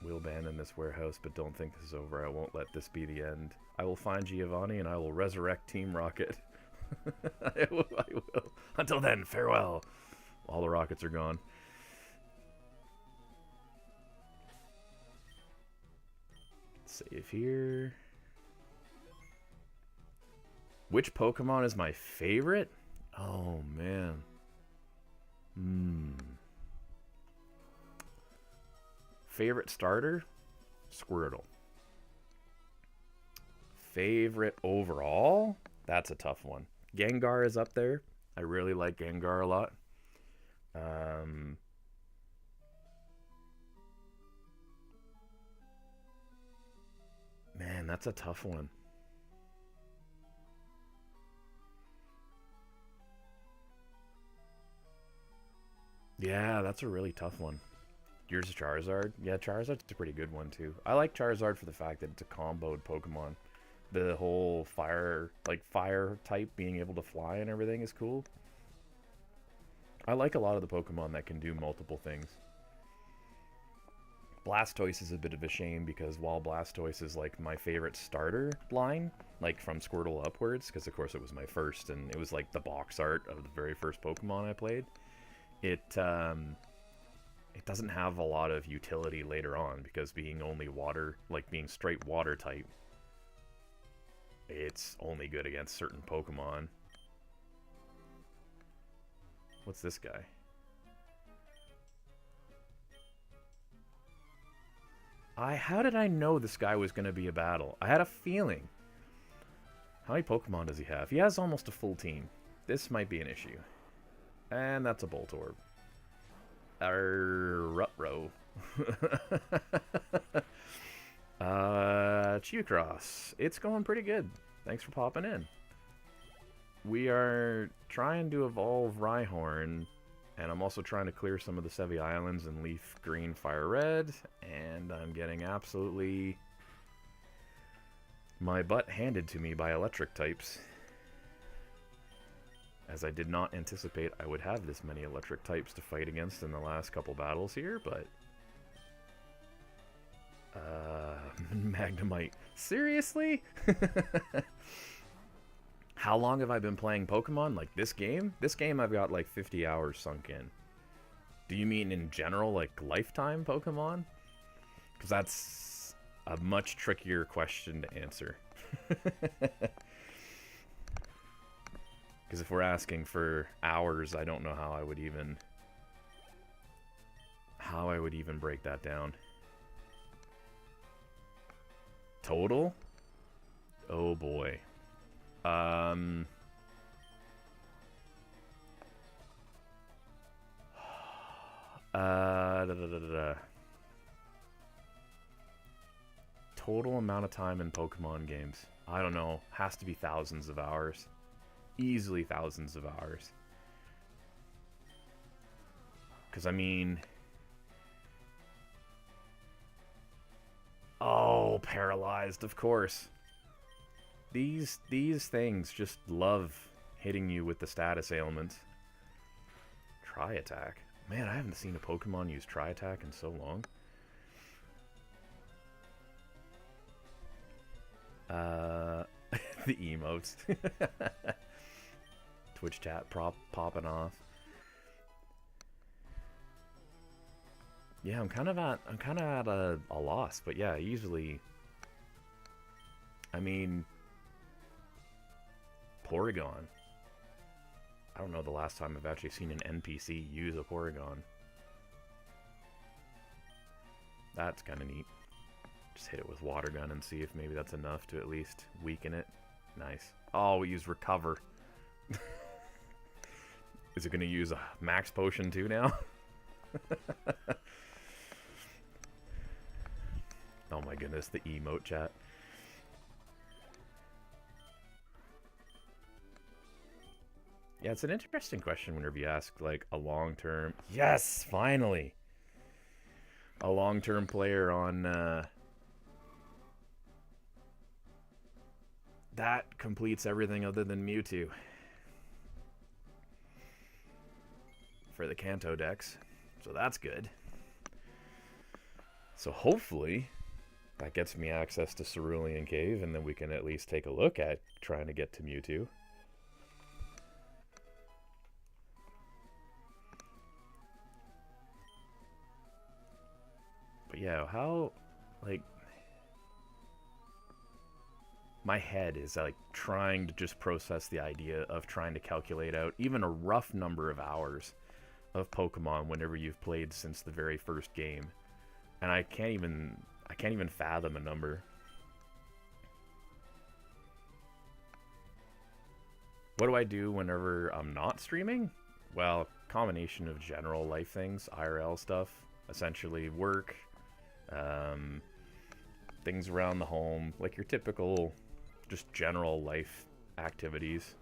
We'll abandon this warehouse, but don't think this is over. I won't let this be the end. I will find Giovanni and I will resurrect Team Rocket. I will. Until then, farewell. All the rockets are gone. Save here. Which Pokemon is my favorite? Oh, man. Favorite starter? Squirtle. Favorite overall? That's a tough one. Gengar is up there. I really like Gengar a lot. Man, that's a tough one. Yeah, that's a really tough one. Yours is Charizard? Yeah, Charizard's a pretty good one too. I like Charizard for the fact that it's a comboed Pokemon. The whole fire type being able to fly and everything is cool. I like a lot of the Pokemon that can do multiple things. Blastoise is a bit of a shame because while Blastoise is like my favorite starter line, like from Squirtle upwards, because of course it was my first and it was like the box art of the very first Pokemon I played, it doesn't have a lot of utility later on because being only water, like being straight water type, it's only good against certain Pokemon. What's this guy? How did I know this guy was going to be a battle? I had a feeling. How many Pokemon does he have? He has almost a full team. This might be an issue. And that's a Voltorb. Rutro. Chewcross. It's going pretty good. Thanks for popping in. We are trying to evolve Rhyhorn, and I'm also trying to clear some of the Sevi Islands in Leaf Green, Fire Red, and I'm getting absolutely my butt handed to me by electric types. As I did not anticipate I would have this many electric types to fight against in the last couple battles here, but... Magnemite. Seriously? How long have I been playing Pokemon? Like this game? This game I've got like 50 hours sunk in. Do you mean in general, like lifetime Pokemon? Because that's a much trickier question to answer. Because if we're asking for hours, I don't know how I would even break that down. Total? Oh boy. Total amount of time in Pokemon games. I don't know. Has to be thousands of hours. Easily thousands of hours. Because, I mean... Oh, paralyzed, of course. These things just love hitting you with the status ailment. Tri-attack. Man, I haven't seen a Pokemon use Tri-attack in so long. The emotes. Twitch chat popping off. Yeah, I'm kind of at a loss, but yeah, usually, I mean, Porygon. I don't know the last time I've actually seen an NPC use a Porygon. That's kind of neat. Just hit it with Water Gun and see if maybe that's enough to at least weaken it. Nice. Oh, we use Recover. Is it going to use a Max Potion too now? Oh my goodness, the emote chat. Yeah, it's an interesting question whenever you ask, like, a long-term... Yes, finally! A long-term player on, that completes everything other than Mewtwo. For the Kanto Dex. So that's good. So hopefully, that gets me access to Cerulean Cave, and then we can at least take a look at trying to get to Mewtwo. But yeah, how, like, my head is, like, trying to just process the idea of trying to calculate out even a rough number of hours of Pokemon whenever you've played since the very first game. And I can't even fathom a number. What do I do whenever I'm not streaming? Well, combination of general life things, IRL stuff, essentially work, things around the home, like your typical, just general life activities.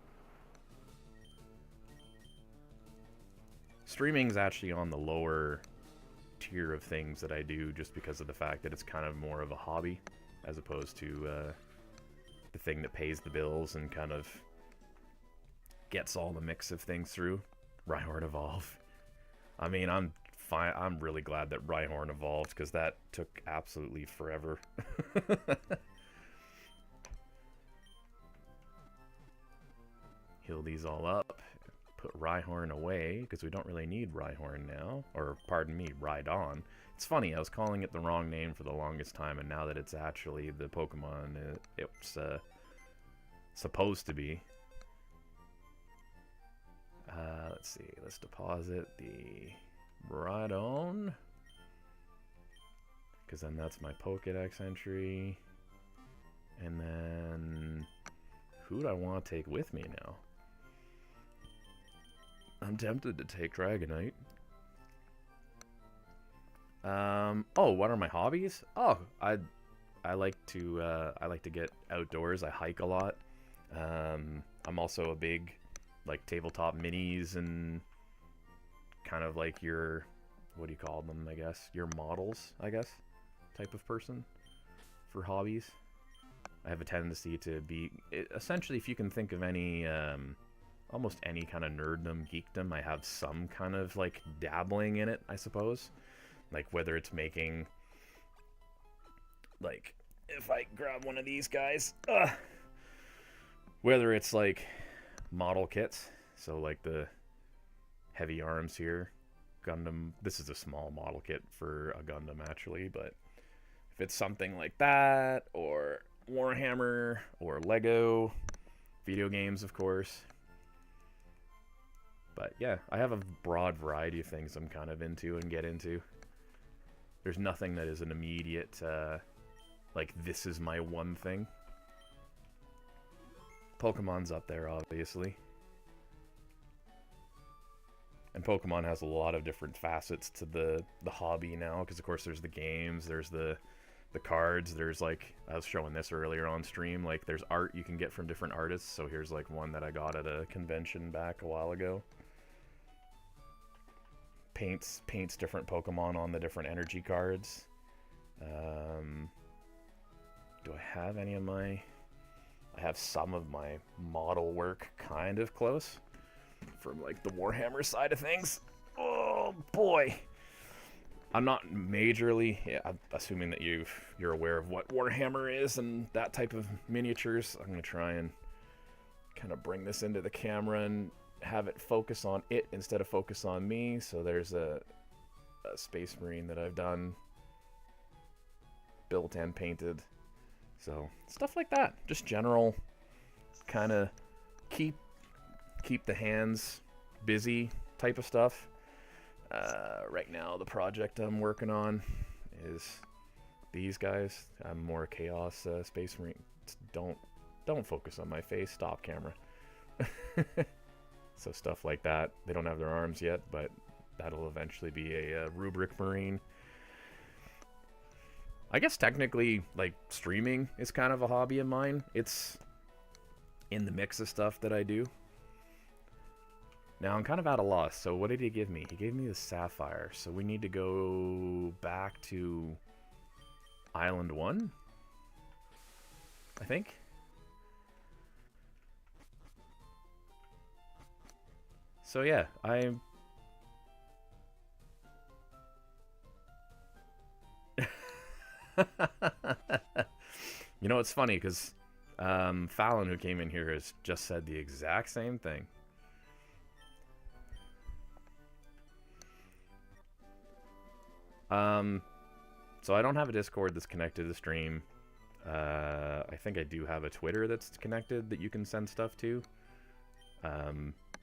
Streaming's actually on the lower tier of things that I do just because of the fact that it's kind of more of a hobby as opposed to the thing that pays the bills and kind of gets all the mix of things through. Rhyhorn Evolve. I mean, I'm really glad that Rhyhorn evolved because that took absolutely forever. Heal these all up. Put Rhyhorn away, because we don't really need Rhyhorn now. Or, pardon me, Rhydon. It's funny, I was calling it the wrong name for the longest time, and now that it's actually the Pokemon it's supposed to be. Let's see, let's deposit the Rhydon. Because then that's my Pokedex entry. And then, who do I want to take with me now? I'm tempted to take Dragonite. Oh, what are my hobbies? Oh, I like to get outdoors. I hike a lot. I'm also a big, like, tabletop minis and kind of like your, what do you call them, I guess? Your models, I guess, type of person for hobbies. I have a tendency to be, essentially, if you can think of any, almost any kind of nerddom, geekdom, I have some kind of, like, dabbling in it, I suppose. Like, whether it's making, like, if I grab one of these guys, whether it's, like, model kits, so, like, the heavy arms here, Gundam, this is a small model kit for a Gundam, actually, but if it's something like that, or Warhammer, or Lego, video games, of course. But yeah, I have a broad variety of things I'm kind of into and get into. There's nothing that is an immediate, like, this is my one thing. Pokemon's up there, obviously. And Pokemon has a lot of different facets to the hobby now, because of course there's the games, there's the cards, there's, like, I was showing this earlier on stream, like, there's art you can get from different artists, so here's, like, one that I got at a convention back a while ago. Paints different Pokemon on the different energy cards. Do I have any of my... I have some of my model work kind of close from like the Warhammer side of things. Oh boy. I'm not majorly, I'm assuming that you're aware of what Warhammer is and that type of miniatures. I'm going to try and kind of bring this into the camera and have it focus on it instead of focus on me. So there's a Space Marine that I've done, built and painted. So stuff like that, just general kind of keep the hands busy type of stuff. Right now the project I'm working on is these guys. I'm more Chaos Space Marine. Don't focus on my face. Stop, camera. So stuff like that. They don't have their arms yet, but that'll eventually be a Rubric Marine. I guess technically, like, streaming is kind of a hobby of mine. It's in the mix of stuff that I do. Now I'm kind of at a loss. So what did he give me? He gave me the Sapphire. So we need to go back to Island 1, I think. So yeah, You know, it's funny because Fallon, who came in here, has just said the exact same thing. So I don't have a Discord that's connected to the stream. I think I do have a Twitter that's connected that you can send stuff to.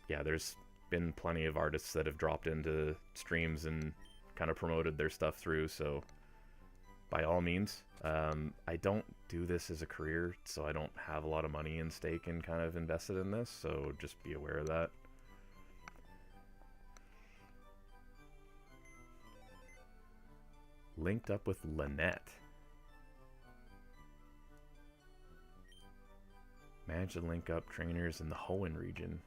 Yeah, there's been plenty of artists that have dropped into streams and kind of promoted their stuff through, so by all means. I don't do this as a career, so I don't have a lot of money in stake and kind of invested in this, so just be aware of that. Linked up with Lynette. Managed to link up trainers in the Hoenn region.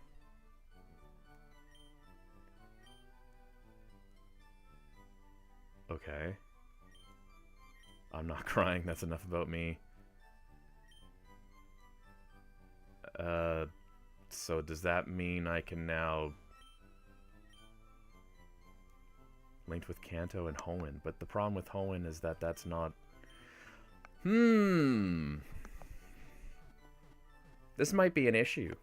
Okay. I'm not crying, that's enough about me. So does that mean I can now linked with Kanto and Hoenn? But the problem with Hoenn is that that's not... This might be an issue.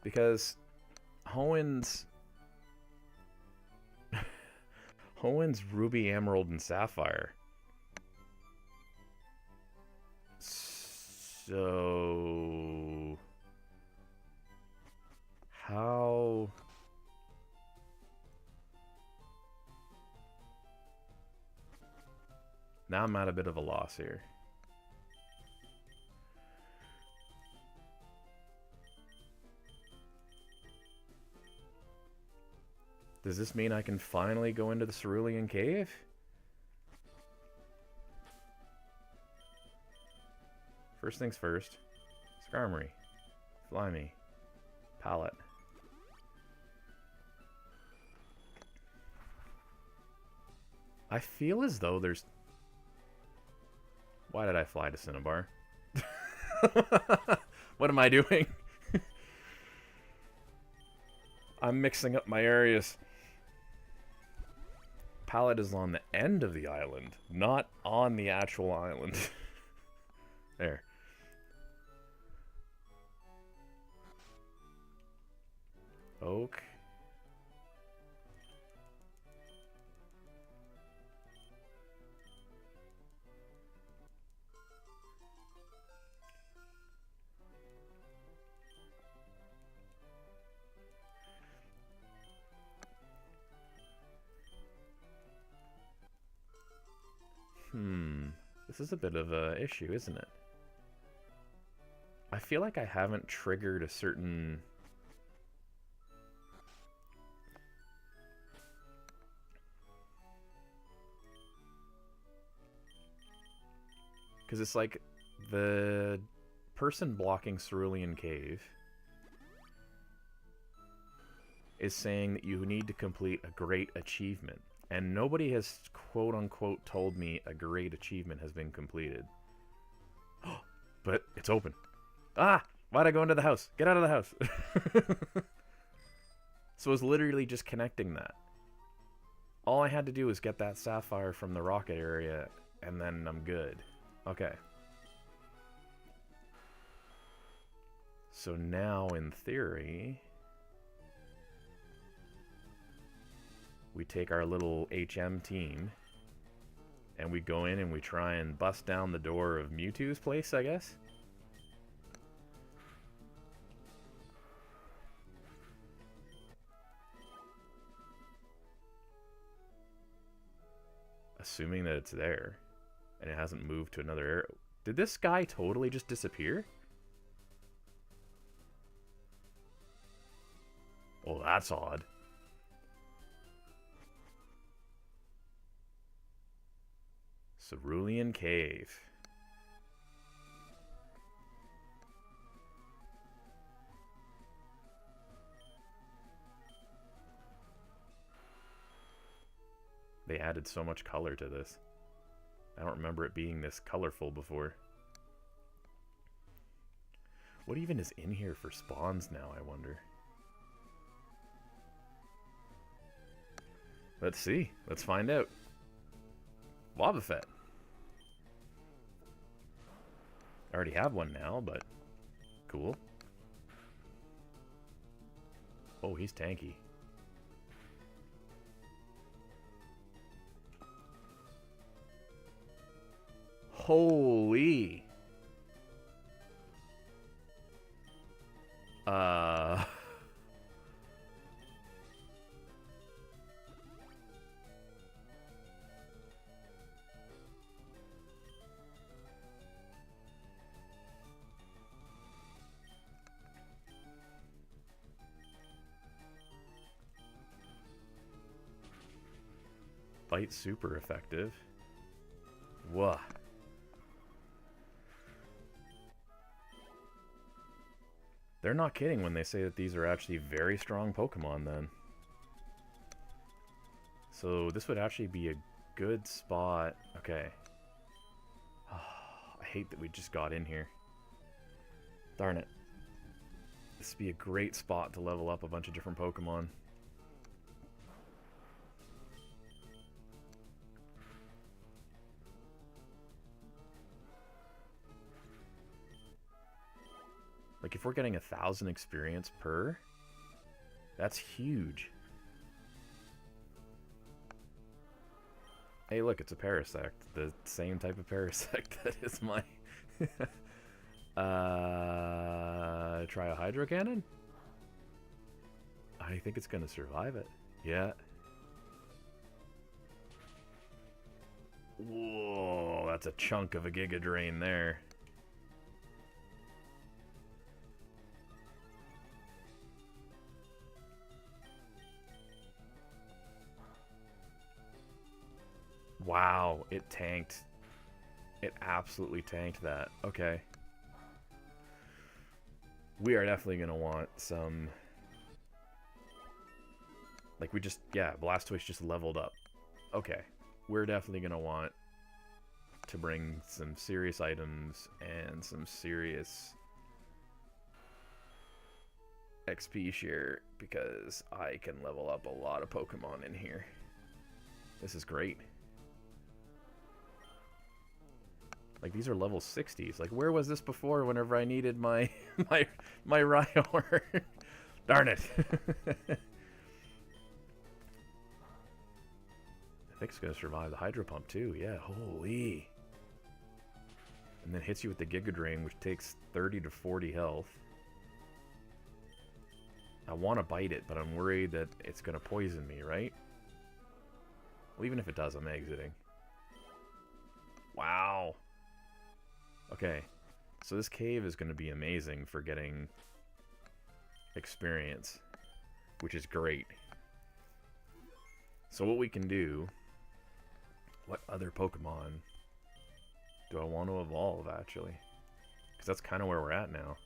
Because Hoenn's Ruby, Emerald, and Sapphire. So... how... Now I'm at a bit of a loss here. Does this mean I can finally go into the Cerulean Cave? First things first. Skarmory. Slimy. Palette. I feel as though there's... Why did I fly to Cinnabar? What am I doing? I'm mixing up my areas. Palette is on the end of the island, not on the actual island. There. Oak. This is a bit of a issue, isn't it? I feel like I haven't triggered a certain... Because it's like the person blocking Cerulean Cave is saying that you need to complete a great achievement. And nobody has quote-unquote told me a great achievement has been completed. But it's open. Ah! Why'd I go into the house? Get out of the house! So it was literally just connecting that. All I had to do was get that sapphire from the rocket area, and then I'm good. Okay. So now, in theory, we take our little HM team, and we go in and we try and bust down the door of Mewtwo's place, I guess? Assuming that it's there, and it hasn't moved to another area. Did this guy totally just disappear? Oh, that's odd. Cerulean Cave. They added so much color to this. I don't remember it being this colorful before. What even is in here for spawns now, I wonder? Let's see. Let's find out. Wobbuffet. I already have one now, but cool. Oh, he's tanky. Holy. Bite super effective. Whoa. They're not kidding when they say that these are actually very strong Pokemon then. So this would actually be a good spot. Okay. I hate that we just got in here. Darn it. This would be a great spot to level up a bunch of different Pokemon. Like, if we're getting 1,000 experience per, that's huge. Hey, look, it's a Parasect. The same type of Parasect that is my... try a Hydro Cannon? I think it's going to survive it. Yeah. Whoa, that's a chunk of a Giga Drain there. Wow, it tanked. It absolutely tanked that. Okay. We are definitely going to want some... Like, we just... Yeah, Blastoise just leveled up. Okay. We're definitely going to want to bring some serious items and some serious XP share, because I can level up a lot of Pokemon in here. This is great. Like, these are level 60s. Like, where was this before whenever I needed my my Rhyhorn? Darn it. I think it's going to survive the Hydro Pump, too. Yeah, holy. And then hits you with the Giga Drain, which takes 30 to 40 health. I want to bite it, but I'm worried that it's going to poison me, right? Well, even if it does, I'm exiting. Wow. Okay, so this cave is going to be amazing for getting experience, which is great. So what we can do, what other Pokemon do I want to evolve, actually? Because that's kind of where we're at now.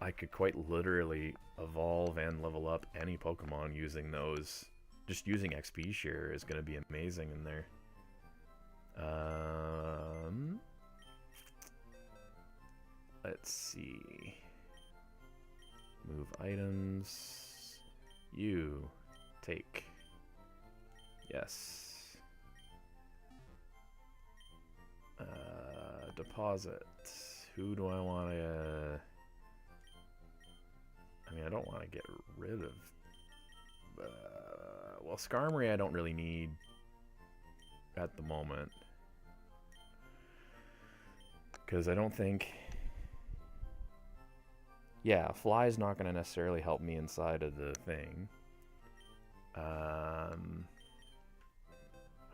I could quite literally evolve and level up any Pokemon using those. Just using XP share is going to be amazing in there. Let's see. Move items. You take. Yes. Deposit. Who do I want to... I mean, I don't want to get rid of... well, Skarmory I don't really need at the moment. Because I don't think... Yeah, Fly's not going to necessarily help me inside of the thing.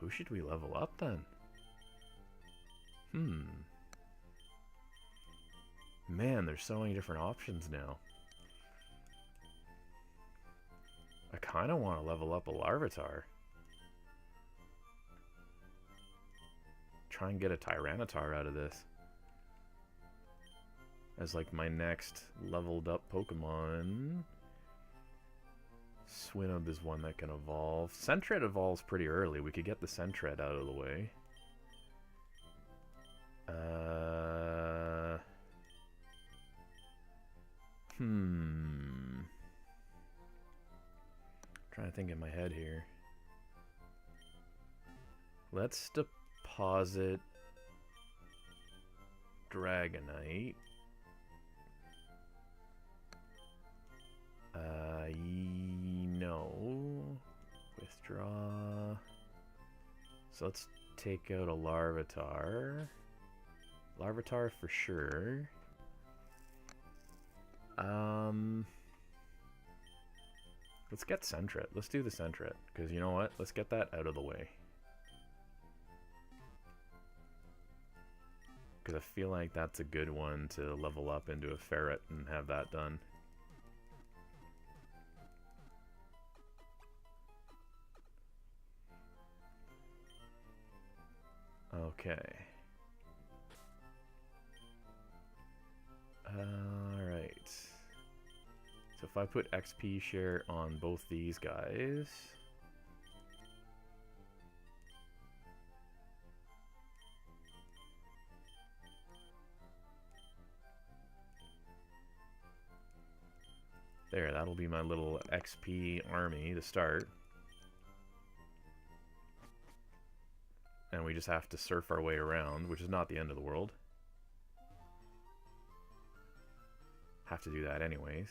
Who should we level up then? Man, there's so many different options now. I kind of want to level up a Larvitar. Try and get a Tyranitar out of this. As like my next leveled up Pokemon. Swinub is one that can evolve. Sentret evolves pretty early. We could get the Sentret out of the way. Trying to think in my head here. Let's deposit Dragonite. No. Withdraw. So let's take out a Larvitar. Larvitar for sure. Let's get Sentret. Let's do the Sentret. Because you know what? Let's get that out of the way. Because I feel like that's a good one to level up into a Ferret and have that done. Okay. Alright. So if I put XP share on both these guys... There, that'll be my little XP army to start. And we just have to surf our way around, which is not the end of the world. Have to do that anyways.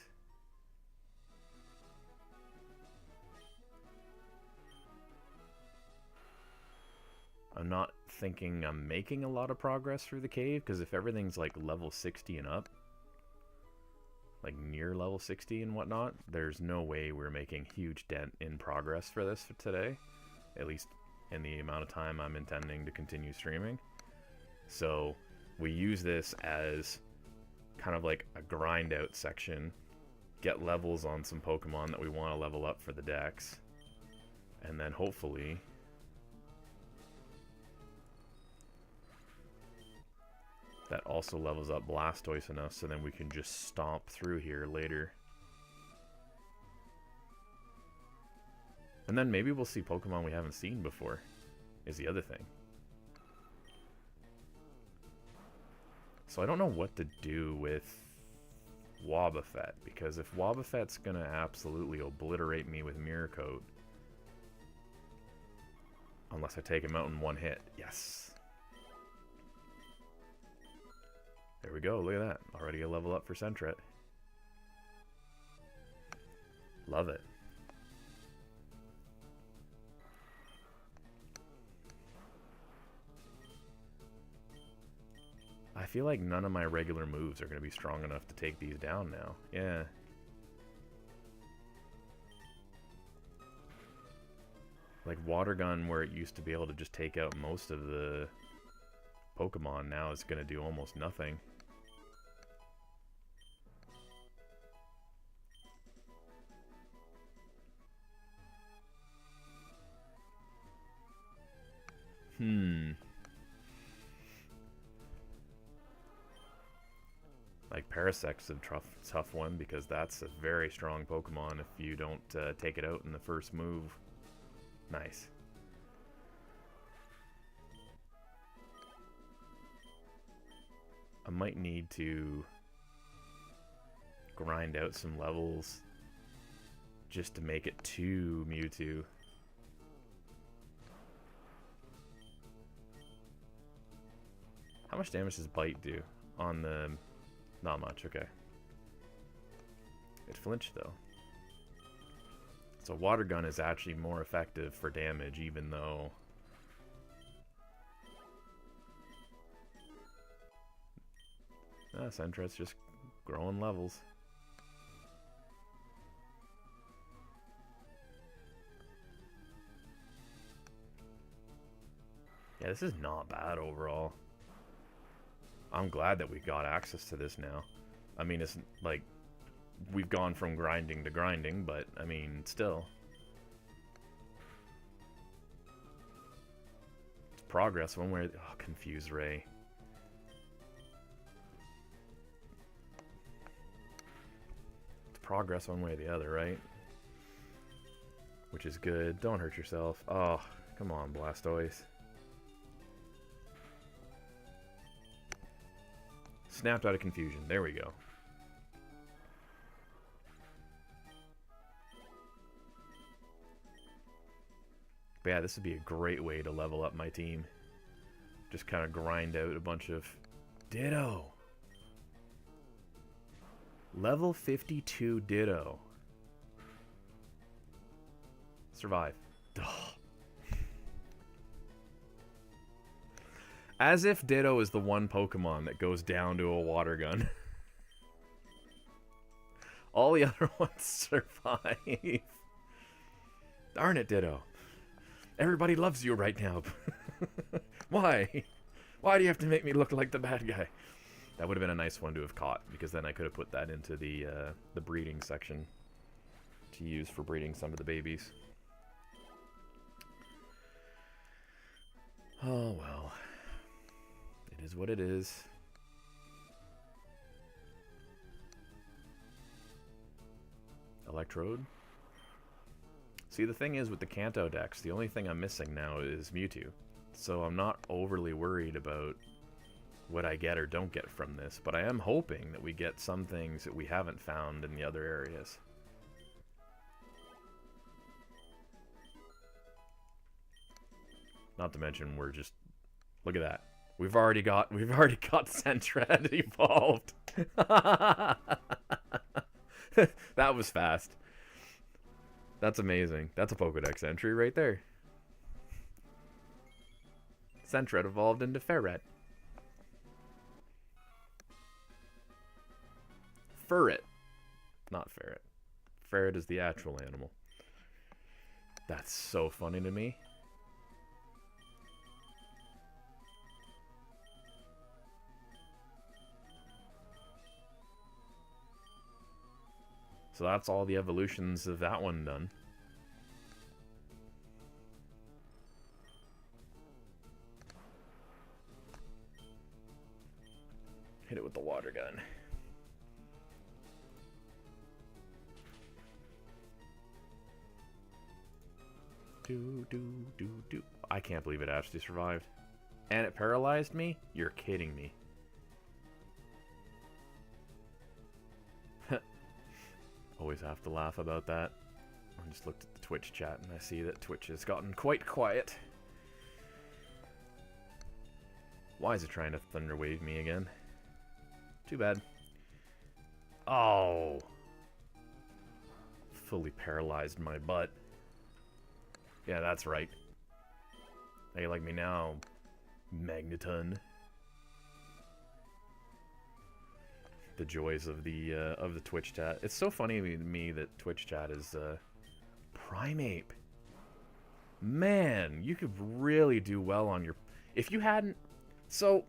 I'm not thinking I'm making a lot of progress through the cave, because if everything's like level 60 and up, like near level 60 and whatnot, there's no way we're making huge dent in progress for this for today. At least in the amount of time I'm intending to continue streaming. So we use this as kind of like a grind out section, get levels on some Pokemon that we want to level up for the decks, and then hopefully that also levels up Blastoise enough so then we can just stomp through here later. And then maybe we'll see Pokemon we haven't seen before, is the other thing. So I don't know what to do with Wobbuffet, because if Wobbuffet's gonna absolutely obliterate me with Mirror Coat, unless I take him out in one hit. Yes! There we go, look at that. Already a level up for Sentret. Love it. I feel like none of my regular moves are going to be strong enough to take these down now. Yeah. Like Water Gun, where it used to be able to just take out most of the Pokemon, now it's going to do almost nothing. Like Parasec's a tough one because that's a very strong Pokemon if you don't take it out in the first move. Nice. I might need to grind out some levels just to make it to Mewtwo. How much damage does Bite do on the... Not much, okay. It flinched though. So Water Gun is actually more effective for damage even though... Sentret's just growing levels. Yeah, this is not bad overall. I'm glad that we got access to this now. I mean, it's like, we've gone from grinding to grinding, but, I mean, still. It's progress one way... Oh, Confuse Ray. It's progress one way or the other, right? Which is good. Don't hurt yourself. Oh, come on, Blastoise. Snapped out of confusion. There we go. But yeah, this would be a great way to level up my team. Just kind of grind out a bunch of... Ditto! Level 52 Ditto. Survive. Ugh. As if Ditto is the one Pokemon that goes down to a Water Gun. All the other ones survive. Darn it, Ditto. Everybody loves you right now. Why? Why do you have to make me look like the bad guy? That would have been a nice one to have caught, because then I could have put that into the breeding section to use for breeding some of the babies. Oh, well. It is what it is. Electrode. See, the thing is with the Kanto Dex, the only thing I'm missing now is Mewtwo. So I'm not overly worried about what I get or don't get from this, but I am hoping that we get some things that we haven't found in the other areas. Not to mention we're just... Look at that. We've already got Sentret evolved. That was fast. That's amazing. That's a Pokedex entry right there. Sentret evolved into Ferret. Furret. Not Ferret. Ferret is the actual animal. That's so funny to me. So that's all the evolutions of that one done. Hit it with the Water Gun. Do. I can't believe it actually survived. And it paralyzed me? You're kidding me. Always have to laugh about that. I just looked at the Twitch chat and I see that Twitch has gotten quite quiet. Why is it trying to Thunder Wave me again? Too bad. Oh. Fully paralyzed my butt. Yeah, that's right. How you like me now, Magneton? The joys of the Twitch chat. It's so funny to me that Twitch chat is Primeape. Man, you could really do well on your... If you hadn't... So,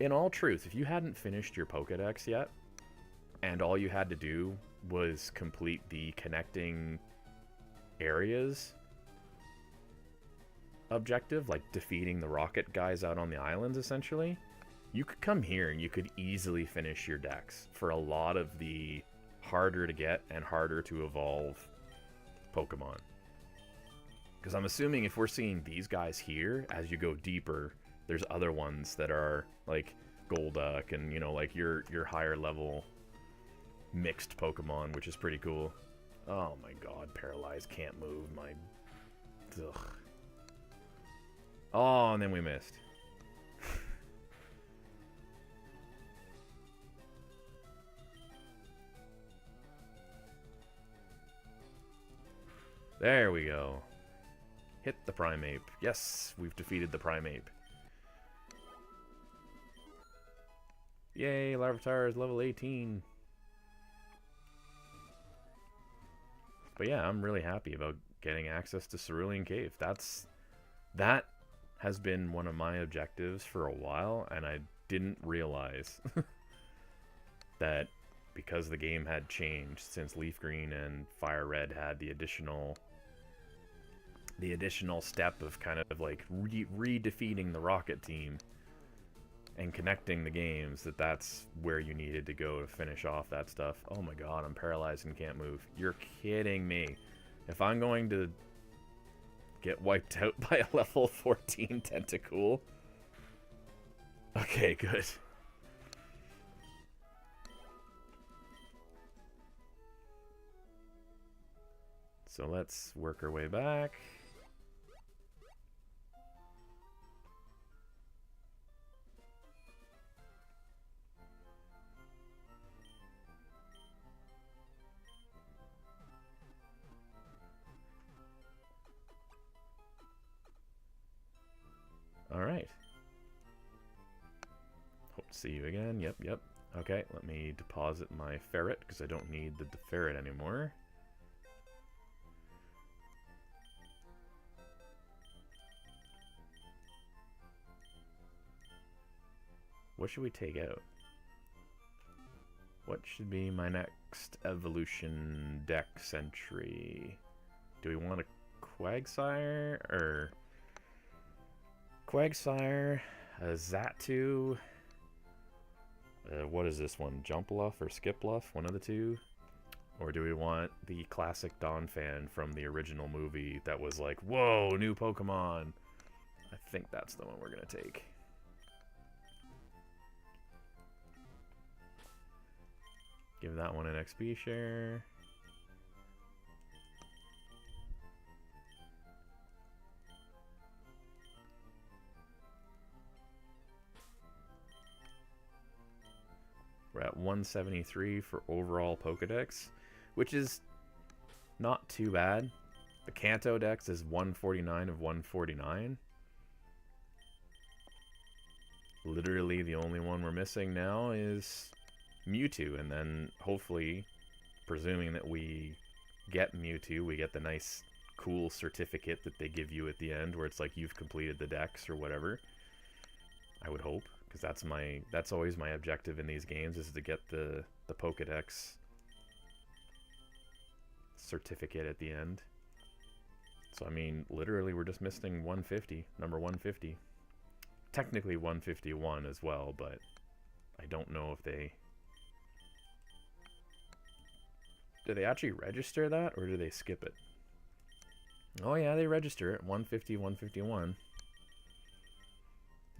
in all truth, if you hadn't finished your Pokedex yet, and all you had to do was complete the connecting areas objective, like defeating the rocket guys out on the islands, essentially, you could come here and you could easily finish your decks for a lot of the harder to get and harder to evolve Pokemon. Because I'm assuming if we're seeing these guys here, as you go deeper, there's other ones that are like Golduck and, you know, like your higher level mixed Pokemon, which is pretty cool. Oh my god, Paralyzed, can't move, my... Ugh. Oh, and then we missed. There we go. Hit the Primeape. Yes, we've defeated the Primeape. Yay, Larvitar is level 18. But yeah, I'm really happy about getting access to Cerulean Cave. That has been one of my objectives for a while, and I didn't realize that because the game had changed since Leaf Green and Fire Red had the additional step of kind of like re-defeating the Rocket team and connecting the games, that's where you needed to go to finish off that stuff. Oh my god, I'm paralyzed and can't move. You're kidding me. If I'm going to get wiped out by a level 14 Tentacool. Okay, good. So let's work our way back. Alright. Hope to see you again. Yep. Okay, let me deposit my ferret, because I don't need the ferret anymore. What should we take out? What should be my next evolution dex entry? Do we want a Quagsire, or... Quagsire, Xatu, what is this one? Jumpluff or Skipluff? One of the two? Or do we want the classic Donphan from the original movie that was like, whoa, new Pokemon? I think that's the one we're going to take. Give that one an XP share. We're at 173 for overall Pokedex, which is not too bad. The Kanto Dex is 149 of 149. Literally the only one we're missing now is Mewtwo, and then hopefully, presuming that we get Mewtwo, we get the nice cool certificate that they give you at the end where it's like you've completed the Dex or whatever. I would hope. Because that's always my objective in these games, is to get the Pokedex certificate at the end. So I mean, literally we're just missing 150, number 150. Technically 151 as well, but I don't know if they... Do they actually register that, or do they skip it? Oh yeah, they register it, 150, 151.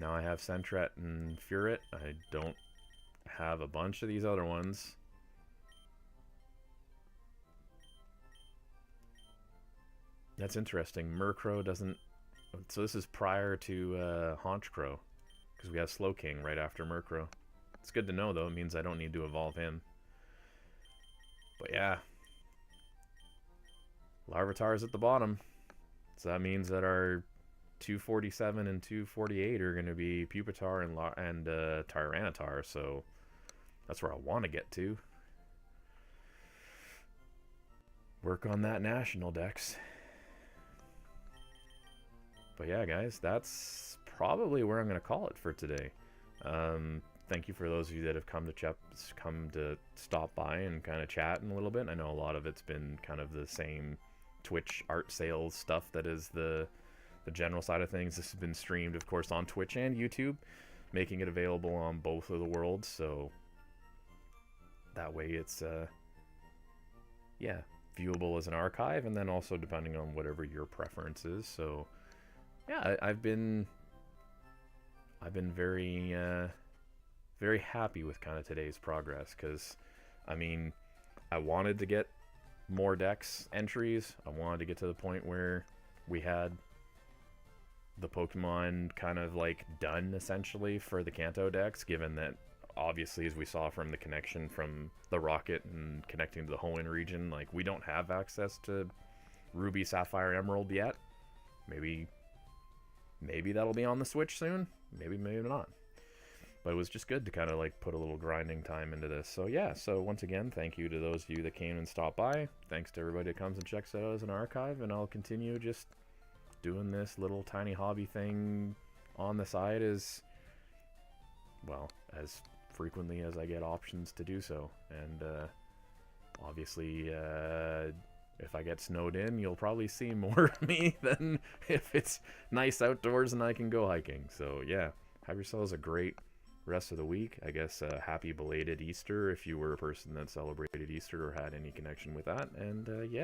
Now I have Sentret and Furet. I don't have a bunch of these other ones. That's interesting. Murkrow doesn't... So this is prior to Honchkrow, because we have Slowking right after Murkrow. It's good to know, though. It means I don't need to evolve him. But yeah. Larvitar is at the bottom. So that means that our 247 and 248 are going to be Pupitar and Tyranitar, so that's where I want to get to. Work on that national dex. But yeah, guys, that's probably where I'm going to call it for today. Thank you for those of you that have come to stop by and kind of chat in a little bit. I know a lot of it's been kind of the same Twitch art sales stuff that is the general side of things. This has been streamed, of course, on Twitch and YouTube. making it available on both of the worlds, so that way it's yeah, viewable as an archive, and then also depending on whatever your preference is. So yeah, I've been very very happy with kind of today's progress, because I mean, I wanted to get more Dex entries. I wanted to get to the point where we had the Pokemon kind of like done essentially for the Kanto Dex, given that obviously, as we saw from the connection from the rocket and connecting to the Hoenn region, like, we don't have access to Ruby, Sapphire, Emerald yet. Maybe that'll be on the Switch soon. Maybe not. But it was just good to kind of like put a little grinding time into this. So yeah, so once again, thank you to those of you that came and stopped by. Thanks to everybody that comes and checks it out as an archive, and I'll continue just doing this little tiny hobby thing on the side as frequently as I get options to do so. And obviously, if I get snowed in, you'll probably see more of me than if it's nice outdoors and I can go hiking. So yeah, have yourselves a great rest of the week. I guess happy belated Easter if you were a person that celebrated Easter or had any connection with that. And yeah.